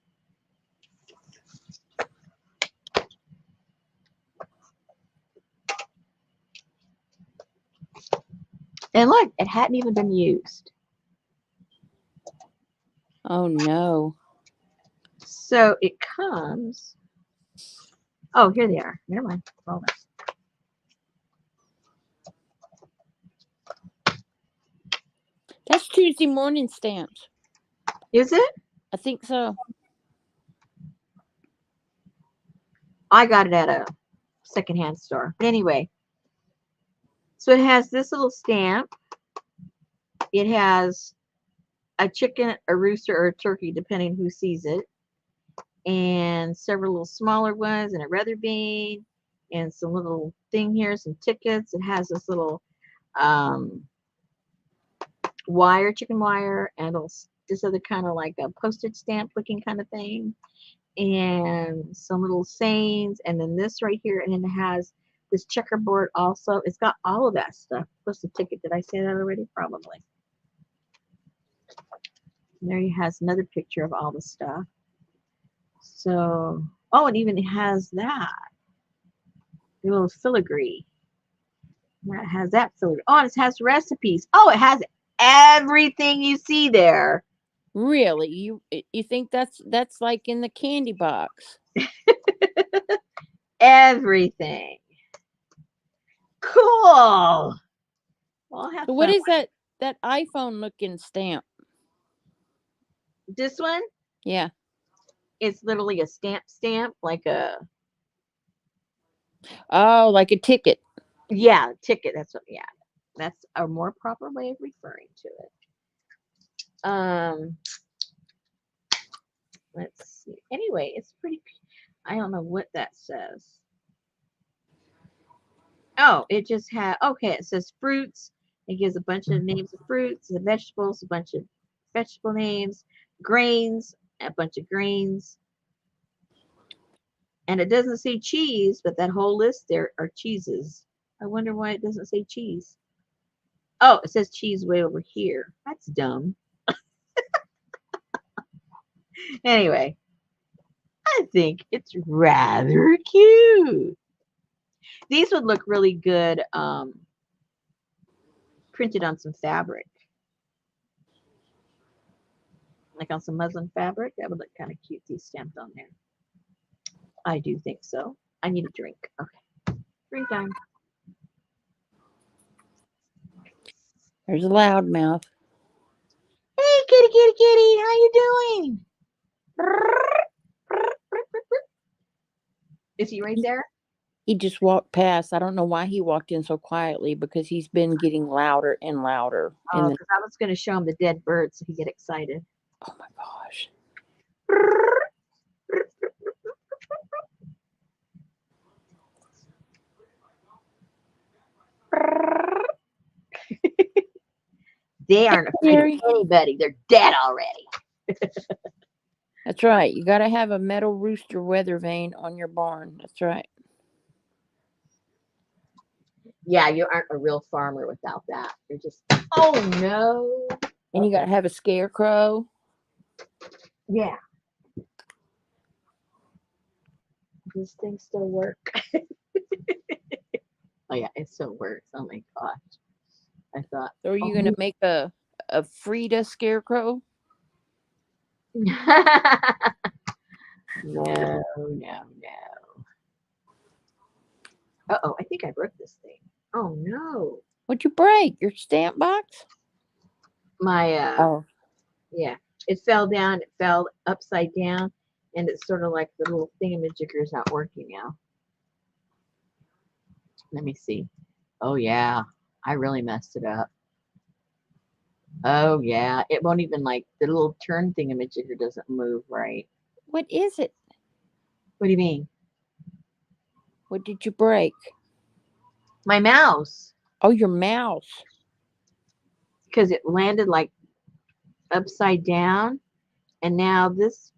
Speaker 1: And look, it hadn't even been used.
Speaker 2: Oh no.
Speaker 1: So it comes. Oh, here they are. Never mind. Hold on.
Speaker 2: That's Tuesday morning stamps.
Speaker 1: Is it?
Speaker 2: I think so.
Speaker 1: I got it at a secondhand store. But anyway, so it has this little stamp. It has a chicken, a rooster, or a turkey, depending who sees it, and several little smaller ones, and a weather vane, and some little thing here, some tickets. It has this little wire, chicken wire, and this other kind of like a postage stamp looking kind of thing, and some little sayings, and then this right here, and then it has this checkerboard also. It's got all of that stuff plus the ticket. Did I say that already? Probably. And there he has another picture of all the stuff. So, oh, it even has that. The little filigree. That has that filigree. Oh, and it has recipes. Oh, it has everything you see there.
Speaker 2: Really? You think that's like in the candy box?
Speaker 1: Everything. Cool. Well, I'll have
Speaker 2: So what
Speaker 1: fun.
Speaker 2: is that iPhone looking stamp?
Speaker 1: This one?
Speaker 2: Yeah.
Speaker 1: It's literally a stamp, like a
Speaker 2: Oh, like a ticket.
Speaker 1: yeah, ticket. That's what. Yeah, that's a more proper way of referring to it. Let's see. Anyway, it's pretty. I don't know what that says. Oh, it just had. Okay, it says fruits. It gives a bunch of names of fruits and vegetables, a bunch of vegetable names, grains, a bunch of grains. And it doesn't say cheese, but that whole list there are cheeses. I wonder why it doesn't say cheese. Oh, it says cheese way over here. That's dumb. Anyway, I think it's rather cute. These would look really good printed on some fabric. Like on some muslin fabric. That would look kind of cute, these stamped on there. I do think so. I need a drink. Okay. Drink time.
Speaker 2: There's a loudmouth.
Speaker 1: Hey, kitty, kitty, kitty. How you doing? Is he right there?
Speaker 2: He just walked past. I don't know why he walked in so quietly because he's been getting louder and louder.
Speaker 1: Oh, because I was going to show him the dead bird so he get excited.
Speaker 2: Oh my gosh.
Speaker 1: They aren't afraid of anybody. They're dead already.
Speaker 2: That's right. You got to have a metal rooster weather vane on your barn. That's right.
Speaker 1: Yeah, you aren't a real farmer without that. You're just, oh no.
Speaker 2: And you got to have a scarecrow.
Speaker 1: Yeah. Does thing still work? Oh yeah, it still works. Oh my gosh. I thought.
Speaker 2: So are you going to make a Frida scarecrow?
Speaker 1: No, no, no. Uh-oh, I think I broke this thing. Oh no.
Speaker 2: What'd you break? Your stamp box?
Speaker 1: My
Speaker 2: Oh.
Speaker 1: Yeah. It fell down, it fell upside down, and it's sort of like the little thingamajigger's not working now. Let me see. Oh yeah. I really messed it up. Oh yeah. It won't even like the little turn thingamajigger doesn't move right.
Speaker 2: What is it?
Speaker 1: What do you mean?
Speaker 2: What did you break?
Speaker 1: My mouse.
Speaker 2: Oh, your mouse.
Speaker 1: Because it landed like upside down, and now this.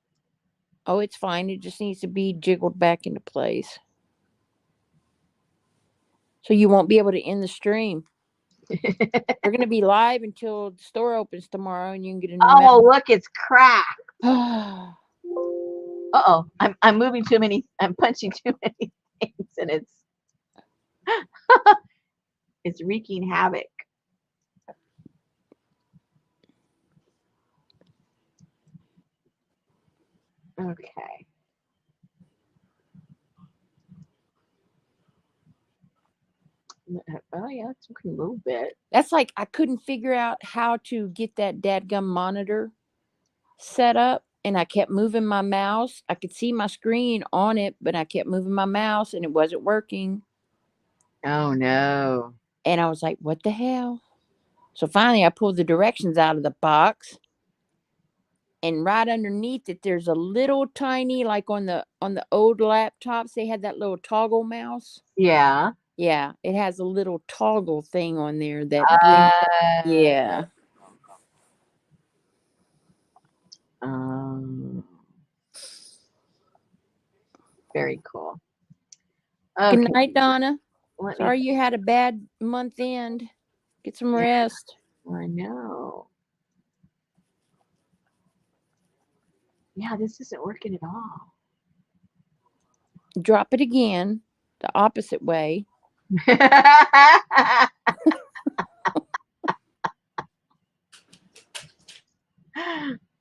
Speaker 2: Oh, it's fine. It just needs to be jiggled back into place. So you won't be able to end the stream. We're going to be live until the store opens tomorrow, and you can get a new
Speaker 1: Oh, look, it's cracked.
Speaker 2: mouse.
Speaker 1: Uh-oh, I'm moving too many. I'm punching too many things, and it's wreaking havoc. Okay. Oh yeah, it's working a little bit.
Speaker 2: That's like I couldn't figure out how to get that dadgum monitor set up, and I kept moving my mouse. I could see my screen on it, but I kept moving my mouse, and it wasn't working.
Speaker 1: Oh no.
Speaker 2: And I was like, "What the hell?" So finally, I pulled the directions out of the box, and right underneath it, there's a little tiny, like on the old laptops, they had that little toggle mouse.
Speaker 1: Yeah.
Speaker 2: Yeah, it has a little toggle thing on there that brings. Yeah.
Speaker 1: Very cool.
Speaker 2: Good
Speaker 1: Okay.
Speaker 2: night, Donna.
Speaker 1: Let me.
Speaker 2: Sorry you had a bad month end. Get some rest.
Speaker 1: I know. Yeah, this isn't working at all.
Speaker 2: Drop it again, the opposite way.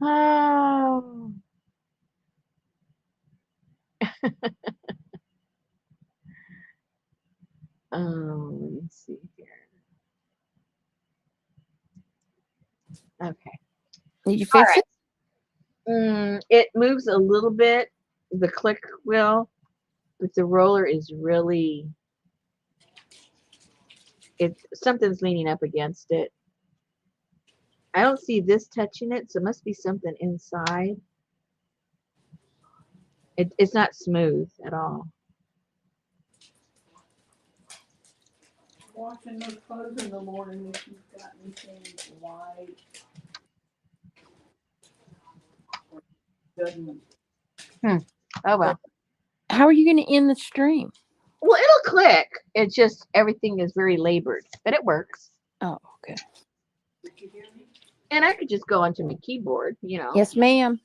Speaker 1: Oh. Let me see here. Okay.
Speaker 2: Did you fix it?
Speaker 1: It moves a little bit, the click wheel, but the roller is really, something's leaning up against it. I don't see this touching it, so it must be something inside. It's not smooth at all.
Speaker 4: Washing those clothes in the morning if you've got anything white. Doesn't.
Speaker 1: Oh well.
Speaker 2: How are you going to end the stream?
Speaker 1: Well, it'll click. It's just everything is very labored, but it works.
Speaker 2: Oh, okay.
Speaker 4: Did you hear me?
Speaker 1: And I could just go onto my keyboard,
Speaker 2: Yes, ma'am.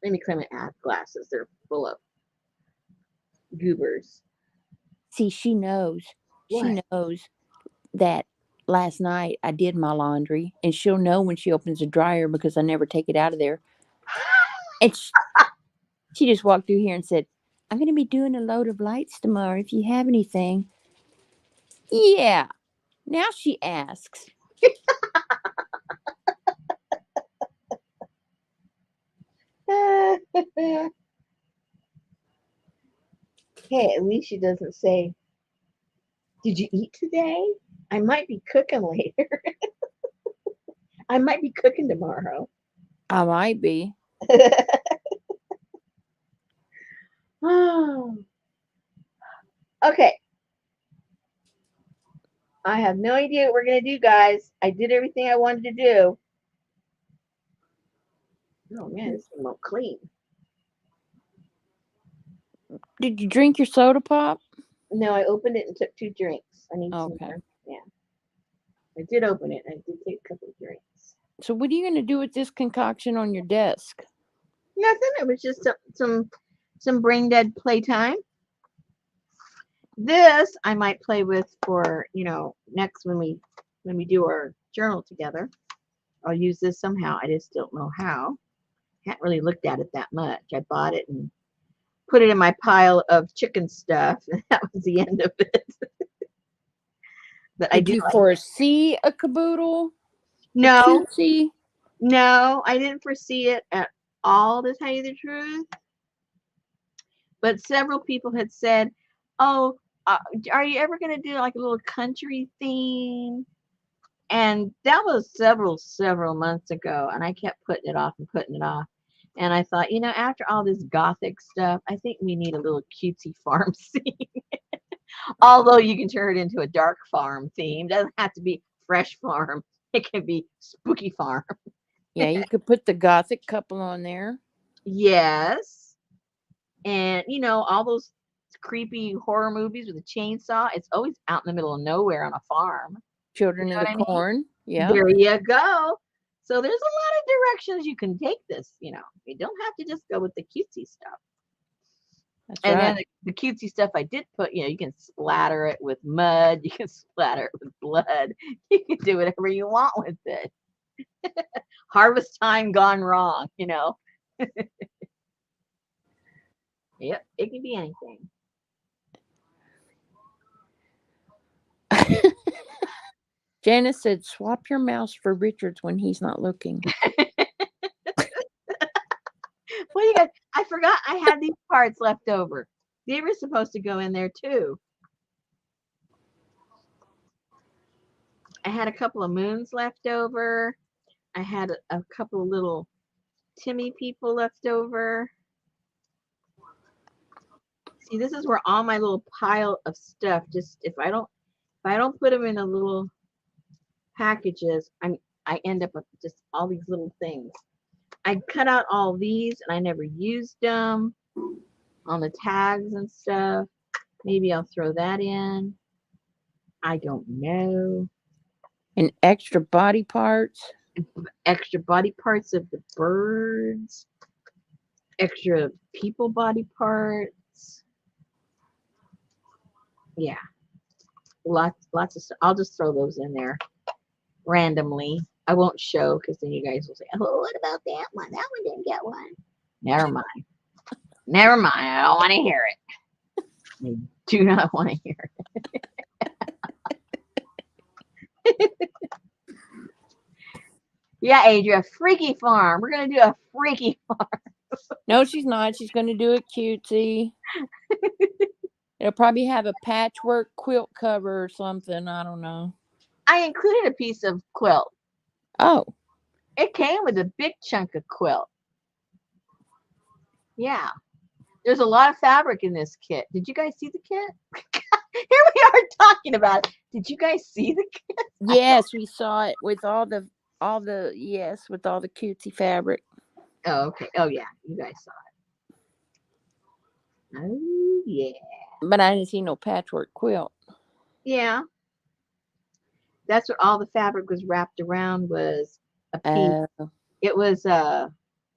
Speaker 1: Let me clean my glasses. They're full of goobers.
Speaker 2: See, she knows.
Speaker 1: What?
Speaker 2: She knows that last night I did my laundry, and she'll know when she opens the dryer because I never take it out of there. And she just walked through here and said, "I'm going to be doing a load of lights tomorrow if you have anything." Yeah. Now she asks.
Speaker 1: Hey, at least she doesn't say, "Did you eat today? I might be cooking later. I might be cooking tomorrow."
Speaker 2: I might be.
Speaker 1: Oh. Okay. I have no idea what we're going to do, guys. I did everything I wanted to do. Oh, man, this won't clean.
Speaker 2: Did you drink your soda pop?
Speaker 1: No, I opened it and took 2 drinks. I need some more. Yeah. I did open it. I did take a couple of drinks.
Speaker 2: So what are you going to do with this concoction on your desk?
Speaker 1: Nothing. It was just some brain dead playtime. This I might play with for, next when we do our journal together. I'll use this somehow. I just don't know how. Haven't really looked at it that much. I bought it and put it in my pile of chicken stuff, and that was the end of it. But
Speaker 2: Did you foresee a caboodle?
Speaker 1: No,
Speaker 2: A
Speaker 1: I didn't foresee it at all, to tell you the truth. But several people had said, "Oh, are you ever going to do like a little country theme?" And that was several months ago, and I kept putting it off and putting it off. And I thought, after all this gothic stuff, I think we need a little cutesy farm scene. Although you can turn it into a dark farm theme. Doesn't have to be fresh farm. It can be spooky farm.
Speaker 2: Yeah, you could put the gothic couple on there.
Speaker 1: Yes. And, all those creepy horror movies with a chainsaw. It's always out in the middle of nowhere on a farm.
Speaker 2: Children
Speaker 1: You know
Speaker 2: of
Speaker 1: what
Speaker 2: the
Speaker 1: I mean?
Speaker 2: Corn. Yeah.
Speaker 1: There you go. So there's a lot of directions you can take this. You don't have to just go with the cutesy stuff.
Speaker 2: That's
Speaker 1: And
Speaker 2: right.
Speaker 1: then the cutesy stuff I did put, you can splatter it with mud, you can splatter it with blood, you can do whatever you want with it. Harvest time gone wrong. Yep, it can be anything.
Speaker 2: Janice said, swap your mouse for Richard's when he's not looking.
Speaker 1: What do you guys? I forgot I had these parts left over. They were supposed to go in there too. I had a couple of moons left over. I had a couple of little Timmy people left over. See, this is where all my little pile of stuff, just if I don't put them in a little packages, I end up with just all these little things. I cut out all these and I never used them on the tags and stuff. Maybe I'll throw that in. I don't know.
Speaker 2: And extra body parts.
Speaker 1: Extra body parts of the birds. Extra people body parts. Yeah. Lots of stuff. I'll just throw those in there randomly. I won't show because then you guys will say, oh, what about that one? That one didn't get one. Never mind. Never mind. I don't want to hear it. I do not want to hear it. Yeah, Adria, freaky farm. We're going to do a freaky farm.
Speaker 2: No, she's not. She's going to do it cutesy. It'll probably have a patchwork quilt cover or something. I don't know.
Speaker 1: I included a piece of quilt.
Speaker 2: Oh.
Speaker 1: It came with a big chunk of quilt. Yeah. There's a lot of fabric in this kit. Did you guys see the kit? Here we are talking about it. Did you guys see the kit?
Speaker 2: Yes, we saw it with all the cutesy fabric.
Speaker 1: Oh, okay. Oh, yeah. You guys saw it. Oh, yeah.
Speaker 2: But I didn't see no patchwork quilt.
Speaker 1: Yeah. That's what all the fabric was wrapped around, was a piece. It was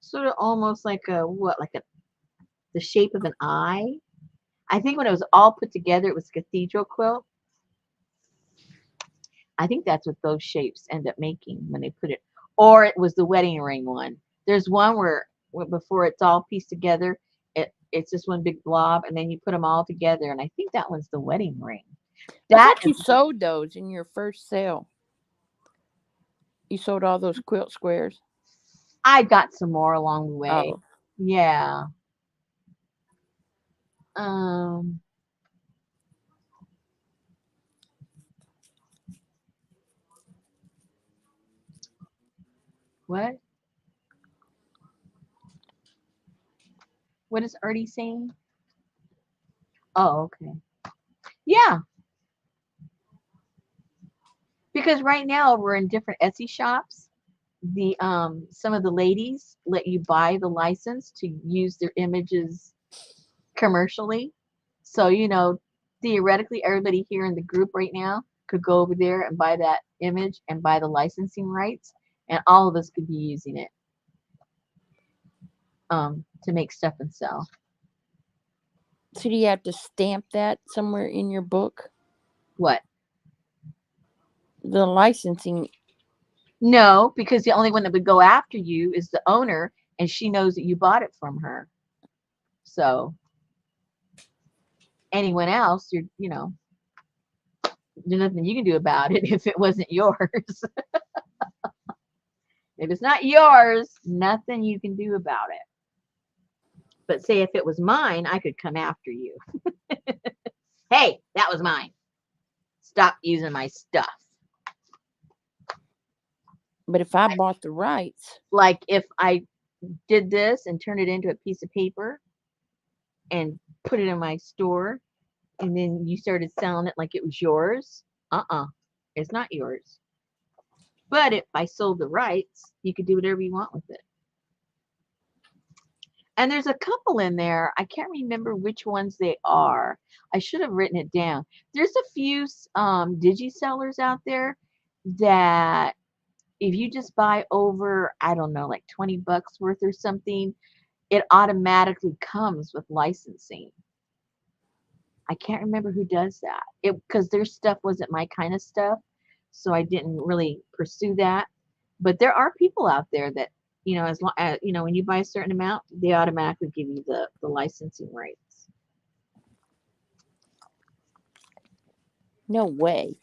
Speaker 1: sort of almost like the shape of an eye. I think when it was all put together, it was a cathedral quilt. I think that's what those shapes end up making when they put it. Or it was the wedding ring one. There's one where before it's all pieced together, it's just one big blob, and then you put them all together, and I think that one's the wedding ring.
Speaker 2: I thought you sold those in your first sale. You sold all those quilt squares.
Speaker 1: I got some more along the way.
Speaker 2: Oh.
Speaker 1: Yeah. What? What is Artie saying? Oh, okay. Yeah. Because right now we're in different Etsy shops. The some of the ladies let you buy the license to use their images commercially. So, theoretically everybody here in the group right now could go over there and buy that image and buy the licensing rights, and all of us could be using it to make stuff and sell.
Speaker 2: So do you have to stamp that somewhere in your book?
Speaker 1: What?
Speaker 2: The licensing.
Speaker 1: No, because the only one that would go after you is the owner, and she knows that you bought it from her. So anyone else, there's nothing you can do about it if it wasn't yours. If it's not yours, nothing you can do about it. But say if it was mine, I could come after you. Hey, that was mine. Stop using my stuff.
Speaker 2: But if I bought the rights.
Speaker 1: Like if I did this and turned it into a piece of paper and put it in my store, and then you started selling it like it was yours, it's not yours. But if I sold the rights, you could do whatever you want with it. And there's a couple in there. I can't remember which ones they are. I should have written it down. There's a few digi-sellers out there that if you just buy over, I don't know, like 20 bucks worth or something, it automatically comes with licensing. I can't remember who does that. It because their stuff wasn't my kind of stuff, so I didn't really pursue that. But there are people out there that, as long as, when you buy a certain amount, they automatically give you the licensing rights.
Speaker 2: No way.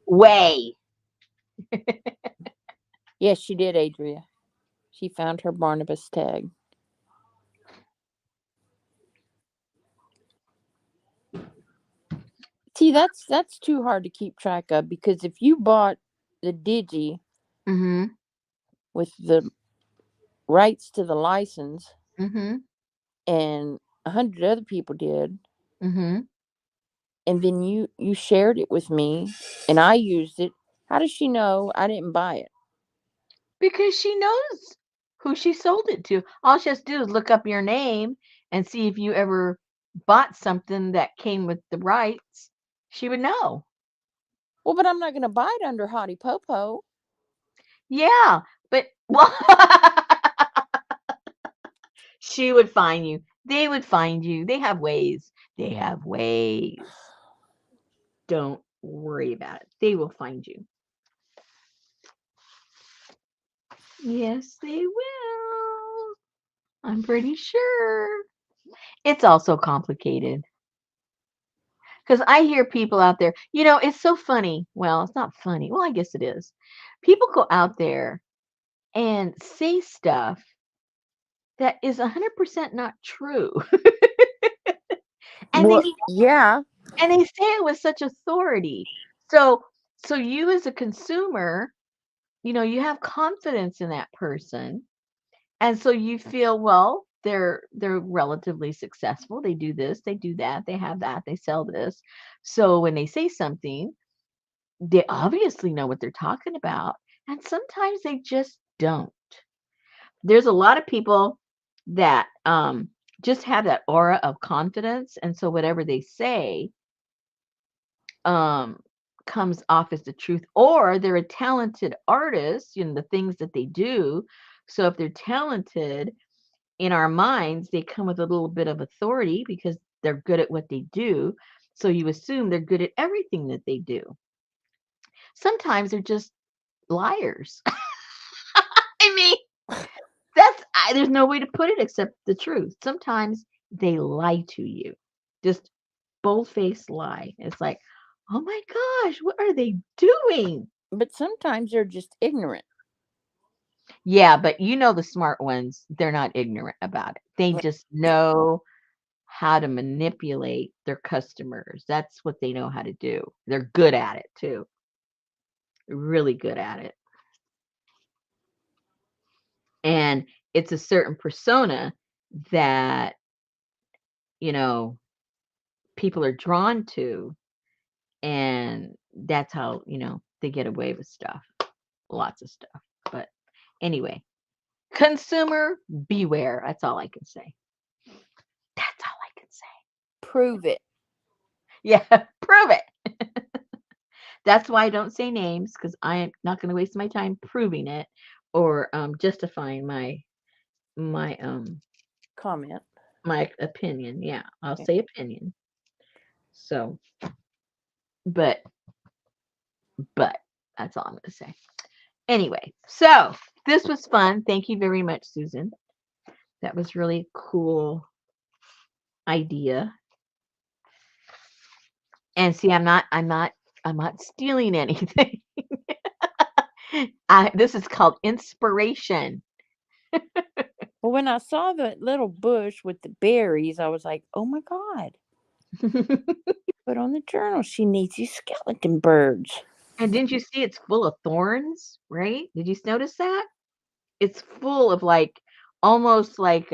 Speaker 1: Way.
Speaker 2: Yes, she did, Adria. She found her Barnabas tag. See, that's too hard to keep track of, because if you bought the digi
Speaker 1: Mm-hmm.
Speaker 2: with the rights to the license,
Speaker 1: Mm-hmm.
Speaker 2: and 100 other people did,
Speaker 1: Mm-hmm.
Speaker 2: and then you shared it with me and I used it, how does she know I didn't buy it?
Speaker 1: Because she knows who she sold it to. All she has to do is look up your name and see if you ever bought something that came with the rights. She would know.
Speaker 2: Well, but I'm not going to buy it under Hottie Popo.
Speaker 1: Yeah, but well, she would find you. They would find you. They have ways. They have ways. Don't worry about it. They will find you. Yes, they will. I'm pretty sure. It's also complicated. Because I hear people out there, it's so funny. Well, it's not funny. Well, I guess it is. People go out there and say stuff that is 100% not true. and they
Speaker 2: Well, yeah.
Speaker 1: and they say it with such authority. So you as a consumer, you have confidence in that person. And so you feel, well, they're relatively successful. They do this, they do that, they have that, they sell this. So when they say something, they obviously know what they're talking about, and sometimes they just don't. There's a lot of people that just have that aura of confidence, and so whatever they say um comes off as the truth, or they're a talented artist, the things that they do. So if they're talented, in our minds, they come with a little bit of authority because they're good at what they do. So you assume they're good at everything that they do. Sometimes they're just liars. I mean, there's no way to put it except the truth. Sometimes they lie to you, just bold-faced lie. It's like, oh my gosh, what are they doing?
Speaker 2: But sometimes they're just ignorant.
Speaker 1: Yeah, but the smart ones, they're not ignorant about it. They just know how to manipulate their customers. That's what they know how to do. They're good at it too. Really good at it. And it's a certain persona that, people are drawn to, and that's how, they get away with stuff. Lots of stuff. But anyway, consumer beware. That's all I can say. That's all I can say.
Speaker 2: Prove it.
Speaker 1: Yeah, prove it. That's why I don't say names, because I am not going to waste my time proving it or justifying my
Speaker 2: Comment.
Speaker 1: my opinion. Yeah, I'll say opinion. So, but that's all I'm going to say. Anyway, so this was fun. Thank you very much, Susan. That was really cool idea. And see, I'm not stealing anything. This is called inspiration.
Speaker 2: Well, when I saw the little bush with the berries, I was like, oh my God. Put on the journal, she needs these skeleton birds.
Speaker 1: And didn't you see it's full of thorns, right? Did you notice that? It's full of almost like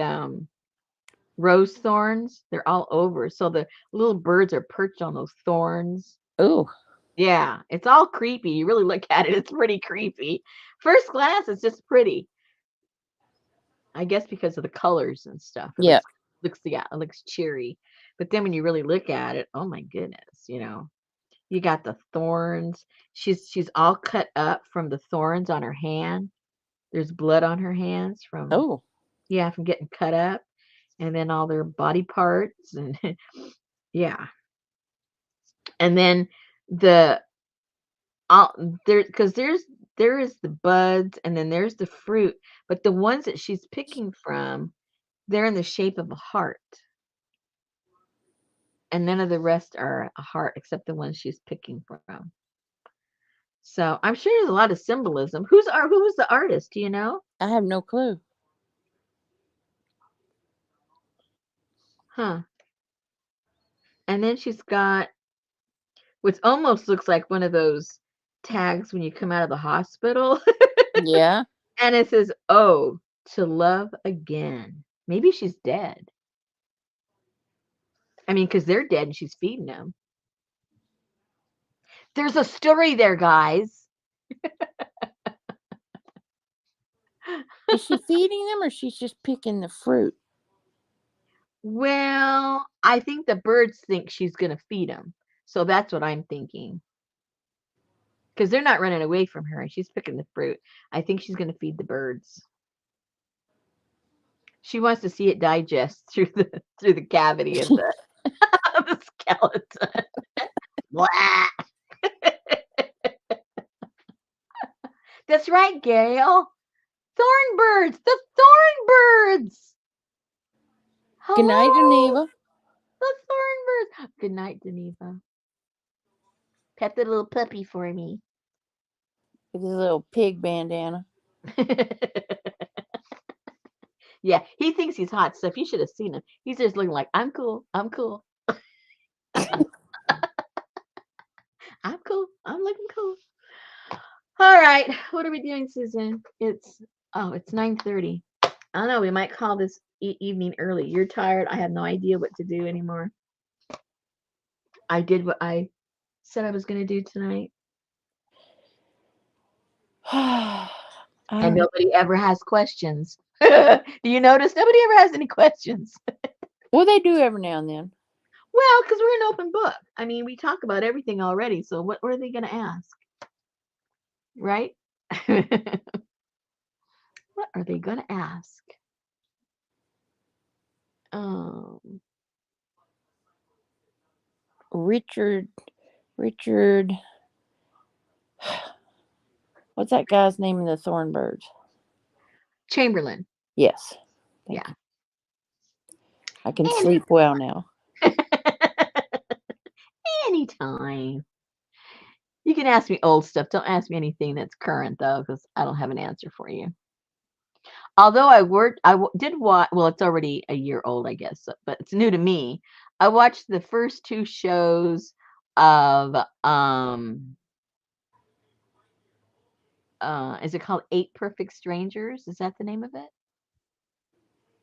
Speaker 1: rose thorns. They're all over. So the little birds are perched on those thorns.
Speaker 2: Oh.
Speaker 1: Yeah, it's all creepy. You really look at it, it's pretty creepy. First glance, it's just pretty. I guess because of the colors and stuff. It
Speaker 2: Yeah.
Speaker 1: it looks cheery. But then when you really look at it, oh my goodness, you got the thorns. She's all cut up from the thorns on her hand. There's blood on her hands from
Speaker 2: Oh,
Speaker 1: from getting cut up, and then all their body parts and yeah. And then the all there because there is the buds and then there's the fruit, but the ones that she's picking from, they're in the shape of a heart. And none of the rest are a heart except the ones she's picking from. So I'm sure there's a lot of symbolism. Who was the artist? Do you know?
Speaker 2: I have no clue.
Speaker 1: Huh. And then she's got which almost looks like one of those tags when you come out of the hospital.
Speaker 2: Yeah.
Speaker 1: And it says, "Oh, to love again." Maybe she's dead. I mean, because they're dead and she's feeding them. There's a story there, guys.
Speaker 2: Is she feeding them or she's just picking the fruit?
Speaker 1: Well, I think the birds think she's going to feed them. So that's what I'm thinking. Because they're not running away from her and she's picking the fruit. I think she's going to feed the birds. She wants to see it digest through the cavity of the, of the skeleton. Blah. That's right, Gail. Thornbirds, the thornbirds.
Speaker 2: Good night,
Speaker 1: Hello,
Speaker 2: Geneva.
Speaker 1: the thornbirds. Good night, Geneva. Pet the little puppy for me.
Speaker 2: With his little pig bandana.
Speaker 1: Yeah, he thinks he's hot stuff. You should have seen him. He's just looking like, I'm cool. I'm cool. I'm cool. I'm looking cool. All right. What are we doing, Susan? It's 9:30. I don't know. We might call this evening early. You're tired. I have no idea what to do anymore. I did what I said I was going to do tonight. And nobody ever has questions. Do you notice nobody ever has any questions?
Speaker 2: Well, they do every now and then.
Speaker 1: Well, because we're an open book. I mean, we talk about everything already. So what are they going to ask? Right? What are they going to ask?
Speaker 2: Richard. What's that guy's name in the Thornbirds?
Speaker 1: Chamberlain.
Speaker 2: Yes.
Speaker 1: Yeah.
Speaker 2: You. I can sleep well now.
Speaker 1: Anytime. You can ask me old stuff. Don't ask me anything that's current though, because I don't have an answer for you. Although did watch. Well, it's already a year old, I guess, but it's new to me. I watched the first two shows of is it called Eight Perfect Strangers? Is that the name of it?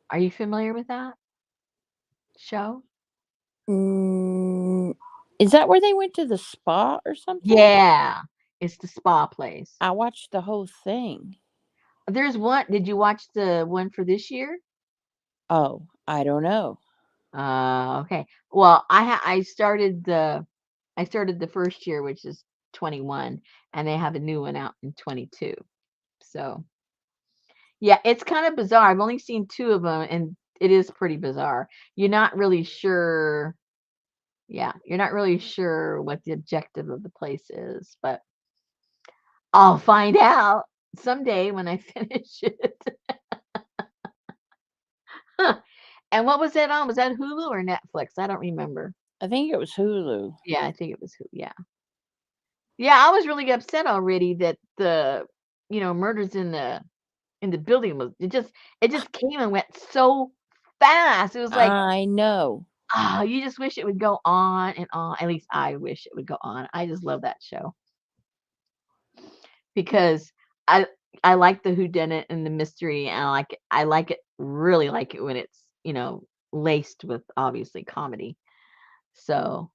Speaker 1: Are you familiar with that show?
Speaker 2: Is that where they went to the spa or something?
Speaker 1: Yeah, it's the spa place.
Speaker 2: I watched the whole thing.
Speaker 1: There's one. Did you watch the one for this year?
Speaker 2: Oh, I don't know.
Speaker 1: Okay. Well, I started the first year, which is 21, and they have a new one out in 22. So, yeah, it's kind of bizarre. I've only seen two of them, and it is pretty bizarre. You're not really sure. Yeah, you're not really sure what the objective of the place is, but I'll find out someday when I finish it. And what was that on? Was that Hulu or Netflix? I don't remember.
Speaker 2: I think it was Hulu.
Speaker 1: Yeah, I think it was Hulu. Yeah. Yeah, I was really upset already that the murders in the building it just came and went so fast. It was like,
Speaker 2: I know.
Speaker 1: you just wish it would go on and on. At least I wish it would go on. I just love that show because I like the whodunit and the mystery, and I like it really like it when it's laced with obviously comedy. So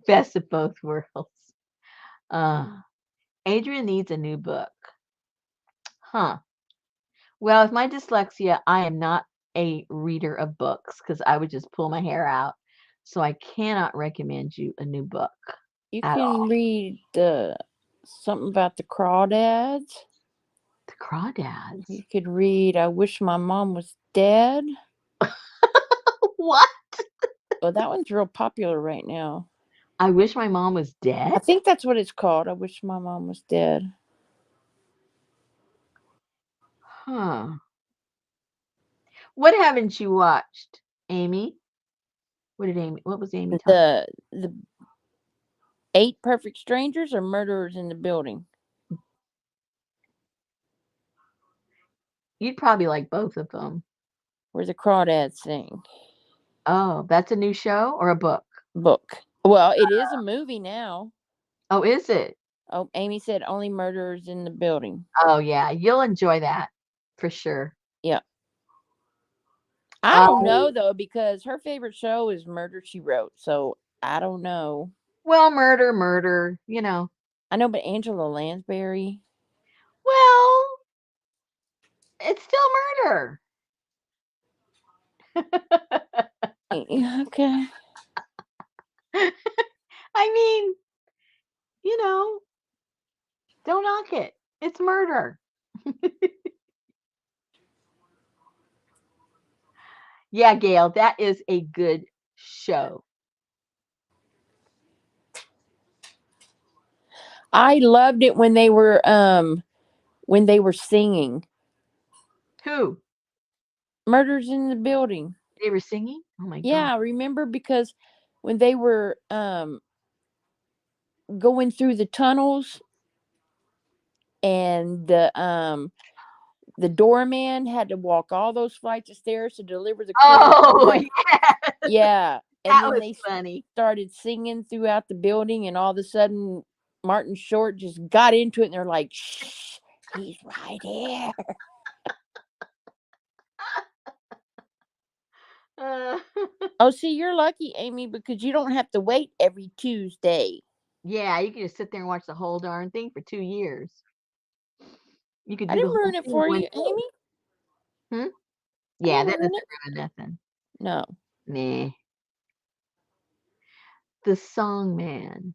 Speaker 1: best of both worlds. Adrian needs a new book. Huh. Well, with my dyslexia, I am not a reader of books because I would just pull my hair out. So I cannot recommend you a new book
Speaker 2: You
Speaker 1: at
Speaker 2: can
Speaker 1: all.
Speaker 2: read something about the crawdads.
Speaker 1: The Crawdads.
Speaker 2: You could read I Wish My Mom Was Dead.
Speaker 1: What?
Speaker 2: Oh, that one's real popular right now.
Speaker 1: I wish my mom was
Speaker 2: I
Speaker 1: dead?
Speaker 2: think that's what it's called. I Wish My Mom Was Dead.
Speaker 1: Huh. What haven't you watched, Amy? What was Amy talking?
Speaker 2: The 8 Perfect Strangers or Murderers in the Building.
Speaker 1: You'd probably like both of them.
Speaker 2: Where the crawdads sing.
Speaker 1: Oh, that's a new show or a book?
Speaker 2: Book. Well, it is a movie now.
Speaker 1: Oh, is it?
Speaker 2: Oh, Amy said only Murderers in the Building.
Speaker 1: Oh, yeah. You'll enjoy that for sure.
Speaker 2: Yeah. I don't know though because her favorite show is Murder She Wrote. So I don't know.
Speaker 1: Well, murder, you know.
Speaker 2: I know, but Angela Lansbury.
Speaker 1: Well, it's still murder.
Speaker 2: Okay.
Speaker 1: I mean, you know, don't knock it. It's murder. Yeah, Gail, that is a good show.
Speaker 2: I loved it when they were singing.
Speaker 1: Who?
Speaker 2: Murders in the Building.
Speaker 1: They were singing? Oh my God.
Speaker 2: Yeah, remember because when they were going through the tunnels and the doorman had to walk all those flights of stairs to deliver the clothes.
Speaker 1: Oh,
Speaker 2: Yeah.
Speaker 1: yeah.
Speaker 2: Yeah. And
Speaker 1: That
Speaker 2: then
Speaker 1: was
Speaker 2: they
Speaker 1: funny.
Speaker 2: started singing throughout the building, and all of a sudden, Martin Short just got into it, and they're like, shh, he's right here.
Speaker 1: Uh,
Speaker 2: Oh, see, you're lucky, Amy, because you don't have to wait every Tuesday.
Speaker 1: yeah, you could just sit there and watch the whole darn thing for 2 years. You could
Speaker 2: I
Speaker 1: do the
Speaker 2: didn't
Speaker 1: whole
Speaker 2: ruin it
Speaker 1: thing in
Speaker 2: for
Speaker 1: one
Speaker 2: you,
Speaker 1: day.
Speaker 2: Amy.
Speaker 1: Hmm?
Speaker 2: I
Speaker 1: Yeah,
Speaker 2: didn't
Speaker 1: that
Speaker 2: ruin
Speaker 1: doesn't
Speaker 2: it.
Speaker 1: ruin nothing.
Speaker 2: No.
Speaker 1: Nah. The Song Man.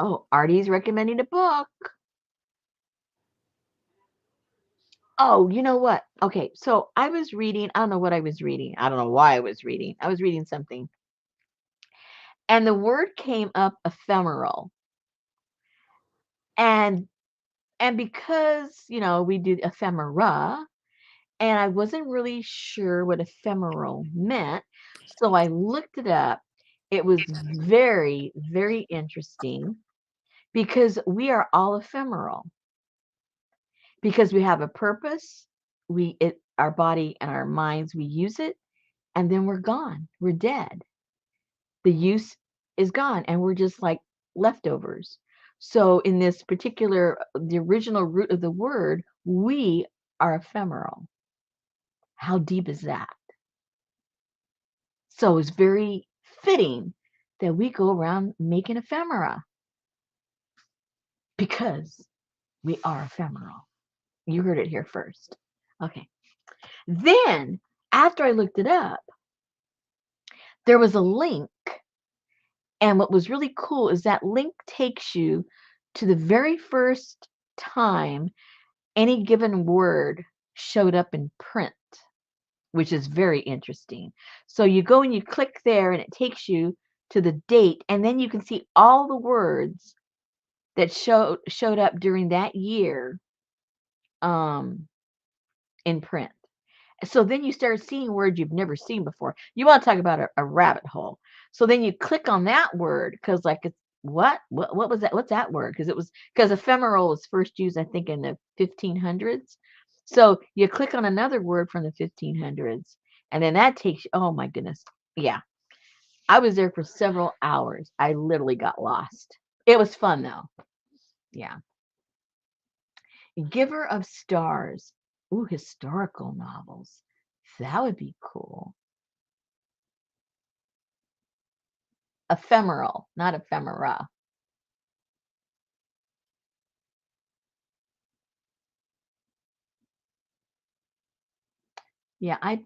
Speaker 1: Oh, Artie's recommending a book. Oh, you know what? Okay, so I was reading, I don't know what I was reading. I don't know why I was reading. I was reading something. And the word came up ephemeral. And because, we do ephemera, and I wasn't really sure what ephemeral meant, so I looked it up. It was very, very interesting because we are all ephemeral. Because we have a purpose, our body and our minds, we use it, and then we're gone. We're dead. The use is gone, and we're just like leftovers. So in this particular, the original root of the word, we are ephemeral. How deep is that? So it's very fitting that we go around making ephemera because we are ephemeral. You heard it here first. Okay. Then, after I looked it up, there was a link. And what was really cool is that link takes you to the very first time any given word showed up in print, which is very interesting. So you go and you click there, and it takes you to the date, and then you can see all the words that showed up during that year in print. So then you start seeing words you've never seen before. You want to talk about a rabbit hole. So then you click on that word because, like, it's what was that? What's that word? Because ephemeral was first used, I think, in the 1500s. So you click on another word from the 1500s, and then that takes you. Oh my goodness, yeah. I was there for several hours. I literally got lost. It was fun though. Yeah. Giver of Stars. Ooh, historical novels. That would be cool. Ephemeral, not ephemera. Yeah, I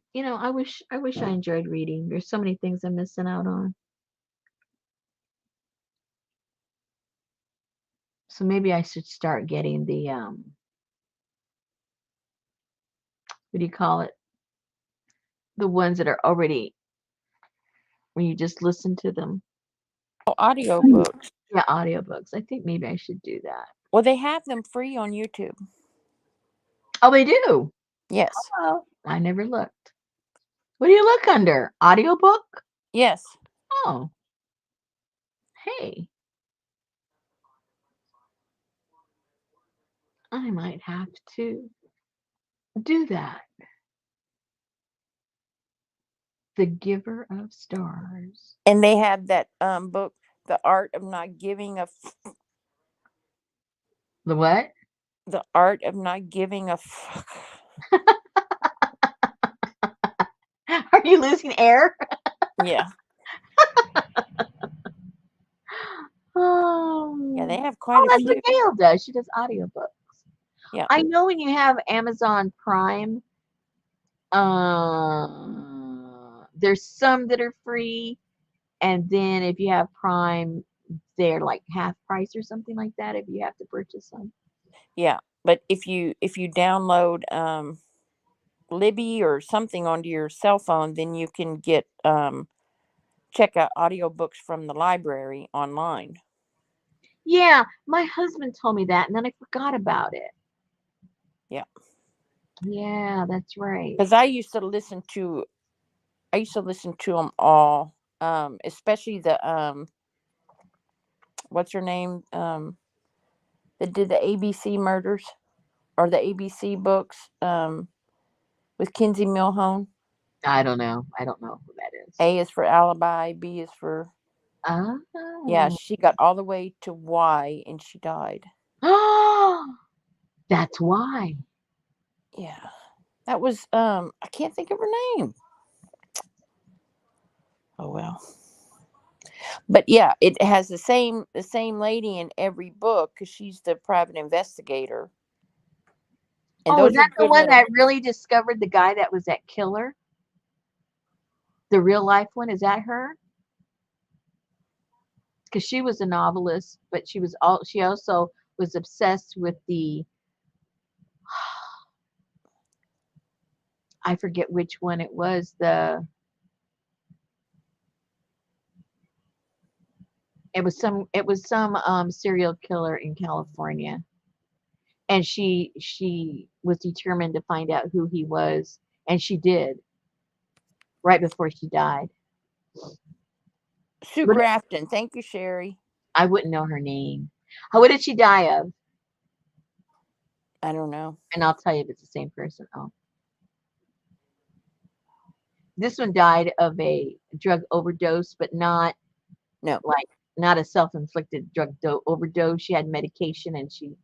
Speaker 1: wish I enjoyed reading. There's so many things I'm missing out on. So maybe I should start getting the what do you call it? The ones that are already when you just listen to them.
Speaker 2: Oh, audiobooks.
Speaker 1: Yeah, audiobooks. I think maybe I should do that.
Speaker 2: Well, they have them free on YouTube.
Speaker 1: Oh, they do.
Speaker 2: Yes.
Speaker 1: Oh, I never looked. What do you look under? Audiobook?
Speaker 2: Yes.
Speaker 1: Oh, hey. I might have to do that. The Giver of Stars.
Speaker 2: And they have that book, The Art of Not Giving a
Speaker 1: The what?
Speaker 2: The Art of Not Giving a Fuck.
Speaker 1: Are you losing air?
Speaker 2: Yeah. Yeah, they
Speaker 1: Oh,
Speaker 2: have quite a
Speaker 1: that's
Speaker 2: few.
Speaker 1: what Gail does. She does audiobooks.
Speaker 2: Yeah.
Speaker 1: I know when you have Amazon Prime, there's some that are free, and then if you have Prime, they're like half price or something like that if you have to purchase them.
Speaker 2: Yeah. But if you download Libby or something onto your cell phone, then you can get check out audiobooks from the library online.
Speaker 1: Yeah, my husband told me that, and then I forgot about it.
Speaker 2: Yeah.
Speaker 1: Yeah, that's right.
Speaker 2: Because I used to listen to them all, especially the what's her name, that did the ABC murders or the ABC books, with Kinsey Milhone.
Speaker 1: I don't know. I don't know who that is.
Speaker 2: A is for alibi, B is for, yeah,
Speaker 1: Oh.
Speaker 2: she got all the way to Y and she died.
Speaker 1: Oh, that's why.
Speaker 2: Yeah. That was I can't think of her name. Oh well. But yeah, it has the same lady in every book because she's the private investigator. And
Speaker 1: Oh, is
Speaker 2: those are
Speaker 1: that the
Speaker 2: good
Speaker 1: one
Speaker 2: little.
Speaker 1: that really discovered the guy that was that killer? The real life one? Is that her? Because she was a novelist, but she also was obsessed with the I forget which one it was. It was some serial killer in California. And she was determined to find out who he was, and she did right before she died.
Speaker 2: Sue
Speaker 1: What
Speaker 2: Grafton. Thank you, Sherry.
Speaker 1: I wouldn't know her name. What did she die of?
Speaker 2: I don't know.
Speaker 1: And I'll tell you if it's the same person. Oh, this one died of a drug overdose, but not
Speaker 2: No.
Speaker 1: like not a self-inflicted overdose. She had medication, and she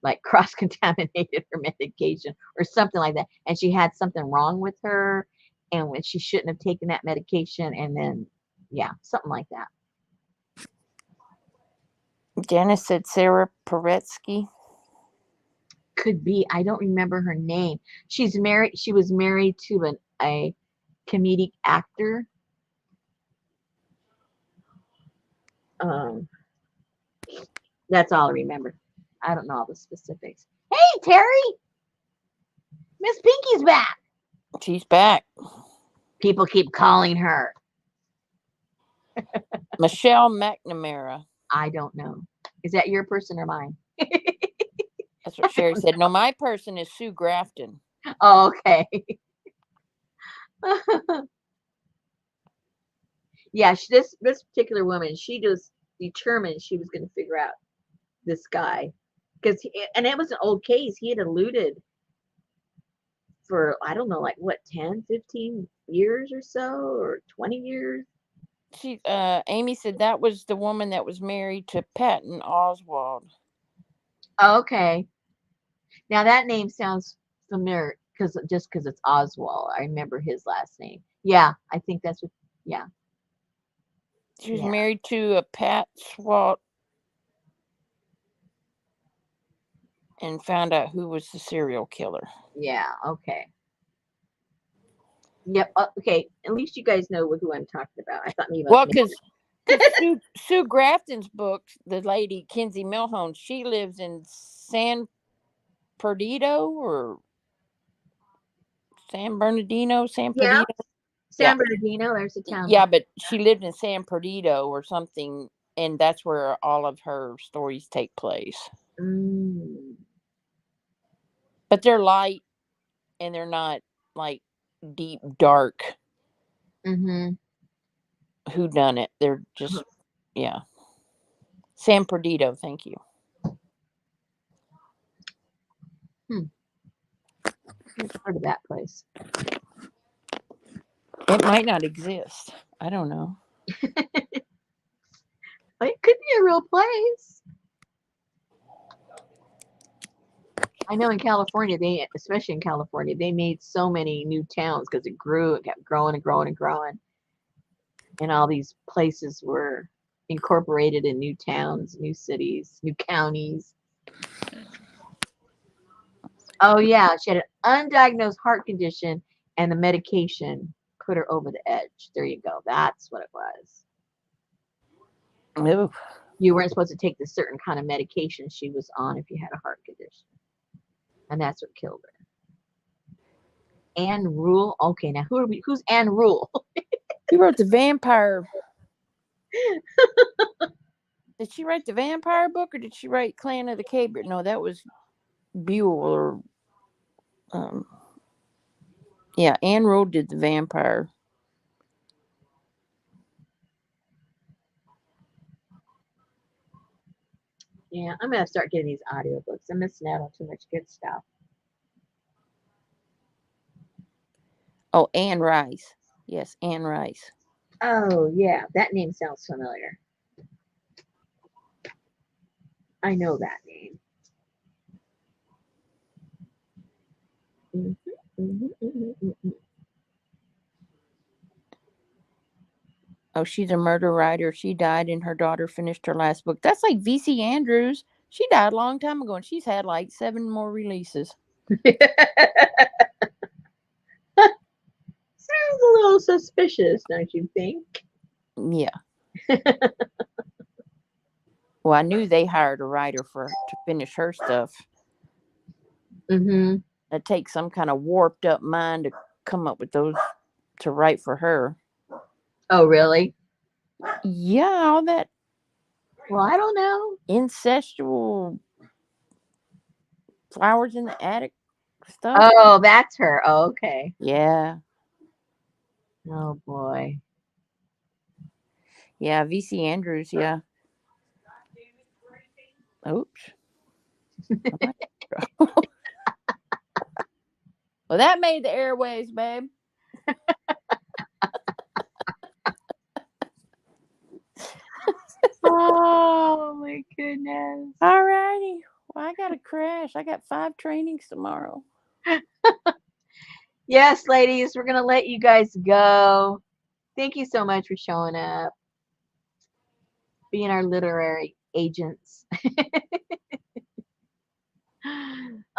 Speaker 1: like cross-contaminated her medication or something like that, and she had something wrong with her, and when she shouldn't have taken that medication, and then yeah, something like that.
Speaker 2: Janice said Sarah Paretsky.
Speaker 1: Could be. I don't remember her name. She was married to a comedic actor. Um, that's all I remember. I don't know all the specifics. Hey, Terry, Miss Pinky's back.
Speaker 2: She's back.
Speaker 1: People keep calling her.
Speaker 2: Michelle McNamara.
Speaker 1: I don't know. Is that your person or mine?
Speaker 2: That's what Sherry said. No, my person is Sue Grafton.
Speaker 1: Oh, okay. Yeah, this particular woman, she just determined she was going to figure out this guy because and it was an old case. He had eluded for I don't know, like what 10, 15 years or so, or 20 years.
Speaker 2: Amy said that was the woman that was married to Patton Oswald.
Speaker 1: Okay, now that name sounds familiar because it's Oswald. I remember his last name. Yeah, I think that's what. Yeah,
Speaker 2: She was
Speaker 1: yeah.
Speaker 2: married to a Pat Swat and found out who was the serial killer.
Speaker 1: Yeah, okay. Yep. Okay. At least you guys know who I'm talking about. I thought maybe.
Speaker 2: Well, because Sue Grafton's book, the lady Kinsey Milhone, she lives in San Bernardino or San Bernardino, San
Speaker 1: Yeah,
Speaker 2: Bernardino. Yeah,
Speaker 1: San Bernardino. There's a town.
Speaker 2: yeah, but she lived in San Bernardino or something, and that's where all of her stories take place.
Speaker 1: Mm.
Speaker 2: But they're light, and they're not like deep, dark.
Speaker 1: Mm-hmm.
Speaker 2: Who done it? They're just yeah. San Bernardino, thank you.
Speaker 1: Never heard of that place.
Speaker 2: It might not exist. I don't know.
Speaker 1: But it could be a real place. I know in California, especially in California, they made so many new towns because it grew. It kept growing and growing and growing. And all these places were incorporated in new towns, new cities, new counties. Oh, yeah. She had an undiagnosed heart condition, and the medication put her over the edge. There you go. That's what it was.
Speaker 2: Ooh.
Speaker 1: You weren't supposed to take the certain kind of medication she was on if you had a heart condition. And that's what killed her. Anne Rule. Okay, now who's Anne Rule?
Speaker 2: She wrote the vampire. Did she write the vampire book, or did she write Clan of the Cave? No, that was Buell or yeah, Anne Rule did the vampire.
Speaker 1: Yeah, I'm gonna start getting these audiobooks. I'm missing out on too much good stuff.
Speaker 2: Oh, Anne Rice. Yes, Anne Rice.
Speaker 1: Oh yeah, that name sounds familiar. I know that name. Mm-hmm.
Speaker 2: Oh, she's a murder writer. She died and her daughter finished her last book. That's like V.C. Andrews. She died a long time ago and she's had like 7 more releases.
Speaker 1: Sounds a little suspicious, don't you think?
Speaker 2: Yeah. Well, I knew they hired a writer to finish her stuff.
Speaker 1: Mm-hmm.
Speaker 2: It takes some kind of warped up mind to come up with those to write for her.
Speaker 1: Oh, really?
Speaker 2: Yeah, all that.
Speaker 1: Well, I don't know.
Speaker 2: Incestual flowers in the attic stuff.
Speaker 1: Oh, that's her. Oh, okay.
Speaker 2: Yeah.
Speaker 1: Oh boy.
Speaker 2: Yeah, V.C. Andrews, yeah. Oops. Well, that made the airways, babe.
Speaker 1: Oh my goodness.
Speaker 2: All righty. Well, I got to crash. I got 5 trainings tomorrow.
Speaker 1: Yes, ladies, we're gonna let you guys go. Thank you so much for showing up, being our literary agents.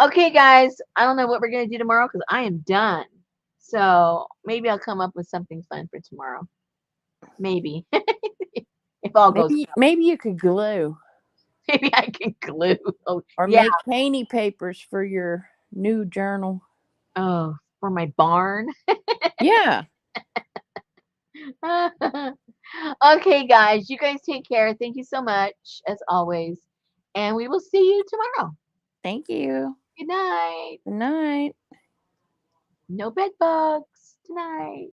Speaker 1: Okay, guys, I don't know what we're gonna do tomorrow because I am done. So maybe I'll come up with something fun for tomorrow. Maybe. If all goes well.
Speaker 2: Maybe you could glue.
Speaker 1: Maybe I can glue. Oh,
Speaker 2: Or
Speaker 1: yeah.
Speaker 2: make painty papers for your new journal.
Speaker 1: Oh, for my barn.
Speaker 2: Yeah.
Speaker 1: Okay, guys, you guys take care. Thank you so much, as always. And we will see you tomorrow.
Speaker 2: Thank you.
Speaker 1: Good night.
Speaker 2: Good night.
Speaker 1: No bed bugs tonight.